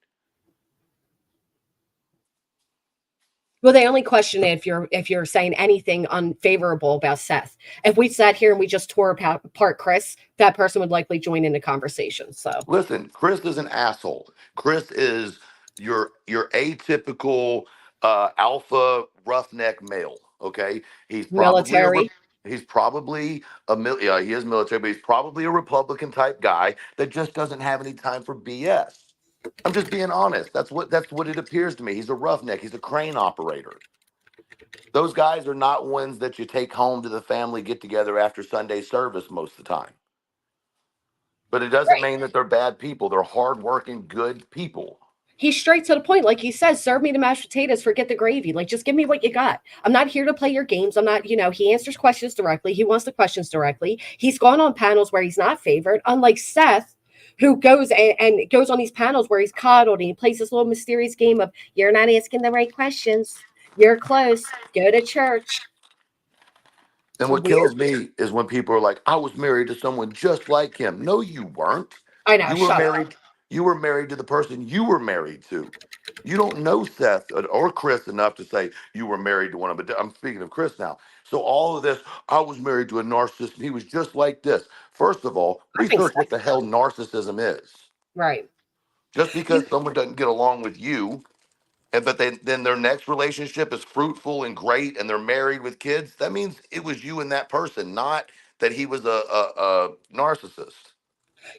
Well, they only question it if you're saying anything unfavorable about Seth. If we sat here and we just tore apart Chris, that person would likely join in the conversation. So listen, Chris is an asshole. Chris is your atypical alpha roughneck male. Okay, he's military. He's probably he is military, but he's probably a Republican type guy that just doesn't have any time for BS. I'm just being honest. That's what it appears to me. He's a roughneck. He's a crane operator. Those guys are not ones that you take home to the family get together after Sunday service most of the time. But it doesn't mean that they're bad people. They're hardworking, good people. He's straight to the point. Like he says, serve me the mashed potatoes, forget the gravy. Like, just give me what you got. I'm not here to play your games. I'm not, he answers questions directly. He wants the questions directly. He's gone on panels where he's not favored, unlike Seth, who goes and goes on these panels where he's coddled and he plays this little mysterious game of, you're not asking the right questions. You're close. Go to church. And what kills me is when people are like, I was married to someone just like him. No, you weren't. I know. You were married to the person you were married to. You don't know Seth or Chris enough to say you were married to one of them. But I'm speaking of Chris now. So all of this, I was married to a narcissist and he was just like this. First of all, research what the hell narcissism is. Right. Just because someone doesn't get along with you, but then their next relationship is fruitful and great and they're married with kids, that means it was you and that person, not that he was a narcissist.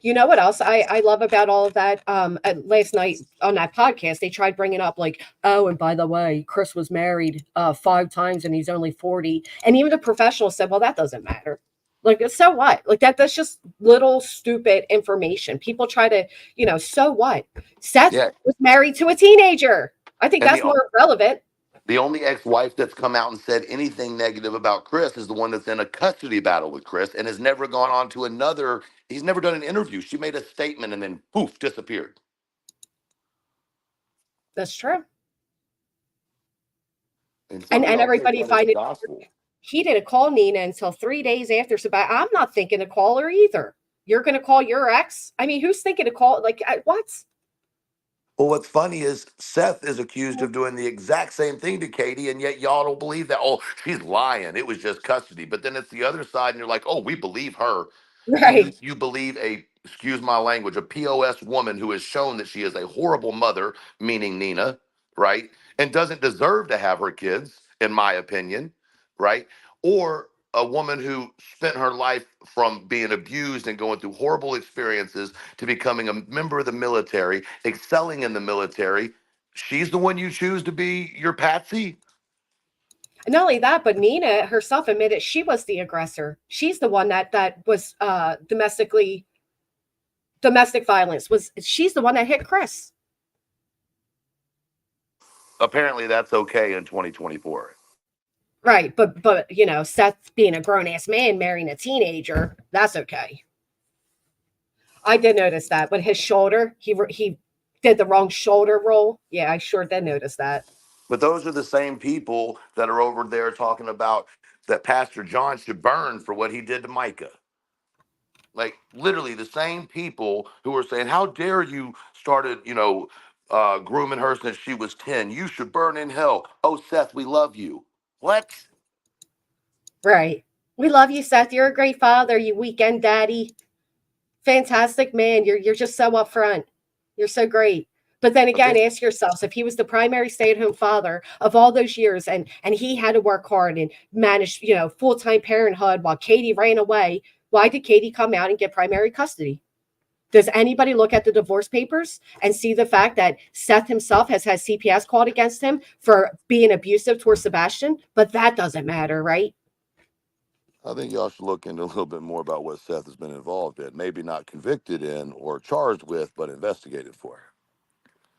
You know what else I love about all of that? Last night on that podcast, they tried bringing up like, oh, and by the way, Chris was married 5 times and he's only 40. And even the professional said, well, that doesn't matter. Like, so what? Like that's just little stupid information. People try to, so what? Seth was married to a teenager. I think that's more relevant. The only ex-wife that's come out and said anything negative about Chris is the one that's in a custody battle with Chris and has never gone on to another. He's never done an interview. She made a statement and then poof, disappeared. That's true. And everybody find it. He didn't call Nina until 3 days after. So I'm not thinking to call her either. You're going to call your ex? I mean, who's thinking to call? Like, what? Well, what's funny is Seth is accused of doing the exact same thing to Katie, and yet y'all don't believe that. Oh, she's lying. It was just custody. But then it's the other side, and you're like, oh, we believe her. Right. You believe excuse my language, a POS woman who has shown that she is a horrible mother, meaning Nina, right? And doesn't deserve to have her kids, in my opinion, right? Or a woman who spent her life from being abused and going through horrible experiences to becoming a member of the military, excelling in the military. She's the one you choose to be your patsy? Not only that, but Nina herself admitted she was the aggressor. She's the one that was domestic violence. She's the one that hit Chris. Apparently that's okay in 2024. Right, but Seth being a grown-ass man marrying a teenager, that's okay. I did notice that, but his shoulder, he did the wrong shoulder roll. Yeah, I sure did notice that. But those are the same people that are over there talking about that Pastor John should burn for what he did to Micah. Like literally the same people who are saying, how dare you started, grooming her since she was 10. You should burn in hell. Oh, Seth, we love you. What? Right. We love you, Seth. You're a great father, you weekend daddy. Fantastic man. You're just so upfront. You're so great. But then again, ask yourselves, if he was the primary stay-at-home father of all those years and he had to work hard and manage, full-time parenthood while Katie ran away, why did Katie come out and get primary custody? Does anybody look at the divorce papers and see the fact that Seth himself has had CPS called against him for being abusive towards Sebastian? But that doesn't matter, right? I think y'all should look into a little bit more about what Seth has been involved in. Maybe not convicted in or charged with, but investigated for.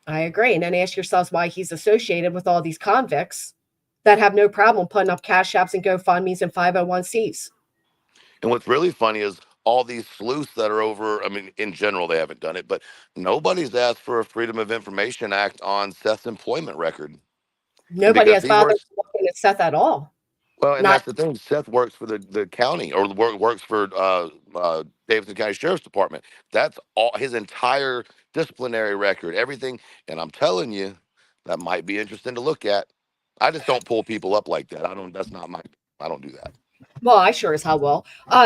I agree. And then ask yourselves why he's associated with all these convicts that have no problem putting up cash apps and GoFundMe's and 501Cs. And what's really funny is all these sleuths that are over, I mean, in general, they haven't done it, but nobody's asked for a Freedom of Information Act on Seth's employment record. Nobody Because has bothered looking at Seth at all. well, and Not that's the thing. Seth works for the county or works for Davidson County Sheriff's Department. That's all his entire disciplinary record, everything. And I'm telling you, that might be interesting to look at. I just don't pull people up like that. That's not my, I don't do that. well, I sure as hell will.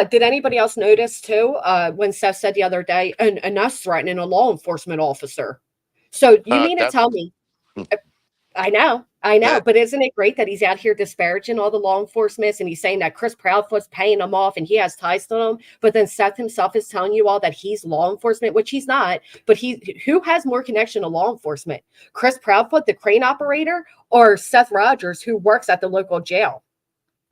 Did anybody else notice too when Seth said the other day, and us threatening a law enforcement officer? So you mean to tell me? I know, but isn't it great that he's out here disparaging all the law enforcement and he's saying that Chris Proudfoot's paying him off and he has ties to them, but then Seth himself is telling you all that he's law enforcement, which he's not, but who has more connection to law enforcement? Chris Proudfoot, the crane operator, or Seth Rogers, who works at the local jail?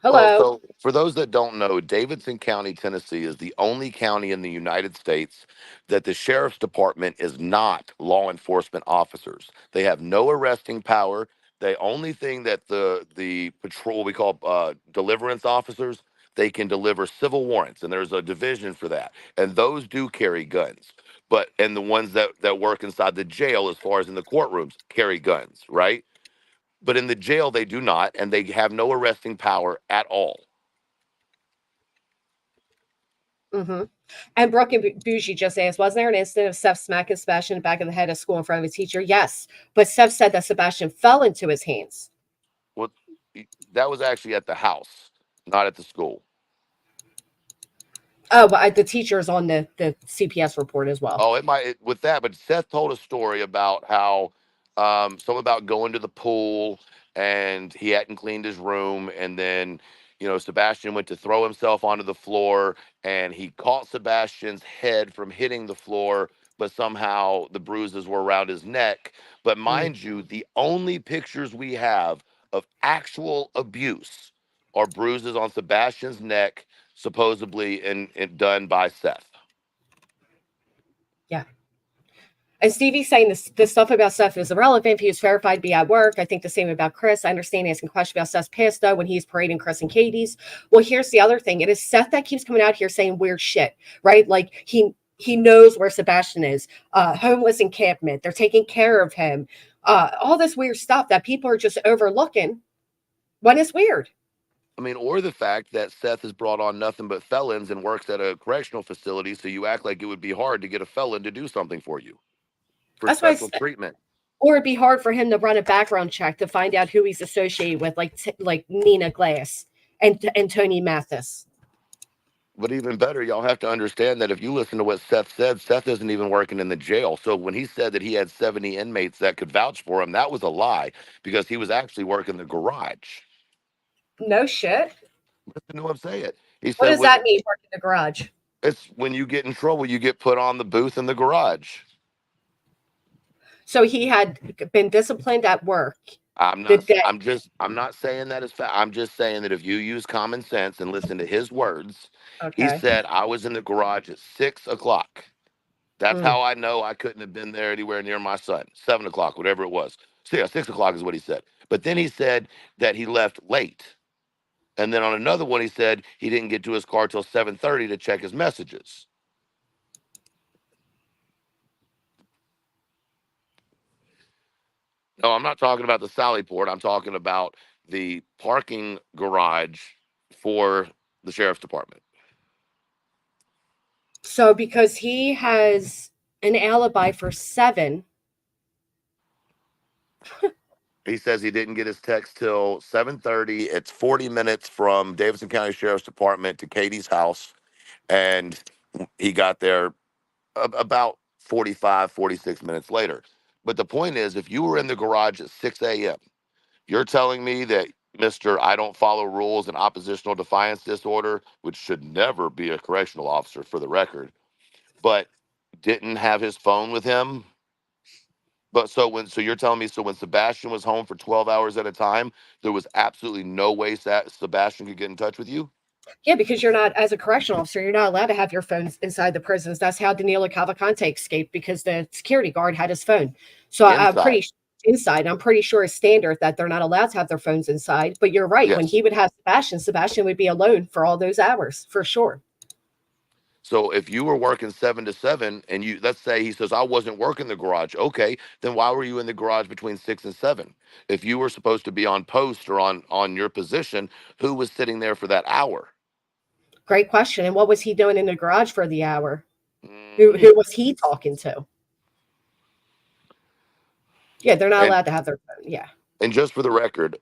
Hello. Well, so for those that don't know, Davidson County, Tennessee is the only county in the United States that the sheriff's department is not law enforcement officers. They have no arresting power. The only thing that the patrol, we call deliverance officers, they can deliver civil warrants, and there's a division for that. And those do carry guns. And the ones that work inside the jail, as far as in the courtrooms, carry guns, right? But in the jail, they do not, and they have no arresting power at all. Mm-hmm. And Brooke and Bougie just asked, wasn't there an incident of Seth smacking Sebastian in the back of the head at school in front of a teacher? Yes, but Seth said that Sebastian fell into his hands. Well, that was actually at the house, not at the school. Oh, but the teacher is on the CPS report as well. Oh, with that, but Seth told a story about how something about going to the pool and he hadn't cleaned his room, and then Sebastian went to throw himself onto the floor and he caught Sebastian's head from hitting the floor, but somehow the bruises were around his neck. But mind you, the only pictures we have of actual abuse are bruises on Sebastian's neck, supposedly and done by Seth. Yeah. And Stevie's saying this stuff about Seth is irrelevant. He was verified to be at work. I think the same about Chris. I understand asking questions about Seth's past, though, when he's parading Chris and Katie's. Well, here's the other thing. It is Seth that keeps coming out here saying weird shit, right? Like he knows where Sebastian is. Homeless encampment. They're taking care of him. All this weird stuff that people are just overlooking when it's weird. I mean, or the fact that Seth has brought on nothing but felons and works at a correctional facility, so you act like it would be hard to get a felon to do something for you. For special treatment. Or it'd be hard for him to run a background check to find out who he's associated with, like Nina Glass and Tony Mathis. But even better, y'all have to understand that if you listen to what Seth said, Seth isn't even working in the jail. So when he said that he had 70 inmates that could vouch for him, that was a lie, because he was actually working the garage. No shit. Listen to him say it. He said, what does that mean, working the garage? It's when you get in trouble, you get put on the booth in the garage. So he had been disciplined at work. I'm not saying that is fact. I'm just saying that if you use common sense and listen to his words, He said, I was in the garage at 6 o'clock. That's how I know I couldn't have been there anywhere near my son. 7 o'clock, whatever it was. So yeah, 6 o'clock is what he said. But then he said that he left late. And then on another one, he said he didn't get to his car till 7:30 to check his messages. No, I'm not talking about the Sally Port. I'm talking about the parking garage for the sheriff's department. So because he has an alibi for 7. He says he didn't get his text till 7:30. It's 40 minutes from Davidson County Sheriff's Department to Katie's house. And he got there about 45, 46 minutes later. But the point is, if you were in the garage at 6 a.m., you're telling me that Mr. I don't follow rules and oppositional defiance disorder, which should never be a correctional officer for the record, but didn't have his phone with him. But so you're telling me, so when Sebastian was home for 12 hours at a time, there was absolutely no way Sebastian could get in touch with you? Yeah, because you're not, as a correctional officer, you're not allowed to have your phones inside the prisons. That's how Danilo Cavalcante escaped, because the security guard had his phone. So I'm Inside. pretty inside. I'm pretty sure it's standard that they're not allowed to have their phones inside. But you're right. When Yes. he would have Sebastian would be alone for all those hours, for sure. So if you were working 7 to 7 and let's say he says, I wasn't working the garage. Okay, then why were you in the garage between 6 and 7? If you were supposed to be on post or on your position, who was sitting there for that hour? Great question. And what was he doing in the garage for the hour? Mm. Who was he talking to? Yeah, they're not allowed to have their phone. Yeah. And just for the record,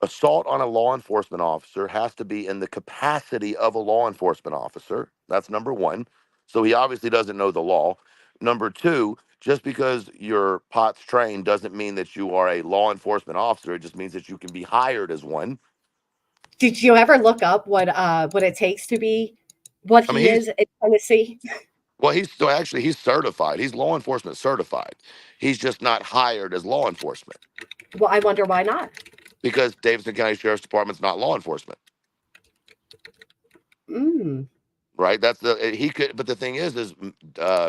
assault on a law enforcement officer has to be in the capacity of a law enforcement officer. That's number one. So he obviously doesn't know the law. Number two, just because you're POTS trained doesn't mean that you are a law enforcement officer. It just means that you can be hired as one. Did you ever look up what it takes to be what I mean, he is in Tennessee? Well, he's certified. He's law enforcement certified. He's just not hired as law enforcement Well, I wonder why not. because Davidson County Sheriff's Department's not law enforcement. Right? That's he could. But the thing is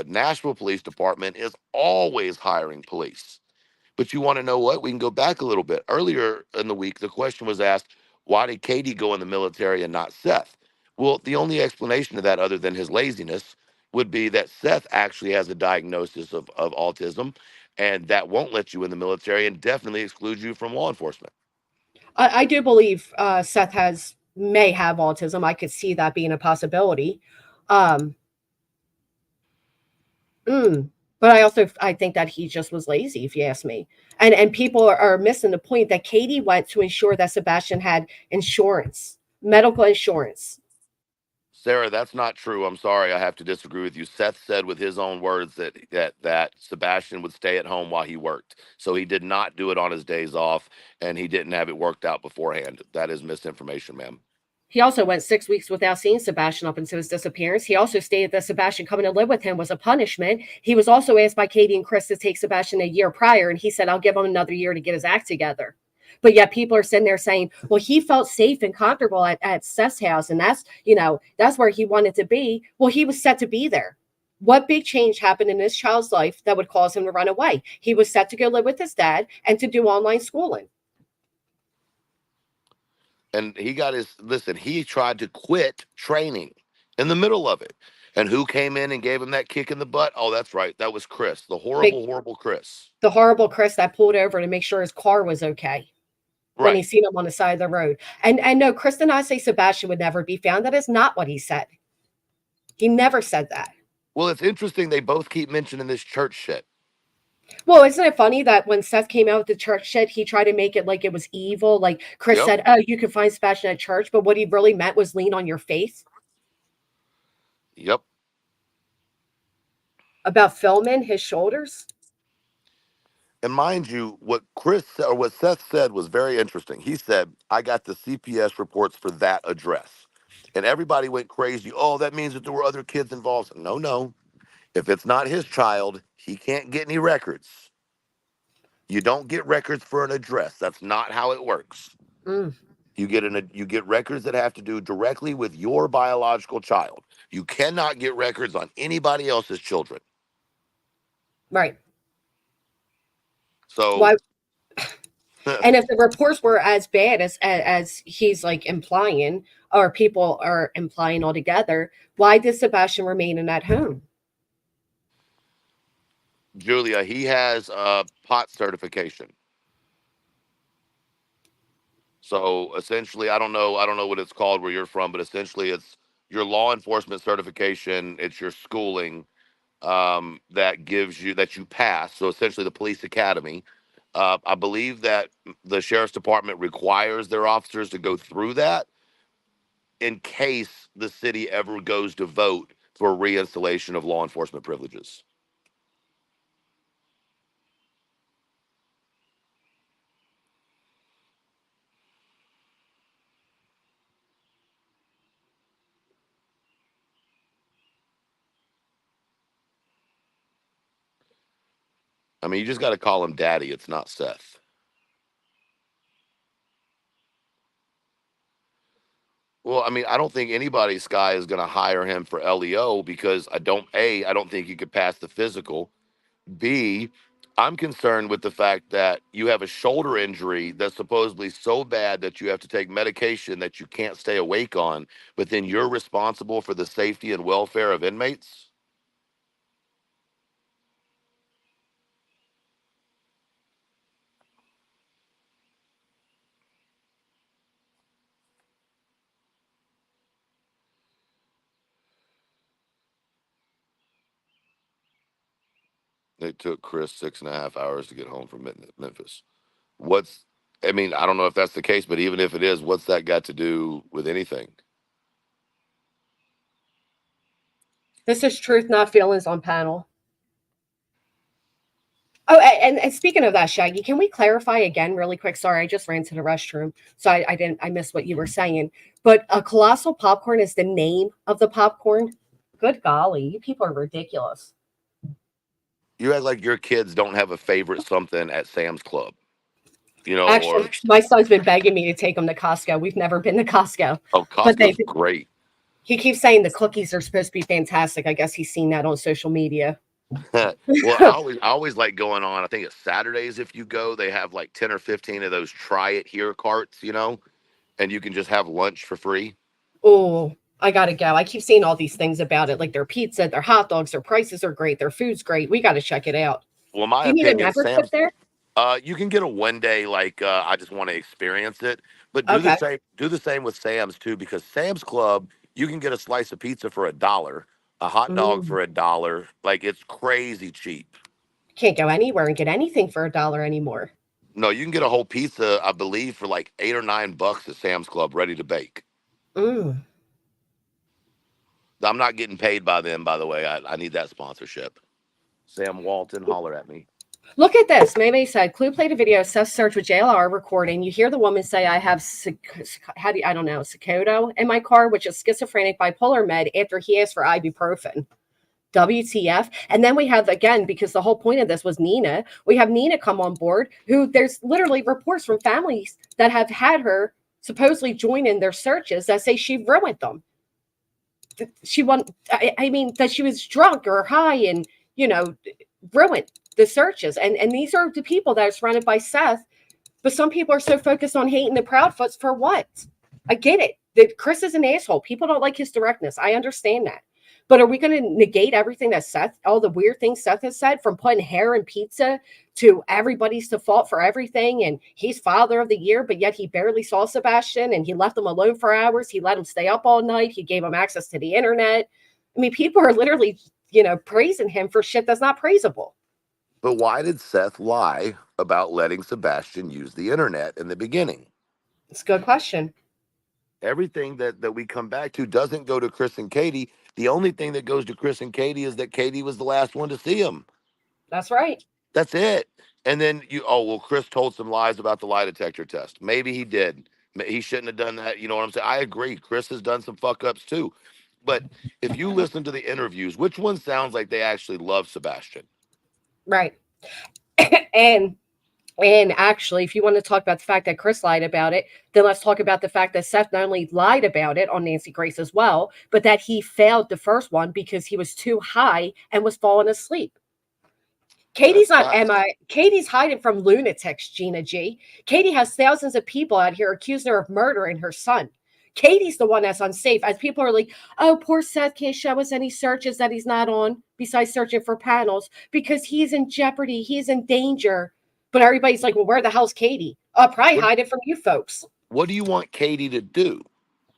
Nashville Police Department is always hiring police. But you want to know what? We can go back a little bit. Earlier in the week, the question was asked, why did Katie go in the military and not Seth? Well, the only explanation to that, other than his laziness, would be that Seth actually has a diagnosis of autism, and that won't let you in the military and definitely excludes you from law enforcement. I do believe Seth may have autism. I could see that being a possibility. But I think that he just was lazy, if you ask me. And people are missing the point that Katie went to ensure that Sebastian had insurance, medical insurance. Sarah, that's not true. I'm sorry, I have to disagree with you. Seth said with his own words that Sebastian would stay at home while he worked. So he did not do it on his days off, and he didn't have it worked out beforehand. That is misinformation, ma'am. He also went 6 weeks without seeing Sebastian up until his disappearance. He also stated that Sebastian coming to live with him was a punishment. He was also asked by Katie and Chris to take Sebastian a year prior, and he said, I'll give him another year to get his act together. But yet people are sitting there saying, well, he felt safe and comfortable at Seth's house, and that's where he wanted to be. Well, he was set to be there. What big change happened in this child's life that would cause him to run away? He was set to go live with his dad and to do online schooling. And he tried to quit training in the middle of it. And who came in and gave him that kick in the butt? Oh, that's right. That was Chris, the horrible Chris. The horrible Chris that pulled over to make sure his car was okay. Right. When he seen him on the side of the road. And no, Chris did not say Sebastian would never be found. That is not what he said. He never said that. Well, it's interesting. They both keep mentioning this church shit. Well, isn't it funny that when Seth came out with the church shit, he tried to make it like it was evil? Like Chris said, oh, you can find Sebastian at church. But what he really meant was lean on your faith. Yep. About filming his shoulders. And mind you, what Seth said was very interesting. He said, I got the CPS reports for that address. And everybody went crazy. Oh, that means that there were other kids involved. No. If it's not his child, he can't get any records. You don't get records for an address. That's not how it works. You get records that have to do directly with your biological child. You cannot get records on anybody else's children. Right. So why? And if the reports were as bad as he's like implying, or people are implying altogether, why did Sebastian remain in that home? Julia, he has a POT certification. So essentially, I don't know what it's called where you're from, but essentially it's your law enforcement certification. It's your schooling that you pass. So essentially the police academy. I believe that the sheriff's department requires their officers to go through that in case the city ever goes to vote for reinstallation of law enforcement privileges. I mean, you just got to call him daddy. It's not Seth. Well, I mean, I don't think anybody, Sky, is going to hire him for LEO because I don't think he could pass the physical. B, I'm concerned with the fact that you have a shoulder injury that's supposedly so bad that you have to take medication that you can't stay awake on, but then you're responsible for the safety and welfare of inmates. It took Chris 6.5 hours to get home from Memphis. I mean, I don't know if that's the case, but even if it is, what's that got to do with anything? This is truth, not feelings on panel. Oh, and speaking of that, Shaggy, can we clarify again really quick? Sorry, I just ran to the restroom, so I missed what you were saying. But a colossal popcorn is the name of the popcorn. Good golly, you people are ridiculous. You act like your kids don't have a favorite something at Sam's Club. Actually, my son's been begging me to take him to Costco. We've never been to Costco. Oh, Costco's great. He keeps saying the cookies are supposed to be fantastic. I guess he's seen that on social media. Well, I always like going on. I think it's Saturdays. If you go, they have like 10 or 15 of those try it here carts, and you can just have lunch for free. Oh, I gotta go. I keep seeing all these things about it, like their pizza, their hot dogs, their prices are great, their food's great. We got to check it out. Well, my you need a opinion, membership there? You can get a one day, like I just want to experience it, but do the same with Sam's too, because Sam's Club, you can get a slice of pizza for $1, a hot dog for $1. Like, it's crazy cheap. Can't go anywhere and get anything for $1 anymore. No, you can get a whole pizza, I believe, for like $8 or $9 at Sam's Club, ready to bake. Mm. I'm not getting paid by them, by the way. I need that sponsorship. Sam Walton, holler at me. Look at this. Maybe said, Clue played a video of Seth search with JLR recording. You hear the woman say, I have, Secodo in my car, which is schizophrenic bipolar med, after he asked for ibuprofen. WTF. And then we have, again, because the whole point of this was Nina, we have Nina come on board, who there's literally reports from families that have had her supposedly join in their searches that say she ruined them. That she was drunk or high and, ruined the searches. And these are the people that are surrounded by Seth. But some people are so focused on hating the Proudfoots for what? I get it. That Chris is an asshole. People don't like his directness. I understand that. But are we going to negate everything that Seth, all the weird things Seth has said, from putting hair in pizza to everybody's to fault for everything? And he's father of the year, but yet he barely saw Sebastian and he left him alone for hours. He let him stay up all night. He gave him access to the internet. I mean, people are literally, praising him for shit that's not praisable. But why did Seth lie about letting Sebastian use the internet in the beginning? It's a good question. Everything that we come back to doesn't go to Chris and Katie. The only thing that goes to Chris and Katie is that Katie was the last one to see him. That's right. That's it. And then Chris told some lies about the lie detector test. Maybe he did. He shouldn't have done that. You know what I'm saying? I agree. Chris has done some fuck ups too. But if you listen to the interviews, which one sounds like they actually love Sebastian? Right. And actually, if you want to talk about the fact that Chris lied about it, then let's talk about the fact that Seth not only lied about it on Nancy Grace as well, but that he failed the first one because he was too high and was falling asleep. Katie's not MI. Katie's hiding from lunatics, Gina G. Katie has thousands of people out here accusing her of murdering her son. Katie's the one that's unsafe, as people are like, oh, poor Seth can't show us any searches that he's not on besides searching for panels because he's in jeopardy. He's in danger. But everybody's like, well, where the hell's Katie? I'll probably hide it from you folks. What do you want Katie to do?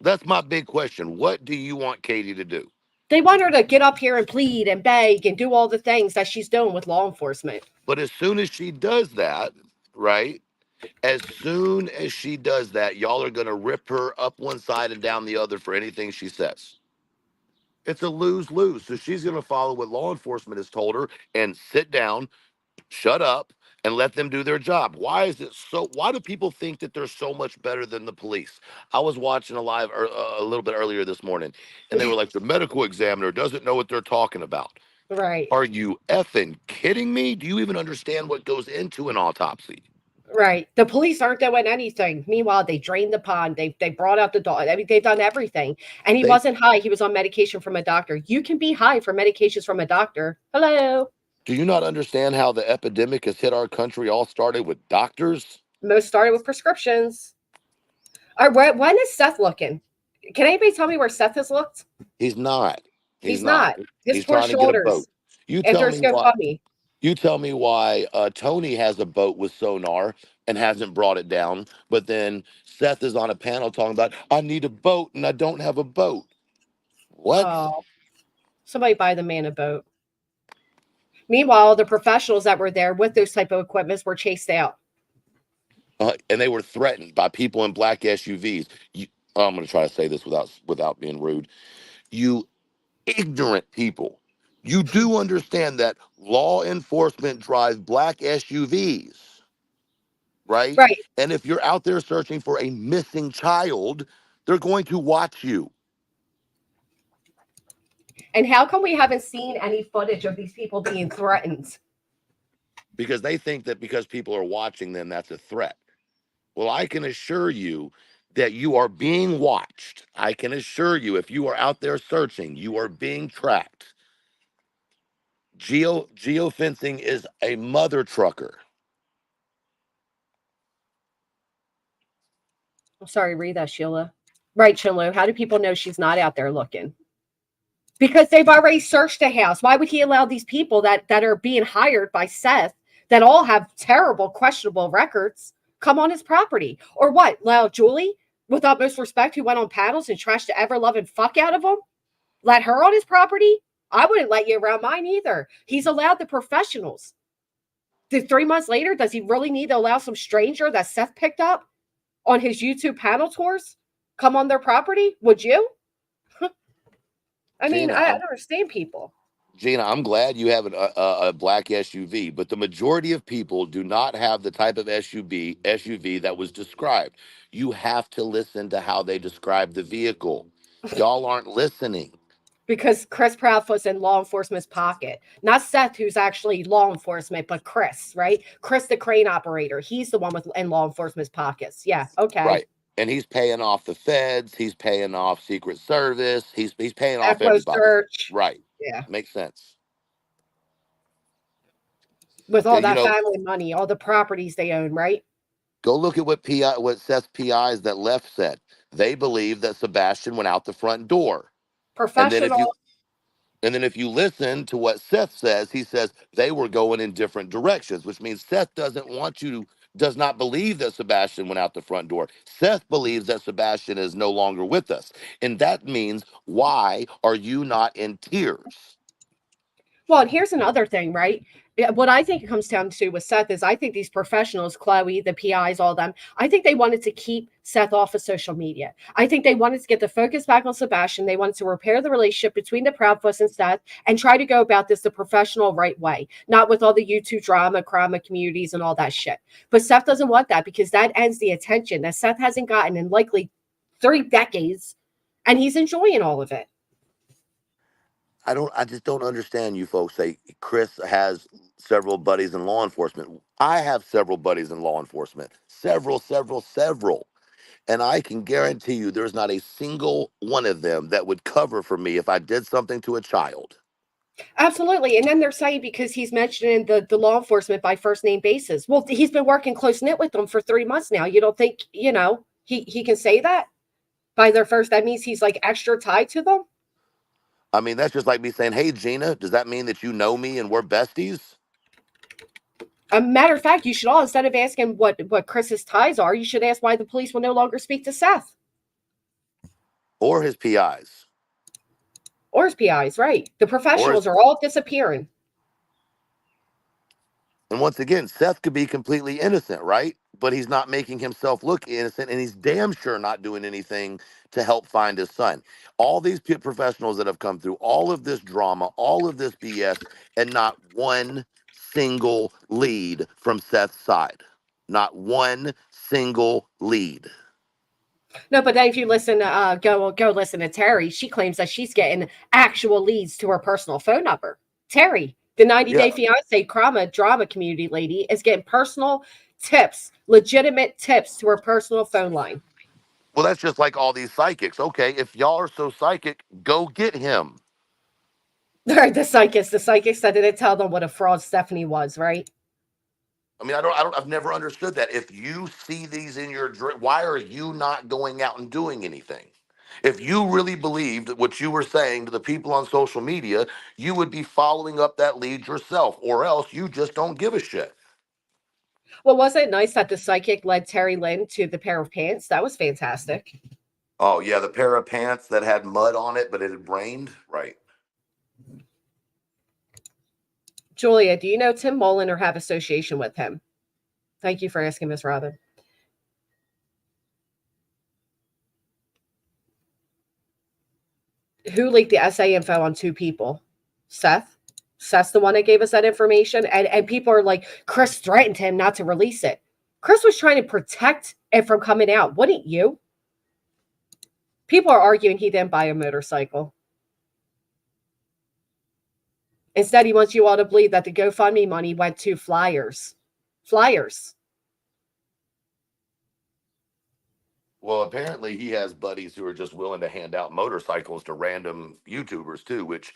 That's my big question. What do you want Katie to do? They want her to get up here and plead and beg and do all the things that she's doing with law enforcement. But as soon as she does that, right? As soon as she does that, y'all are going to rip her up one side and down the other for anything she says. It's a lose-lose. So she's going to follow what law enforcement has told her and sit down, shut up, and let them do their job. Why do people think that they're so much better than the police? I was watching a little bit earlier this morning, and they were like, the medical examiner doesn't know what they're talking about. Right. Are you effing kidding me? Do you even understand what goes into an autopsy? Right. The police aren't doing anything. Meanwhile, they drained the pond. They brought out the dog. I mean, they've done everything. And he They wasn't high. He was on medication from a doctor. You can be high for medications from a doctor. Hello. Do you not understand how the epidemic has hit our country? All started with doctors. Most started with prescriptions. All right, when is Seth looking? Can anybody tell me where Seth has looked? He's not. He's not. His He's four trying to get a boat. shoulders. You tell Enters me why. GoFundMe. You tell me why Tony has a boat with sonar and hasn't brought it down, but then Seth is on a panel talking about I need a boat and I don't have a boat. What? Oh, somebody buy the man a boat. Meanwhile, the professionals that were there with those type of equipments were chased out. And they were threatened by people in black SUVs. I'm going to try to say this without being rude. You ignorant people. You do understand that law enforcement drives black SUVs, right? Right. And if you're out there searching for a missing child, they're going to watch you. And how come we haven't seen any footage of these people being threatened? Because they think that because people are watching them, that's a threat. Well, I can assure you that you are being watched. I can assure you, if you are out there searching, you are being tracked. Geofencing is a mother trucker. I'm sorry, read that, Sheila. Right, Chinlo. How do people know she's not out there looking? Because they've already searched the house. Why would he allow these people that are being hired by Seth that all have terrible, questionable records come on his property? Or what? Allow Julie, with utmost respect, who went on panels and trashed the ever-loving fuck out of him? Let her on his property? I wouldn't let you around mine either. He's allowed the professionals. 3 months later, does he really need to allow some stranger that Seth picked up on his YouTube panel tours come on their property? Would you? I mean, Gina, I don't understand people. Gina, I'm glad you have a black SUV, but the majority of people do not have the type of SUV that was described. You have to listen to how they describe the vehicle. Y'all aren't listening. Because Chris Proudfoot's in law enforcement's pocket. Not Seth, who's actually law enforcement, but Chris, right? Chris, the crane operator. He's the one in law enforcement's pockets. Yeah, okay. Right. And he's paying off the feds. He's paying off Secret Service. He's paying off Echo everybody. Search. Right. Yeah. Makes sense. With all that family money, all the properties they own, right? Go look at what Seth's PIs that left said. They believe that Sebastian went out the front door. Professional. And then if you listen to what Seth says, he says they were going in different directions, which means Seth does not believe that Sebastian went out the front door. Seth believes that Sebastian is no longer with us. And that means, why are you not in tears? Well, and here's another thing, right? What I think it comes down to with Seth is I think these professionals, Chloe, the PIs, all them, I think they wanted to keep Seth off of social media. I think they wanted to get the focus back on Sebastian. They wanted to repair the relationship between the Proudfoots and Seth and try to go about this the professional right way, not with all the YouTube drama, crime communities and all that shit. But Seth doesn't want that because that ends the attention that Seth hasn't gotten in likely 3 decades, and he's enjoying all of it. I just don't understand you folks say Chris has several buddies in law enforcement. I have several buddies in law enforcement. Several. And I can guarantee you there's not a single one of them that would cover for me if I did something to a child. Absolutely. And then they're saying because he's mentioning the law enforcement by first name basis. Well, he's been working close knit with them for 3 months now. You don't think, he can say that by their first? That means he's like extra tied to them. I mean, that's just like me saying, hey, Gina, does that mean that you know me and we're besties? A matter of fact, you should all, instead of asking what Chris's ties are, you should ask why the police will no longer speak to Seth. Or his PIs. Or his PIs, right. The professionals are all disappearing. And once again, Seth could be completely innocent, right? But he's not making himself look innocent, and he's damn sure not doing anything to help find his son. All these professionals that have come through all of this drama, all of this BS, and not one single lead from Seth's side. Not one single lead. No, but then if you listen, go listen to Terry. She claims that she's getting actual leads to her personal phone number. Terry, the 90 Day Fiance drama community lady, is getting personal tips, legitimate tips to her personal phone line. Well, that's just like all these psychics. Okay, if y'all are so psychic, go get him. The psychics that didn't tell them what a fraud Stephanie was, right? I mean, I've never understood that. If you see these in your dream, why are you not going out and doing anything? If you really believed what you were saying to the people on social media, you would be following up that lead yourself, or else you just don't give a shit. Well, wasn't it nice that the psychic led Terry Lynn to the pair of pants? That was fantastic. Oh, yeah, the pair of pants that had mud on it, but it had rained. Right. Julia, do you know Tim Mullen or have association with him? Thank you for asking, Miss Robin. Who leaked the essay info on 2 people? Seth? Seth's the one that gave us that information. And people are like, Chris threatened him not to release it. Chris was trying to protect it from coming out. Wouldn't you? People are arguing he didn't buy a motorcycle. Instead, he wants you all to believe that the GoFundMe money went to flyers. Flyers. Well, apparently he has buddies who are just willing to hand out motorcycles to random YouTubers too, which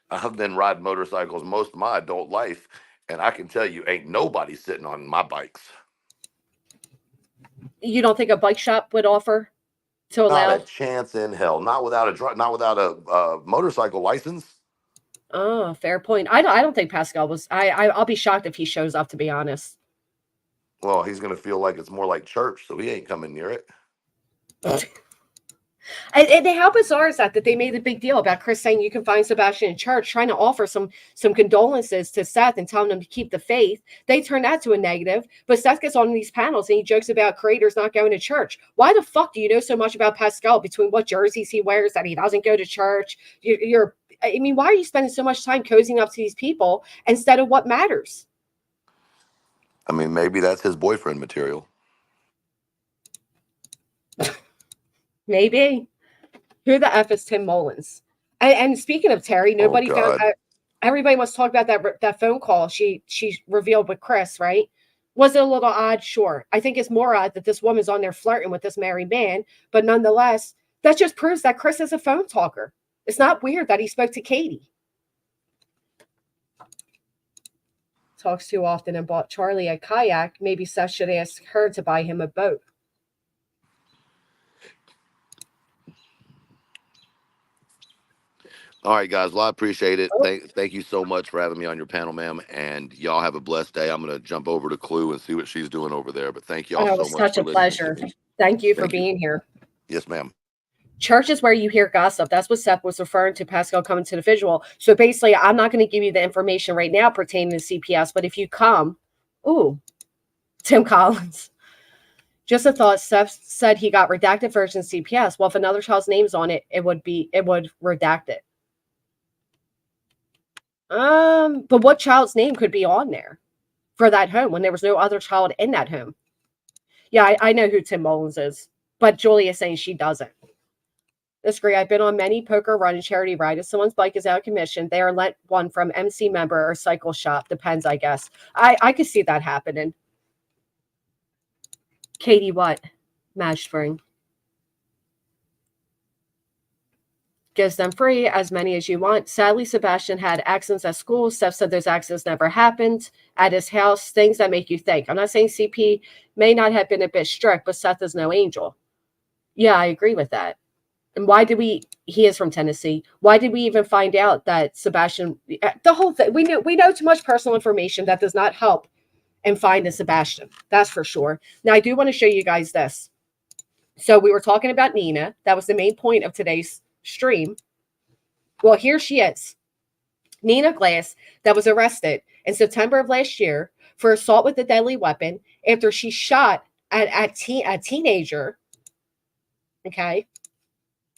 I've been riding motorcycles most of my adult life, and I can tell you, ain't nobody sitting on my bikes. You don't think a bike shop would offer to allow? Not a chance in hell. Not without a motorcycle license. Oh, fair point. I don't think Pascal was. I'll be shocked if he shows up, to be honest. Well, he's gonna feel like it's more like church, so he ain't coming near it. And how bizarre is that they made a big deal about Chris saying you can find Sebastian in church, trying to offer some condolences to Seth and telling him to keep the faith. They turn that to a negative, but Seth gets on these panels and he jokes about creators not going to church. Why the fuck do you know so much about Pascal between what jerseys he wears, that he doesn't go to church? I mean, why are you spending so much time cozying up to these people instead of what matters? I mean, maybe that's his boyfriend material. Maybe. Who the F is Tim Mullins? And speaking of Terry, nobody found out. Everybody wants to talk about that phone call she revealed with Chris, right? Was it a little odd? Sure. I think it's more odd that this woman's on there flirting with this married man, but nonetheless, that just proves that Chris is a phone talker. It's not weird that he spoke to Katie. Talks too often and bought Charlie a kayak. Maybe Seth should ask her to buy him a boat. All right, guys. Well, I appreciate it. Thank you so much for having me on your panel, ma'am. And y'all have a blessed day. I'm going to jump over to Clue and see what she's doing over there. But thank y'all so much. It was such a pleasure. Thank you for being here. Yes, ma'am. Church is where you hear gossip. That's what Seth was referring to, Pascal coming to the visual. So basically, I'm not going to give you the information right now pertaining to CPS, but if you come, Tim Collins. Just a thought. Seth said he got redacted version CPS. Well, if another child's name's on it, it would redact it. But what child's name could be on there for that home when there was no other child in that home? Yeah, I know who Tim Mullins is, but Julia is saying she doesn't. That's great. I've been on many poker run and charity ride. If someone's bike is out of commission, they are lent one from MC member or cycle shop. Depends, I guess. I could see that happening. Katie, what? Mad Spring. Gives them free, as many as you want. Sadly, Sebastian had accidents at school. Seth said those accidents never happened. At his house, things that make you think. I'm not saying CP may not have been a bit strict, but Seth is no angel. Yeah, I agree with that. And why did he is from Tennessee. Why did we even find out that Sebastian, the whole thing, we know too much personal information that does not help in finding Sebastian. That's for sure. Now, I do want to show you guys this. So we were talking about Nina. That was the main point of today's stream. Well, here she is. Nina Glass, that was arrested in September of last year for assault with a deadly weapon after she shot at a teenager. Okay.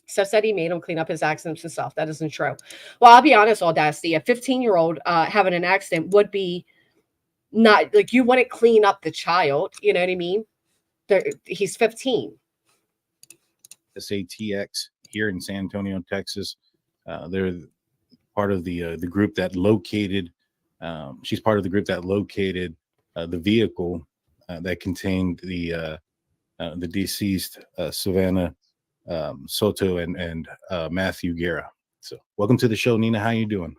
Seth said he made him clean up his accidents himself. That isn't true. Well, I'll be honest, Audacity, a 15-year-old having an accident would be not, like, you wouldn't clean up the child. You know what I mean? He's 15. SATX here in San Antonio, Texas. They're part of the group that located, she's part of the group that located the vehicle that contained the deceased Savannah Soto and Matthew Guerra. So welcome to the show, Nina. How you doing?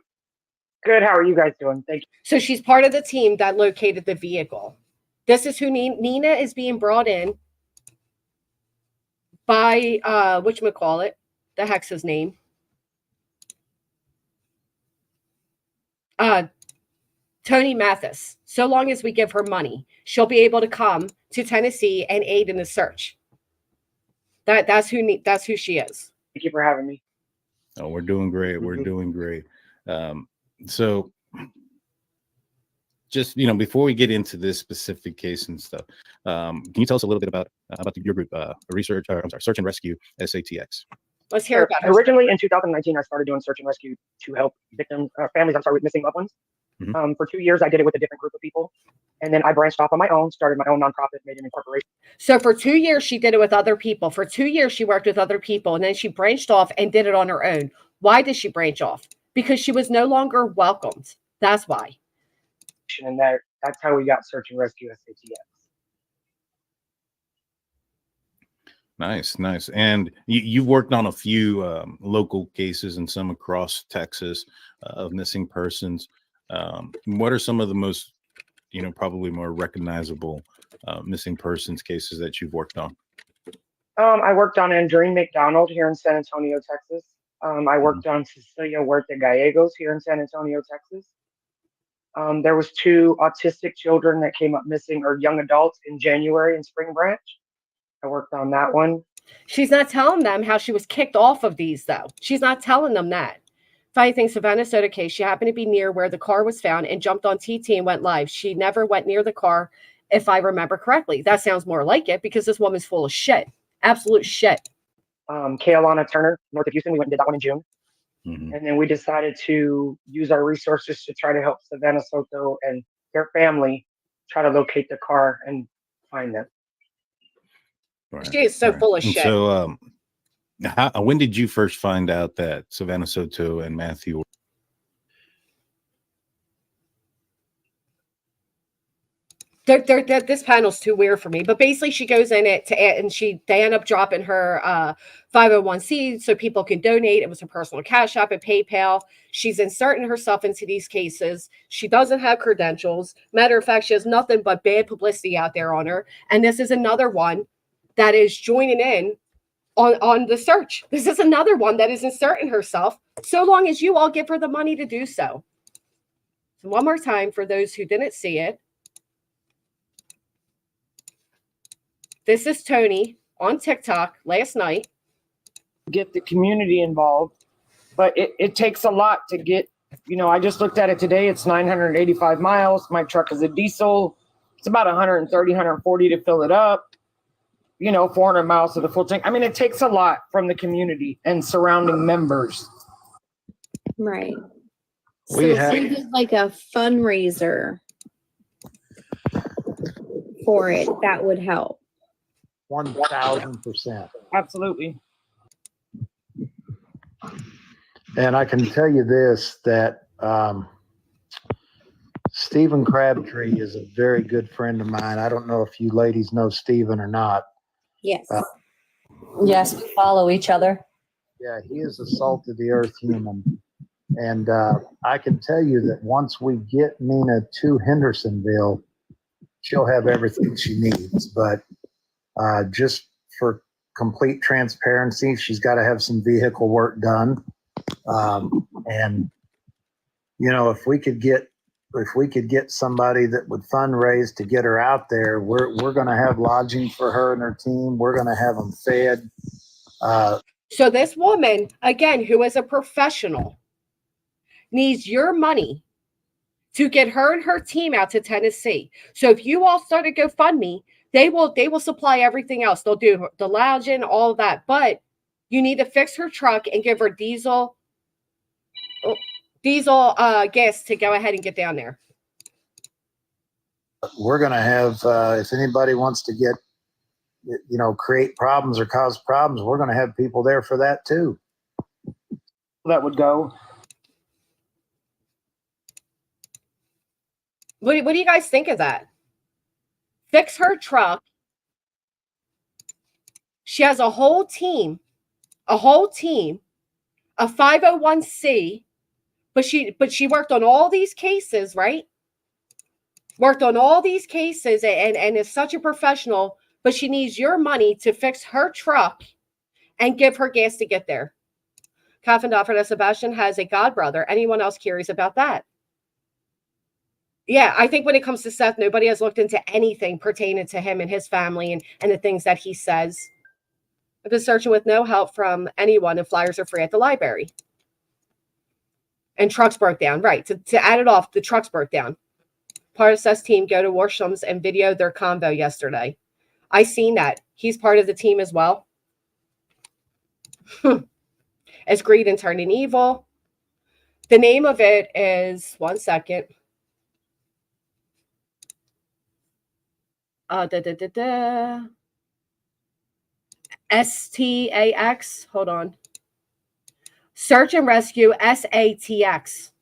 Good. How are you guys doing? Thank you. So she's part of the team that located the vehicle. This is who Nina is being brought in by whatchamacallit, the heck's his name? Tony Mathis. So long as we give her money, she'll be able to come to Tennessee and aid in the search. That's who she is. Thank you for having me. Oh, we're doing great. We're doing great. So just, before we get into this specific case and stuff, can you tell us a little bit about your group, Search and Rescue, SATX? Let's hear about it. Originally in 2019, I started doing search and rescue to help victims, families, with missing loved ones. Mm-hmm. For 2 years, I did it with a different group of people. And then I branched off on my own, started my own nonprofit, made an incorporation. So for 2 years, she did it with other people. For 2 years, she worked with other people. And then she branched off and did it on her own. Why did she branch off? Because she was no longer welcomed. That's why. And that's how we got Search and Rescue SATX. Nice. And you've worked on a few local cases and some across Texas of missing persons. What are some of the most, probably more recognizable missing persons cases that you've worked on? I worked on Andreen McDonald here in San Antonio, Texas. I worked on Cecilia Huerta Gallegos here in San Antonio, Texas. There was 2 autistic children that came up missing, or young adults, in January in Spring Branch. I worked on that one. She's not telling them how she was kicked off of these, though. She's not telling them that. Funny thing, Savannah Soto case, she happened to be near where the car was found and jumped on TT and went live. She never went near the car, if I remember correctly. That sounds more like it, because this woman's full of shit. Absolute shit. Kaylana Turner, north of Houston, we went and did that one in June. Mm-hmm. And then we decided to use our resources to try to help Savannah Soto and their family try to locate the car and find them. Right. She is so full of shit. So when did you first find out that Savannah Soto and Matthew? This panel's too weird for me, but basically she goes in it and they end up dropping her 501c so people can donate. It was her personal Cash App and PayPal. She's inserting herself into these cases. She doesn't have credentials. Matter of fact, she has nothing but bad publicity out there on her. And this is another one that is joining in on the search. This is another one that is inserting herself, so long as you all give her the money to do so. So one more time for those who didn't see it. This is Tony on TikTok last night. Get the community involved, but it takes a lot to get, I just looked at it today. It's 985 miles. My truck is a diesel. It's about 130, 140 to fill it up. 400 miles to the full tank. I mean, it takes a lot from the community and surrounding members. Right. So We if have- we did like a fundraiser for it, that would help. 1,000%. Absolutely. And I can tell you this, that Stephen Crabtree is a very good friend of mine. I don't know if you ladies know Stephen or not. Yes. Yes, we follow each other. Yeah, he is a salt of the earth human. And I can tell you that once we get Nina to Hendersonville, she'll have everything she needs. But just for complete transparency, she's got to have some vehicle work done. And, if we could get somebody that would fundraise to get her out there, we're going to have lodging for her and her team. We're going to have them fed. So this woman, again, who is a professional, needs your money to get her and her team out to Tennessee. So if you all start a GoFundMe, they will supply everything else. They'll do the lodging, all of that. But you need to fix her truck and give her diesel gas to go ahead and get down there. We're going to have, if anybody wants to get, create problems or cause problems, we're going to have people there for that too. That would go. What do you guys think of that? fix her truck. She has a whole team, a 501c, but she worked on all these cases, right? Worked on all these cases and is such a professional, but she needs your money to fix her truck and give her gas to get there. Coffin offered that Sebastian has a god brother. Anyone else curious about that? Yeah, I think when it comes to Seth, nobody has looked into anything pertaining to him and his family and the things that he says. I've been searching with no help from anyone, and flyers are free at the library. And trucks broke down. Right. To add it off, the trucks broke down. Part of Seth's team go to Worshams and video their convo yesterday. I seen that. He's part of the team as well. As greed and turning evil. The name of it is, one second. STAX. Hold on. Search and Rescue SATX.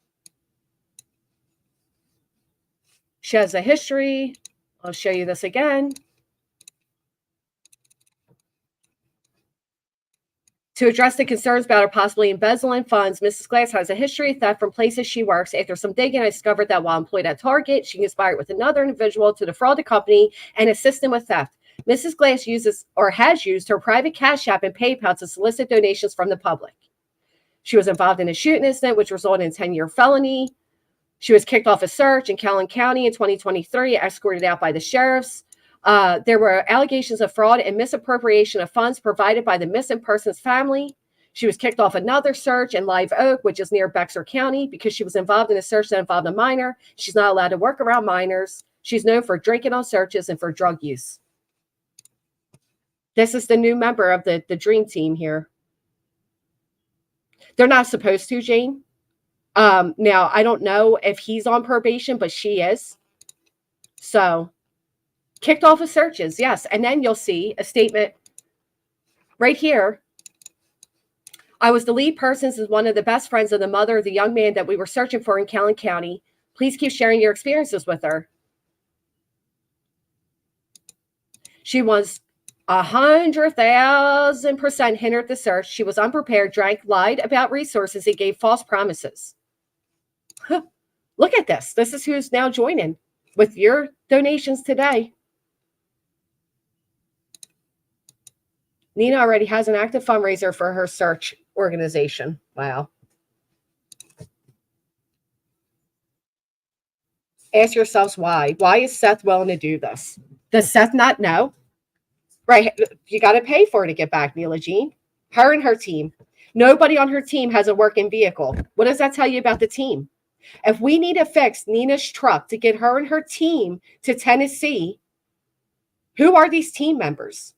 She has a history. I'll show you this again. To address the concerns about her possibly embezzling funds, Mrs. Glass has a history of theft from places she works. After some digging, I discovered that while employed at Target, she conspired with another individual to defraud the company and assist them with theft. Mrs. Glass uses or has used her private Cash App and PayPal to solicit donations from the public. She was involved in a shooting incident, which resulted in a 10-year felony. She was kicked off a search in Calhoun County in 2023, escorted out by the sheriffs. There were allegations of fraud and misappropriation of funds provided by the missing person's family. She was kicked off another search in Live Oak, which is near Bexar County, because she was involved in a search that involved a minor. She's not allowed to work around minors. She's known for drinking on searches and for drug use. This is the new member of the Dream Team here. They're not supposed to, Jane. Now, I don't know if he's on probation, but she is. So, kicked off of searches, yes. And then you'll see a statement right here. I was the lead person as one of the best friends of the mother of the young man that we were searching for in Calhoun County. Please keep sharing your experiences with her. She was 100,000% hindered the search. She was unprepared, drank, lied about resources, and gave false promises. Look at this. This is who's now joining with your donations today. Nina already has an active fundraiser for her search organization. Wow. Ask yourselves why. Why is Seth willing to do this? Does Seth not know? Right. You got to pay for it to get back, Neela Jean. Her and her team. Nobody on her team has a working vehicle. What does that tell you about the team? If we need to fix Nina's truck to get her and her team to Tennessee, who are these team members?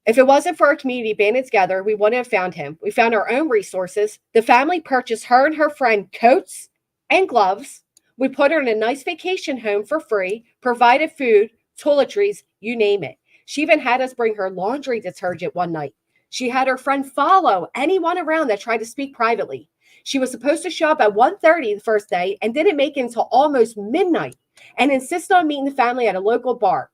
If it wasn't for our community banding together, we wouldn't have found him. We found our own resources. The family purchased her and her friend coats and gloves. We put her in a nice vacation home for free, provided food, toiletries, you name it. She even had us bring her laundry detergent one night. She had her friend follow anyone around that tried to speak privately. She was supposed to show up at 1:30 the first day and didn't make it until almost midnight and insisted on meeting the family at a local bar.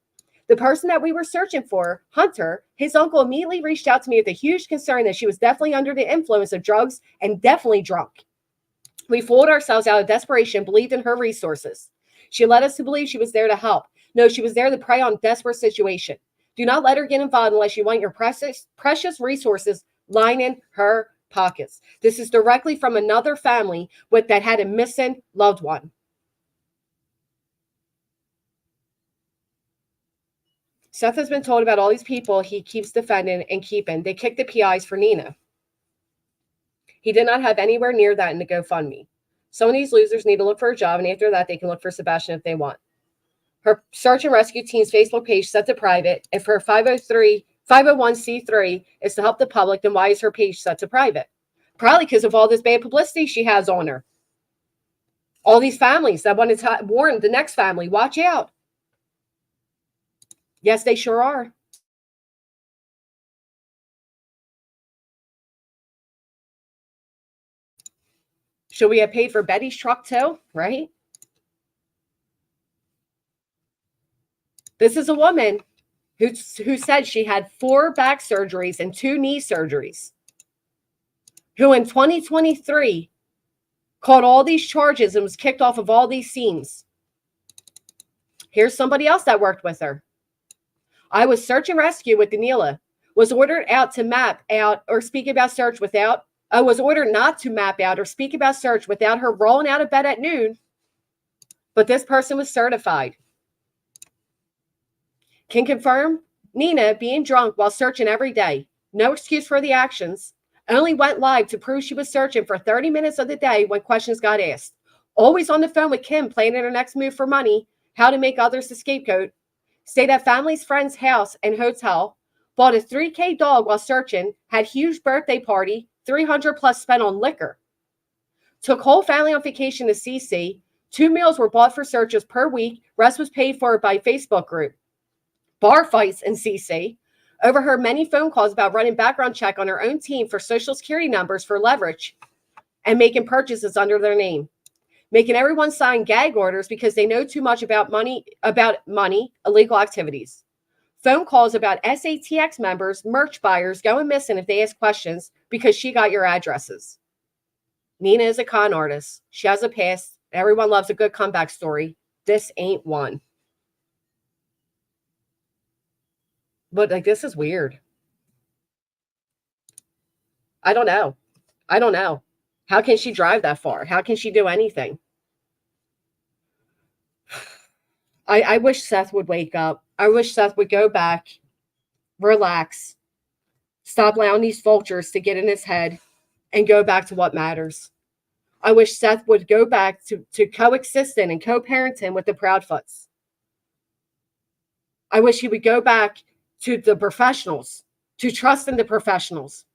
The person that we were searching for, Hunter, his uncle immediately reached out to me with a huge concern that she was definitely under the influence of drugs and definitely drunk. We fooled ourselves out of desperation, believed in her resources. She led us to believe she was there to help. No, she was there to prey on desperate situation. Do not let her get involved unless you want your precious resources lining her pockets. This is directly from another family that had a missing loved one. Seth has been told about all these people he keeps defending and keeping. They kicked the PIs for Nina. He did not have anywhere near that in the GoFundMe. Some of these losers need to look for a job, and after that, they can look for Sebastian if they want. Her search and rescue team's Facebook page set to private. If her 501c3 is to help the public, then why is her page set to private? Probably because of all this bad publicity she has on her. All these families that want to warn the next family, watch out. Yes, they sure are. Should we have paid for Betty's truck too? Right? This is a woman who said she had 4 back surgeries and 2 knee surgeries, who in 2023 caught all these charges and was kicked off of all these scenes. Here's somebody else that worked with her. I was search and rescue with Daniela, was ordered out to map out or speak about search without, I was ordered not to map out or speak about search without her rolling out of bed at noon, but this person was certified. Can confirm Nina being drunk while searching every day. No excuse for the actions. Only went live to prove she was searching for 30 minutes of the day when questions got asked. Always on the phone with Kim, planning her next move for money, how to make others the scapegoat. Stayed at family's friend's house and hotel. Bought a $3K dog while searching. Had huge birthday party. $300 plus spent on liquor. Took whole family on vacation to CC. 2 meals were bought for searches per week. Rest was paid for by Facebook group. Bar fights in CC. Overheard many phone calls about running background check on her own team for social security numbers for leverage and making purchases under their name. Making everyone sign gag orders because they know too much about money, illegal activities. Phone calls about SATX members, merch buyers going missing if they ask questions because she got your addresses. Nina is a con artist. She has a past. Everyone loves a good comeback story. This ain't one. But like, this is weird. I don't know. How can she drive that far? How can she do anything? I wish Seth would wake up. I wish Seth would go back, relax, stop allowing these vultures to get in his head, and go back to what matters. I wish Seth would go back to coexisting and co-parenting with the Proudfoots. I wish he would go back to the professionals, to trust in the professionals.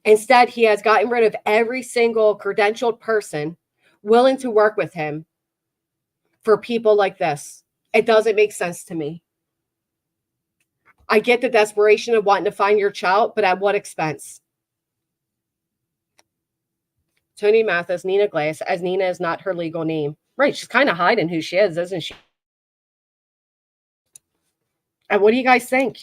Instead, he has gotten rid of every single credentialed person willing to work with him for people like this. It doesn't make sense to me. I get the desperation of wanting to find your child, but at what expense? Tony Mathis, Nina Glass, as Nina is not her legal name. Right, she's kind of hiding who she is, isn't she? And what do you guys think?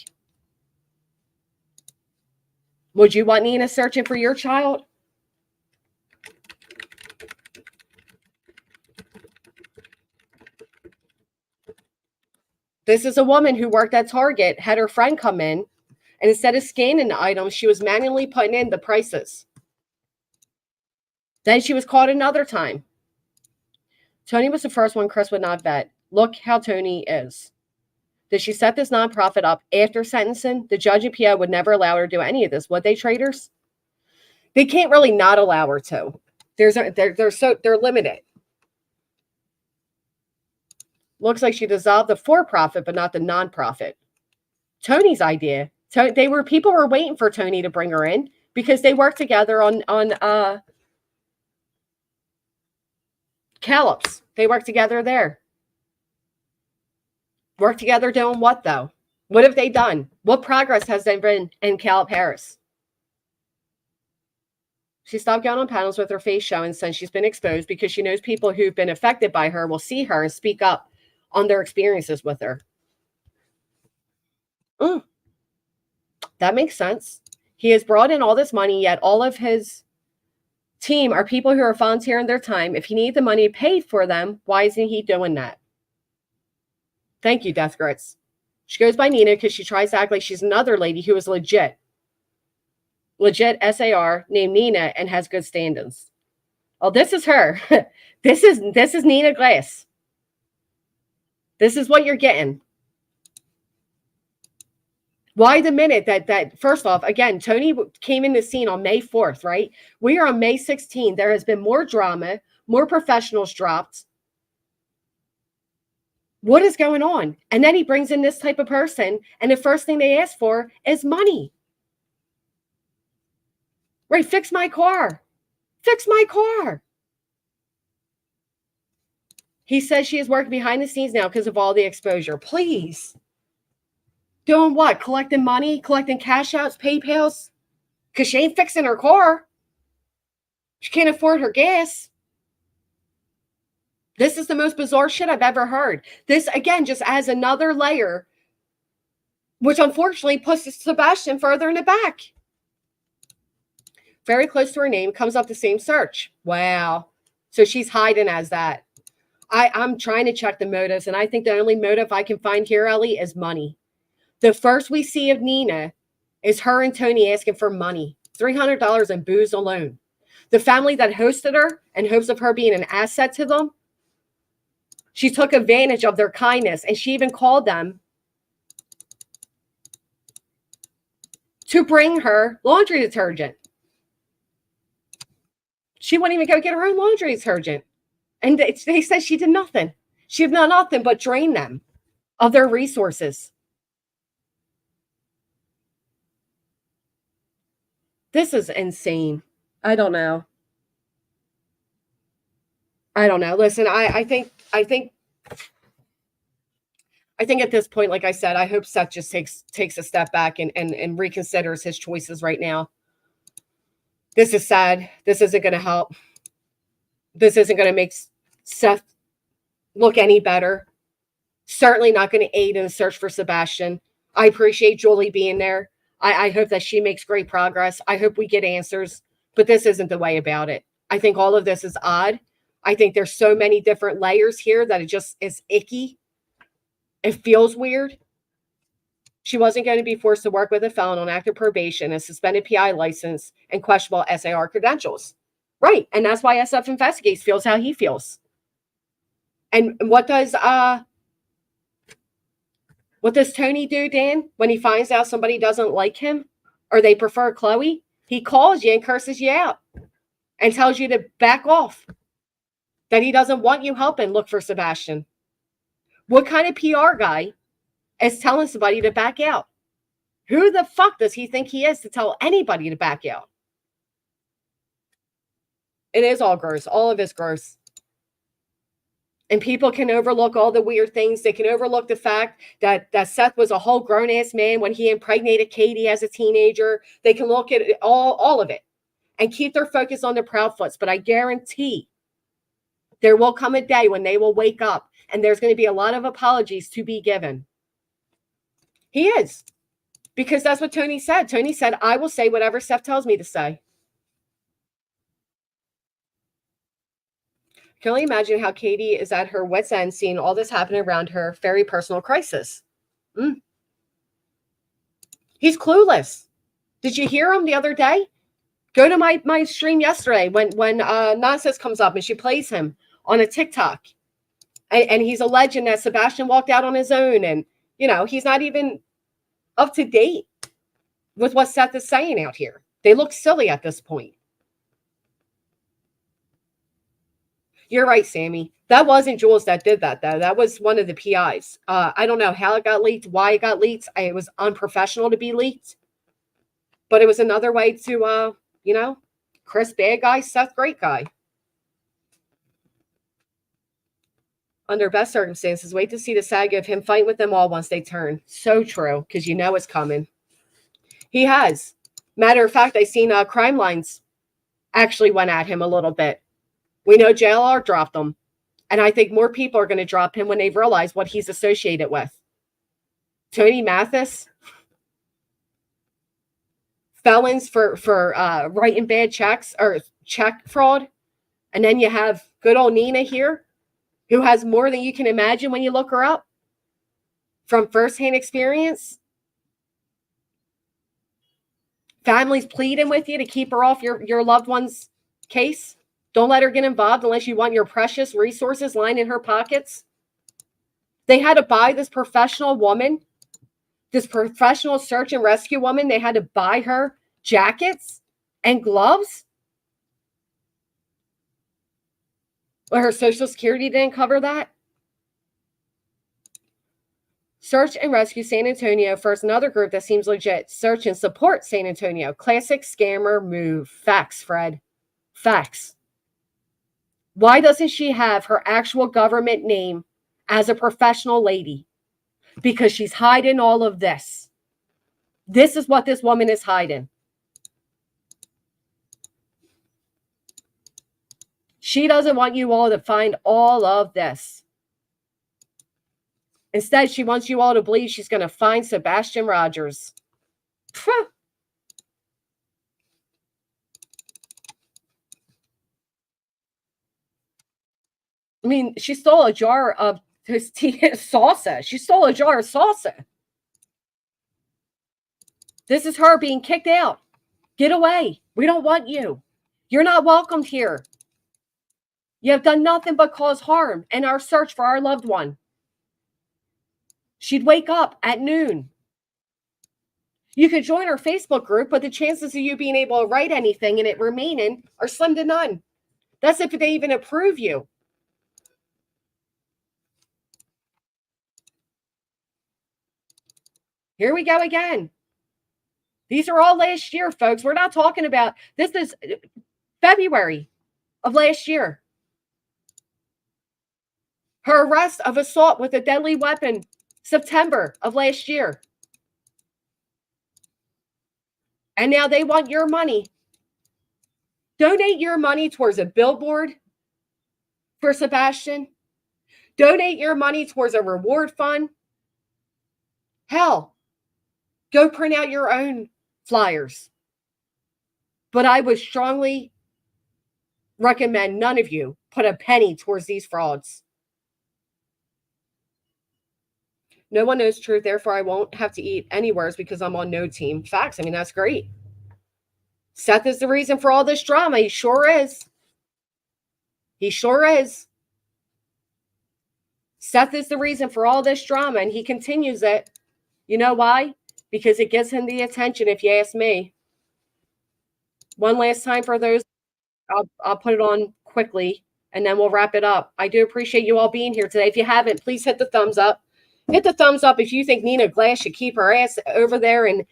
Would you want Nina searching for your child? This is a woman who worked at Target, had her friend come in, and instead of scanning the items, she was manually putting in the prices. Then she was caught another time. Tony was the first one Chris would not vet. Look how Tony is. Did she set this nonprofit up after sentencing? The judge and PO would never allow her to do any of this. Would they, traitors? They can't really not allow her to. They're limited. Looks like she dissolved the for-profit, but not the nonprofit. Tony's idea. People were waiting for Tony to bring her in because they worked together on Callops. They worked together there. Work together doing what, though? What have they done? What progress has there been in Calop Harris? She stopped going on panels with her face showing since she's been exposed because she knows people who've been affected by her will see her and speak up on their experiences with her. That makes sense. He has brought in all this money, yet all of his team are people who are volunteering their time. If he needs the money paid for them, why isn't he doing that? Thank you, Death Grits. She goes by Nina because she tries to act like she's another lady who is legit SAR named Nina and has good standings. Oh, this is her. This is Nina Glass. This is what you're getting. Why the minute that first off, again, Tony came in the scene on May 4th, right? We are on May 16th. There has been more drama, more professionals dropped. What is going on? And then he brings in this type of person, and the first thing they ask for is money. Right, fix my car. Fix my car. He says she is working behind the scenes now because of all the exposure. Please. Doing what? Collecting money? Collecting cash outs, PayPals? Because she ain't fixing her car. She can't afford her gas. This is the most bizarre shit I've ever heard. This, again, just adds another layer, which unfortunately puts Sebastian further in the back. Very close to her name, comes up the same search. Wow. So she's hiding as that. I'm trying to check the motives, and I think the only motive I can find here, Ellie, is money. The first we see of Nina is her and Tony asking for money, $300 in booze alone. The family that hosted her in hopes of her being an asset to them, she took advantage of their kindness, and she even called them to bring her laundry detergent. She wouldn't even go get her own laundry detergent. And they said she did nothing. She did nothing but drain them of their resources. This is insane. I don't know. Listen, I think at this point, like I said, I hope Seth just takes a step back and reconsiders his choices right now. This is sad. This isn't going to help. This isn't going to make Seth look any better. Certainly not going to aid in the search for Sebastian. I appreciate Julie being there. I hope that she makes great progress. I hope we get answers, but this isn't the way about it. I think all of this is odd. I think there's so many different layers here that it just is icky. It feels weird. She wasn't going to be forced to work with a felon on active probation, a suspended PI license, and questionable SAR credentials. Right. And that's why SF Investigates feels how he feels. And what does Tony do, Dan, when he finds out somebody doesn't like him or they prefer Chloe? He calls you and curses you out and tells you to back off, that he doesn't want you helping look for Sebastian. What kind of PR guy is telling somebody to back out? Who the fuck does he think he is to tell anybody to back out? It is all gross. All of it's gross. And people can overlook all the weird things. They can overlook the fact that Seth was a whole grown-ass man when he impregnated Katie as a teenager. They can look at all of it and keep their focus on the Proudfoots. But I guarantee there will come a day when they will wake up and there's going to be a lot of apologies to be given. He is. Because that's what Tony said. Tony said, I will say whatever Seth tells me to say. Can only imagine how Katie is at her wit's end seeing all this happen around her. Very personal crisis. He's clueless. Did you hear him the other day? Go to my stream yesterday when Nonsense comes up and she plays him on a TikTok. And he's alleging that Sebastian walked out on his own. And, he's not even up to date with what Seth is saying out here. They look silly at this point. You're right, Sammy. That wasn't Jules that did that, though. That was one of the PIs. I don't know how it got leaked, why it got leaked. It was unprofessional to be leaked. But it was another way to, Chris, bad guy, Seth, great guy. Under best circumstances, wait to see the saga of him fighting with them all once they turn. So true, because it's coming. He has. Matter of fact, I seen Crime Lines actually went at him a little bit. We know JLR dropped him. And I think more people are going to drop him when they realize what he's associated with. Tony Mathis. Felons for writing bad checks or check fraud. And then you have good old Nina here, who has more than you can imagine when you look her up from firsthand experience. Families pleading with you to keep her off your loved one's case. Don't let her get involved unless you want your precious resources lying in her pockets. They had to buy this professional woman, this professional search and rescue woman. They had to buy her jackets and gloves. Well, her Social Security didn't cover that. Search and Rescue San Antonio. First, another group that seems legit. Search and Support San Antonio. Classic scammer move. Facts, Fred. Facts. Why doesn't she have her actual government name as a professional lady? Because she's hiding all of this. This is what this woman is hiding. She doesn't want you all to find all of this. Instead, she wants you all to believe she's going to find Sebastian Rogers. Phew. I mean, she stole a jar of his salsa. She stole a jar of salsa. This is her being kicked out. Get away. We don't want you. You're not welcomed here. You have done nothing but cause harm in our search for our loved one. She'd wake up at noon. You could join our Facebook group, but the chances of you being able to write anything and it remaining are slim to none. That's if they even approve you. Here we go again. These are all last year, folks. We're not talking about, this is February of last year. Her arrest of assault with a deadly weapon, September of last year. And now they want your money. Donate your money towards a billboard for Sebastian. Donate your money towards a reward fund. Hell, go print out your own flyers. But I would strongly recommend none of you put a penny towards these frauds. No one knows truth, therefore I won't have to eat anywhere because I'm on no team. Facts, I mean, that's great. Seth is the reason for all this drama. He sure is. He sure is. Seth is the reason for all this drama, and he continues it. You know why? Because it gives him the attention, if you ask me. One last time for those, I'll put it on quickly, and then we'll wrap it up. I do appreciate you all being here today. If you haven't, please hit the thumbs up. Hit the thumbs up if you think Nina Glass should keep her ass over there in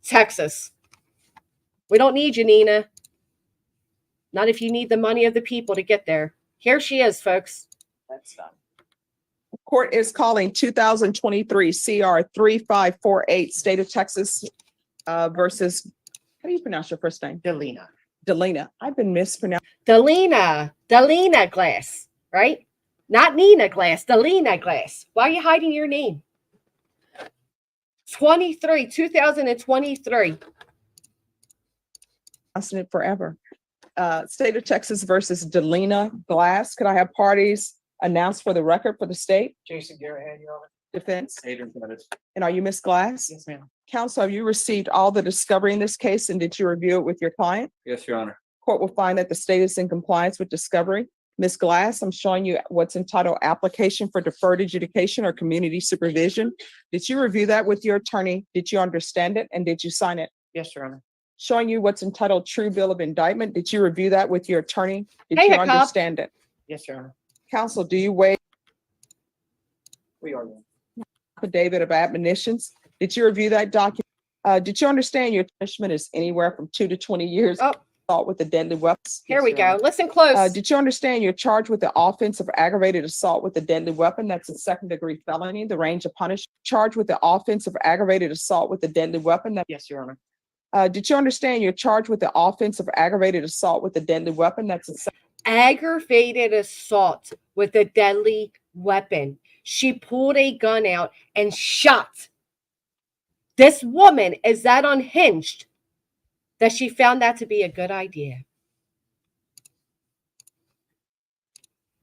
Texas. We don't need you, Nina. Not if you need the money of the people to get there. Here she is, folks. That's done. Court is calling 2023 CR 3548, State of Texas versus, how do you pronounce your first name? Delina. Delina. I've been mispronouncing. Delina Glass, right? Not Nina Glass, Delina Glass. Why are you hiding your name? 2023. It forever. State of Texas versus Delina Glass. Could I have parties announced for the record for the state? Jason Garrett, your Defense. Adrian Pettis. And are you Miss Glass? Yes, ma'am. Counsel, have you received all the discovery in this case and did you review it with your client? Yes, Your Honor. Court will find that the state is in compliance with discovery. Ms. Glass, I'm showing you what's entitled Application for Deferred Adjudication or Community Supervision. Did you review that with your attorney? Did you understand it? And did you sign it? Yes, Your Honor. Showing you what's entitled True Bill of Indictment. Did you review that with your attorney? Did Hey, you Hiccup. understand it? Yes, Your Honor. Counsel, do you waive We are. affidavit of admonitions? Did you review that document? Did you understand your punishment is anywhere from 2 to 20 years? Oh. Assault with a deadly weapon. Here we go. Listen close. Did you understand you're charged with the offense of aggravated assault with a deadly weapon? That's a second-degree felony. The range of punishment. Charged with the offense of aggravated assault with a deadly weapon. Yes, Your Honor. Did you understand you're charged with the offense of aggravated assault with a deadly weapon? That's a Aggravated assault with a deadly weapon. She pulled a gun out and shot. This woman is that unhinged that she found that to be a good idea.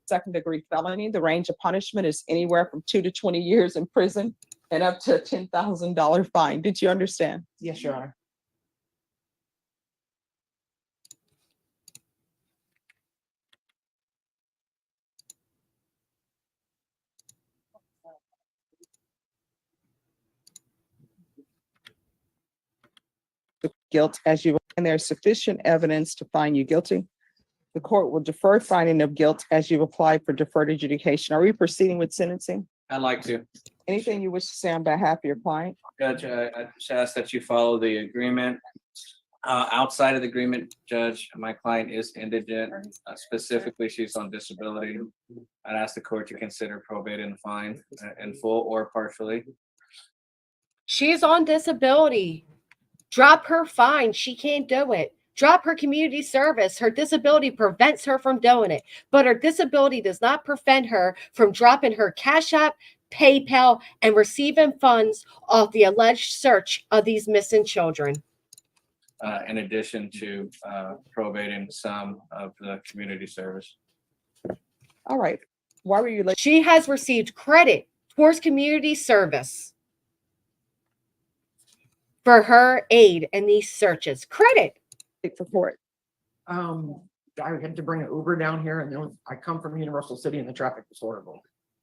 second-degree felony. The range of punishment is anywhere from 2 to 20 years in prison and up to a $10,000 fine. Did you understand? Yes, Your Honor. Guilt as you, and there's sufficient evidence to find you guilty. The court will defer finding of guilt as you apply for deferred adjudication. Are we proceeding with sentencing? I'd like to. Anything you wish to say on behalf of your client? Judge, I just ask that you follow the agreement. Outside of the agreement, Judge, my client is indigent. Specifically, she's on disability. I'd ask the court to consider probate and fine in full or partially. She's on disability. Drop her fine. She can't do it. drop her community service. Her disability prevents her from doing it, but her disability does not prevent her from dropping her Cash App, PayPal, and receiving funds off the alleged search of these missing children. In addition to probating some of the community service. All right. Why were you late? She has received credit towards community service for her aid in these searches. Credit. For court? I had to bring an Uber down here, and then I come from Universal City, and the traffic was horrible.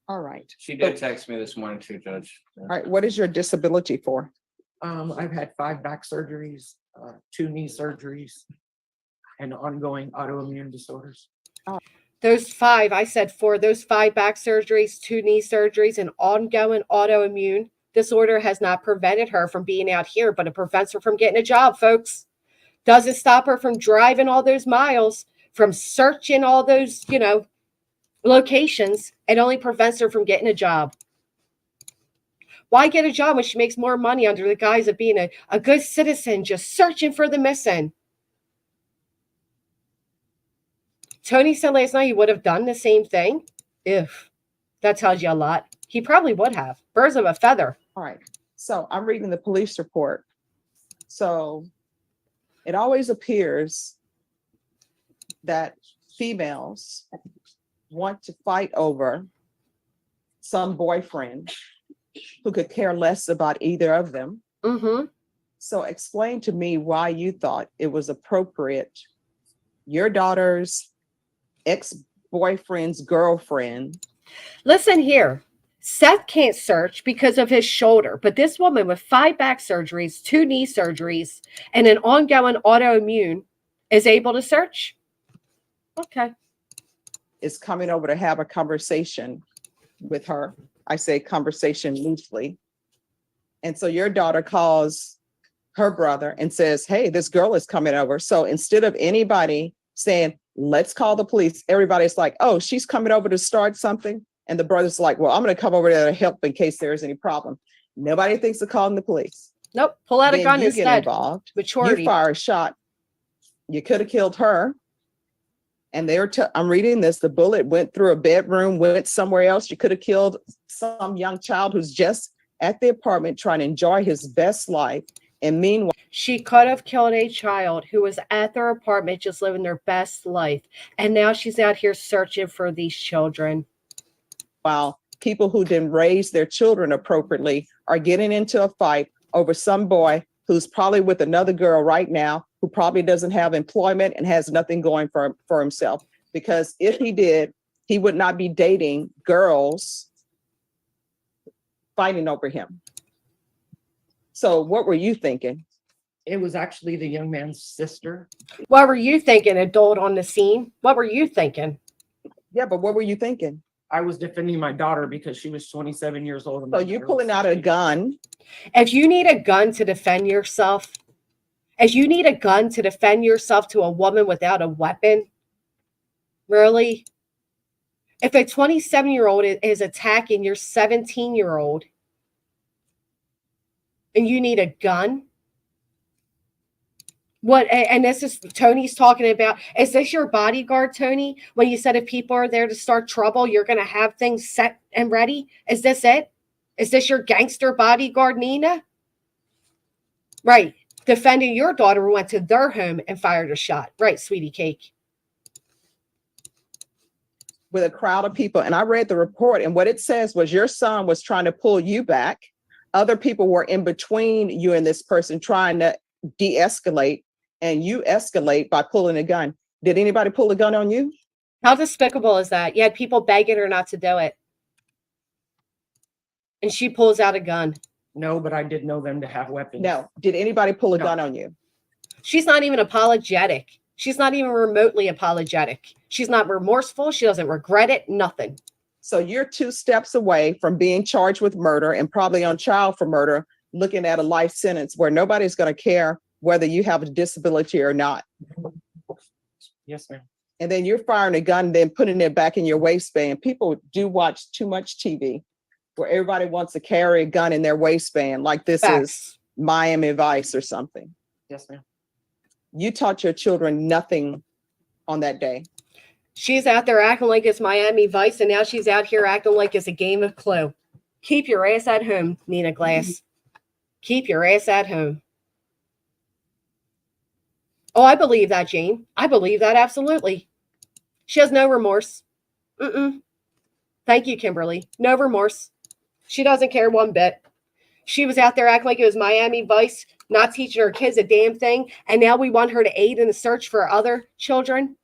All right. She did text me this morning too, Judge. All right. What is your disability for? I've had 5 back surgeries, 2 knee surgeries, and ongoing autoimmune disorders. Those 5, I said 4, those 5 back surgeries, 2 knee surgeries, and ongoing autoimmune disorder has not prevented her from being out here, but it prevents her from getting a job, folks. Doesn't stop her from driving all those miles, from searching all those, locations. It only prevents her from getting a job. Why get a job when she makes more money under the guise of being a good citizen, just searching for the missing? Tony said last night he would have done the same thing. If that tells you a lot. He probably would have. Birds of a feather. All right. So I'm reading the police report. So it always appears that females want to fight over some boyfriend who could care less about either of them. Mm-hmm. So explain to me why you thought it was appropriate your daughter's ex-boyfriend's girlfriend. Listen here. Seth can't search because of his shoulder, but this woman with 5 back surgeries, 2 knee surgeries, and an ongoing autoimmune is able to search. Okay. Is coming over to have a conversation with her. I say conversation loosely. And so your daughter calls her brother and says, hey, this girl is coming over. So instead of anybody saying, let's call the police, everybody's like, oh, she's coming over to start something. And the brother's like, well, I'm going to come over there to help in case there is any problem. Nobody thinks of calling the police. Nope. Pull out a gun you instead. Get involved. Maturity. You fire a shot. You could have killed her. And I'm reading this. The bullet went through a bedroom, went somewhere else. You could have killed some young child who's just at the apartment trying to enjoy his best life. And meanwhile, she could have killed a child who was at their apartment just living their best life. And now she's out here searching for these children. While people who didn't raise their children appropriately are getting into a fight over some boy who's probably with another girl right now, who probably doesn't have employment and has nothing going for himself. Because if he did, he would not be dating girls fighting over him. So what were you thinking? It was actually the young man's sister. What were you thinking, adult on the scene? What were you thinking? Yeah, but what were you thinking? I was defending my daughter because she was 27 years old. So you're pulling out a gun. If you need a gun to defend yourself, to a woman without a weapon, really? If a 27-year-old is attacking your 17-year-old and you need a gun, what? And this is Tony's talking about. Is this your bodyguard, Tony? When you said if people are there to start trouble, you're going to have things set and ready. Is this it? Is this your gangster bodyguard, Nina? Right. Defending your daughter who went to their home and fired a shot. Right, sweetie cake. With a crowd of people. And I read the report, and what it says was your son was trying to pull you back. Other people were in between you and this person trying to de-escalate, and you escalate by pulling a gun. Did anybody pull a gun on you? How despicable is that? You had people begging her not to do it. And she pulls out a gun. No, but I did know them to have weapons. No. Did anybody pull a gun on you? She's not even apologetic. She's not even remotely apologetic. She's not remorseful. She doesn't regret it. Nothing. So you're 2 steps away from being charged with murder and probably on trial for murder, looking at a life sentence where nobody's going to care whether you have a disability or not. Yes, ma'am. And then you're firing a gun, then putting it back in your waistband. People do watch too much TV where everybody wants to carry a gun in their waistband like this is Miami Vice or something. Yes, ma'am. You taught your children nothing on that day. She's out there acting like it's Miami Vice, and now she's out here acting like it's a game of Clue. Keep your ass at home, Nina Glass. Keep your ass at home. Oh, I believe that, Jane. I believe that absolutely. She has no remorse. Thank you, Kimberly. No remorse. She doesn't care one bit. She was out there acting like it was Miami Vice, not teaching her kids a damn thing, and now we want her to aid in the search for other children.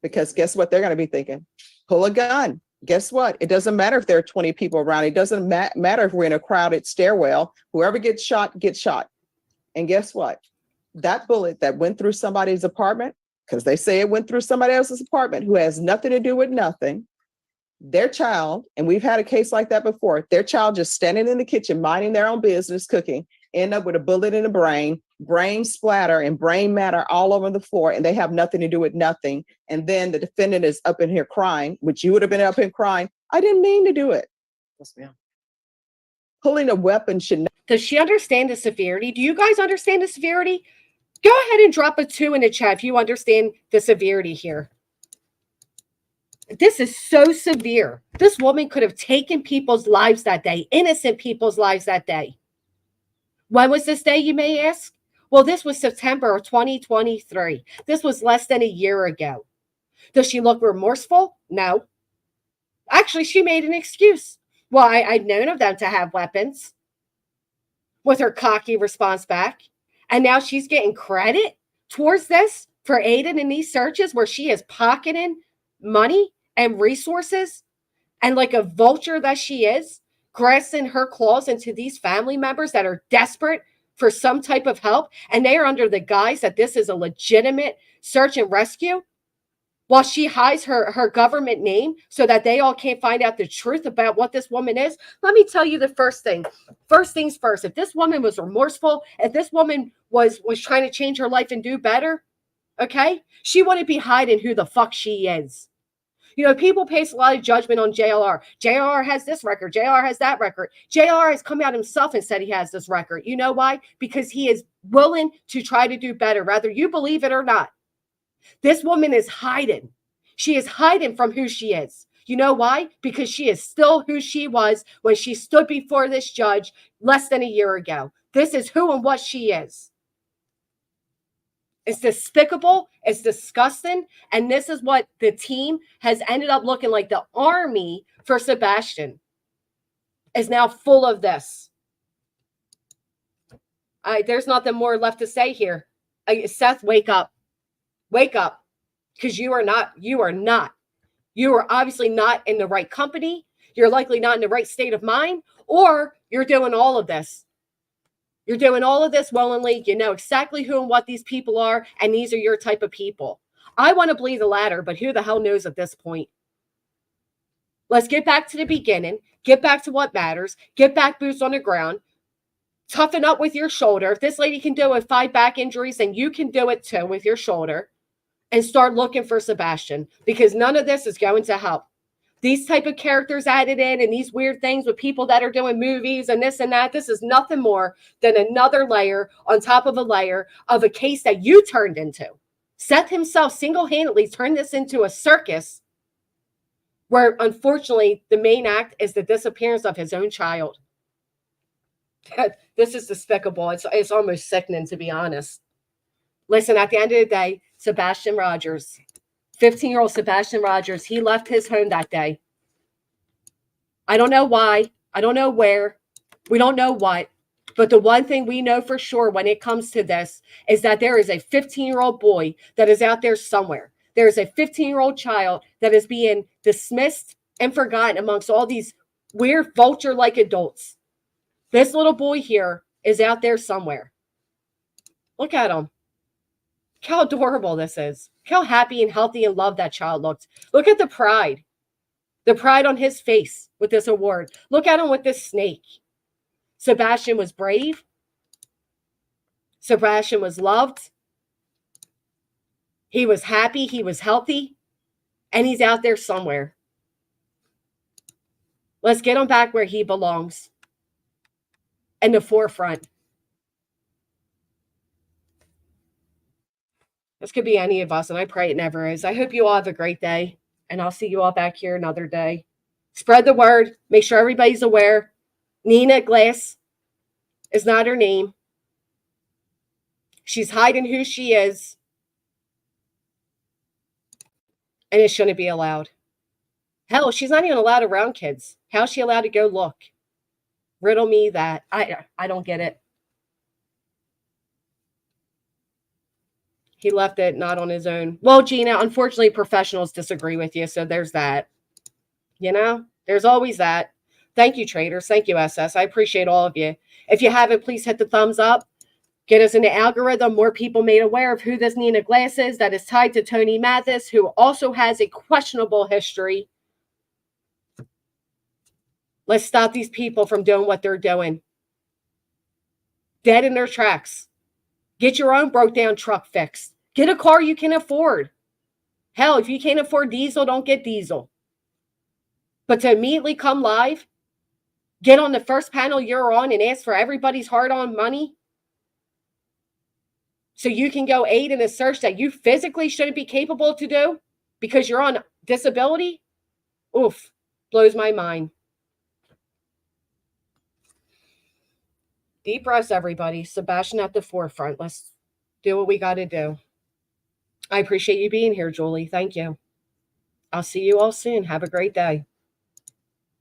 Because guess what they're going to be thinking? Pull a gun. Guess what? It doesn't matter if there are 20 people around. It doesn't matter if we're in a crowded stairwell. Whoever gets shot, gets shot. And guess what? That bullet that went through somebody's apartment, because they say it went through somebody else's apartment who has nothing to do with nothing, their child, and we've had a case like that before, their child just standing in the kitchen, minding their own business, cooking, end up with a bullet in the brain splatter and brain matter all over the floor, and they have nothing to do with nothing. And then the defendant is up in here crying, which you would have been up in crying. I didn't mean to do it. Yes, ma'am. Pulling a weapon should not. Does she understand the severity? Do you guys understand the severity? Go ahead and drop a 2 in the chat if you understand the severity here. This is so severe. This woman could have taken people's lives that day, innocent people's lives that day. When was this day, you may ask? Well, this was September of 2023. This was less than a year ago. Does she look remorseful? No. Actually, she made an excuse. Well, I'd known of them to have weapons. With her cocky response back. And now she's getting credit towards this for aiding in these searches where she is pocketing money and resources, and like a vulture that she is, grasping her claws into these family members that are desperate for some type of help, and they are under the guise that this is a legitimate search and rescue, while she hides her government name so that they all can't find out the truth about what this woman is. Let me tell you the first thing. First things first, if this woman was remorseful, if this woman was trying to change her life and do better, okay, she wouldn't be hiding who the fuck she is. You know, people place a lot of judgment on JLR. JLR has this record. JLR has that record. JLR has come out himself and said he has this record. You know why? Because he is willing to try to do better, whether you believe it or not. This woman is hiding. She is hiding from who she is. You know why? Because she is still who she was when she stood before this judge less than a year ago. This is who and what she is. It's despicable. It's disgusting. And this is what the team has ended up looking like. The army for Sebastian is now full of this. There's nothing more left to say here. Seth, wake up. Wake up. Because you are obviously not in the right company. You're likely not in the right state of mind. Or you're doing all of this. You're doing all of this willingly. You know exactly who and what these people are, and these are your type of people. I want to believe the latter, but who the hell knows at this point? Let's get back to the beginning. Get back to what matters. Get back boots on the ground. Toughen up with your shoulder. If this lady can do it with 5 back injuries, then you can do it too with your shoulder. And start looking for Sebastian, because none of this is going to help. These type of characters added in and these weird things with people that are doing movies and this and that, this is nothing more than another layer on top of a layer of a case that you turned into. Seth himself single-handedly turned this into a circus where, unfortunately, the main act is the disappearance of his own child. This is despicable. It's almost sickening, to be honest. Listen, at the end of the day, Sebastian Rogers, 15-year-old Sebastian Rogers, he left his home that day. I don't know why. I don't know where. We don't know what. But the one thing we know for sure when it comes to this is that there is a 15-year-old boy that is out there somewhere. There is a 15-year-old child that is being dismissed and forgotten amongst all these weird vulture-like adults. This little boy here is out there somewhere. Look at him. Look how adorable this is. Look how happy and healthy and loved that child looked. Look at the pride. The pride on his face with this award. Look at him with this snake. Sebastian was brave. Sebastian was loved. He was happy. He was healthy. And he's out there somewhere. Let's get him back where he belongs. In the forefront. This could be any of us, and I pray it never is. I hope you all have a great day, and I'll see you all back here another day. Spread the word. Make sure everybody's aware. Nina Glass is not her name. She's hiding who she is, and it shouldn't be allowed. Hell, she's not even allowed around kids. How's she allowed to go look? Riddle me that. I don't get it. He left it not on his own. Well, Gina, unfortunately, professionals disagree with you, so there's that. You know, there's always that. Thank you, traders. Thank you, SS. I appreciate all of you. If you haven't, please hit the thumbs up. Get us in the algorithm. More people made aware of who this Nina Glass is that is tied to Tony Mathis, who also has a questionable history. Let's stop these people from doing what they're doing. Dead in their tracks. Get your own broke down truck fixed. Get a car you can afford. Hell, if you can't afford diesel, don't get diesel. But to immediately come live, get on the first panel you're on and ask for everybody's hard-earned money so you can go aid in a search that you physically shouldn't be capable to do because you're on disability, oof, blows my mind. Deep breaths, everybody. Sebastian at the forefront. Let's do what we got to do. I appreciate you being here, Julie. Thank you. I'll see you all soon. Have a great day.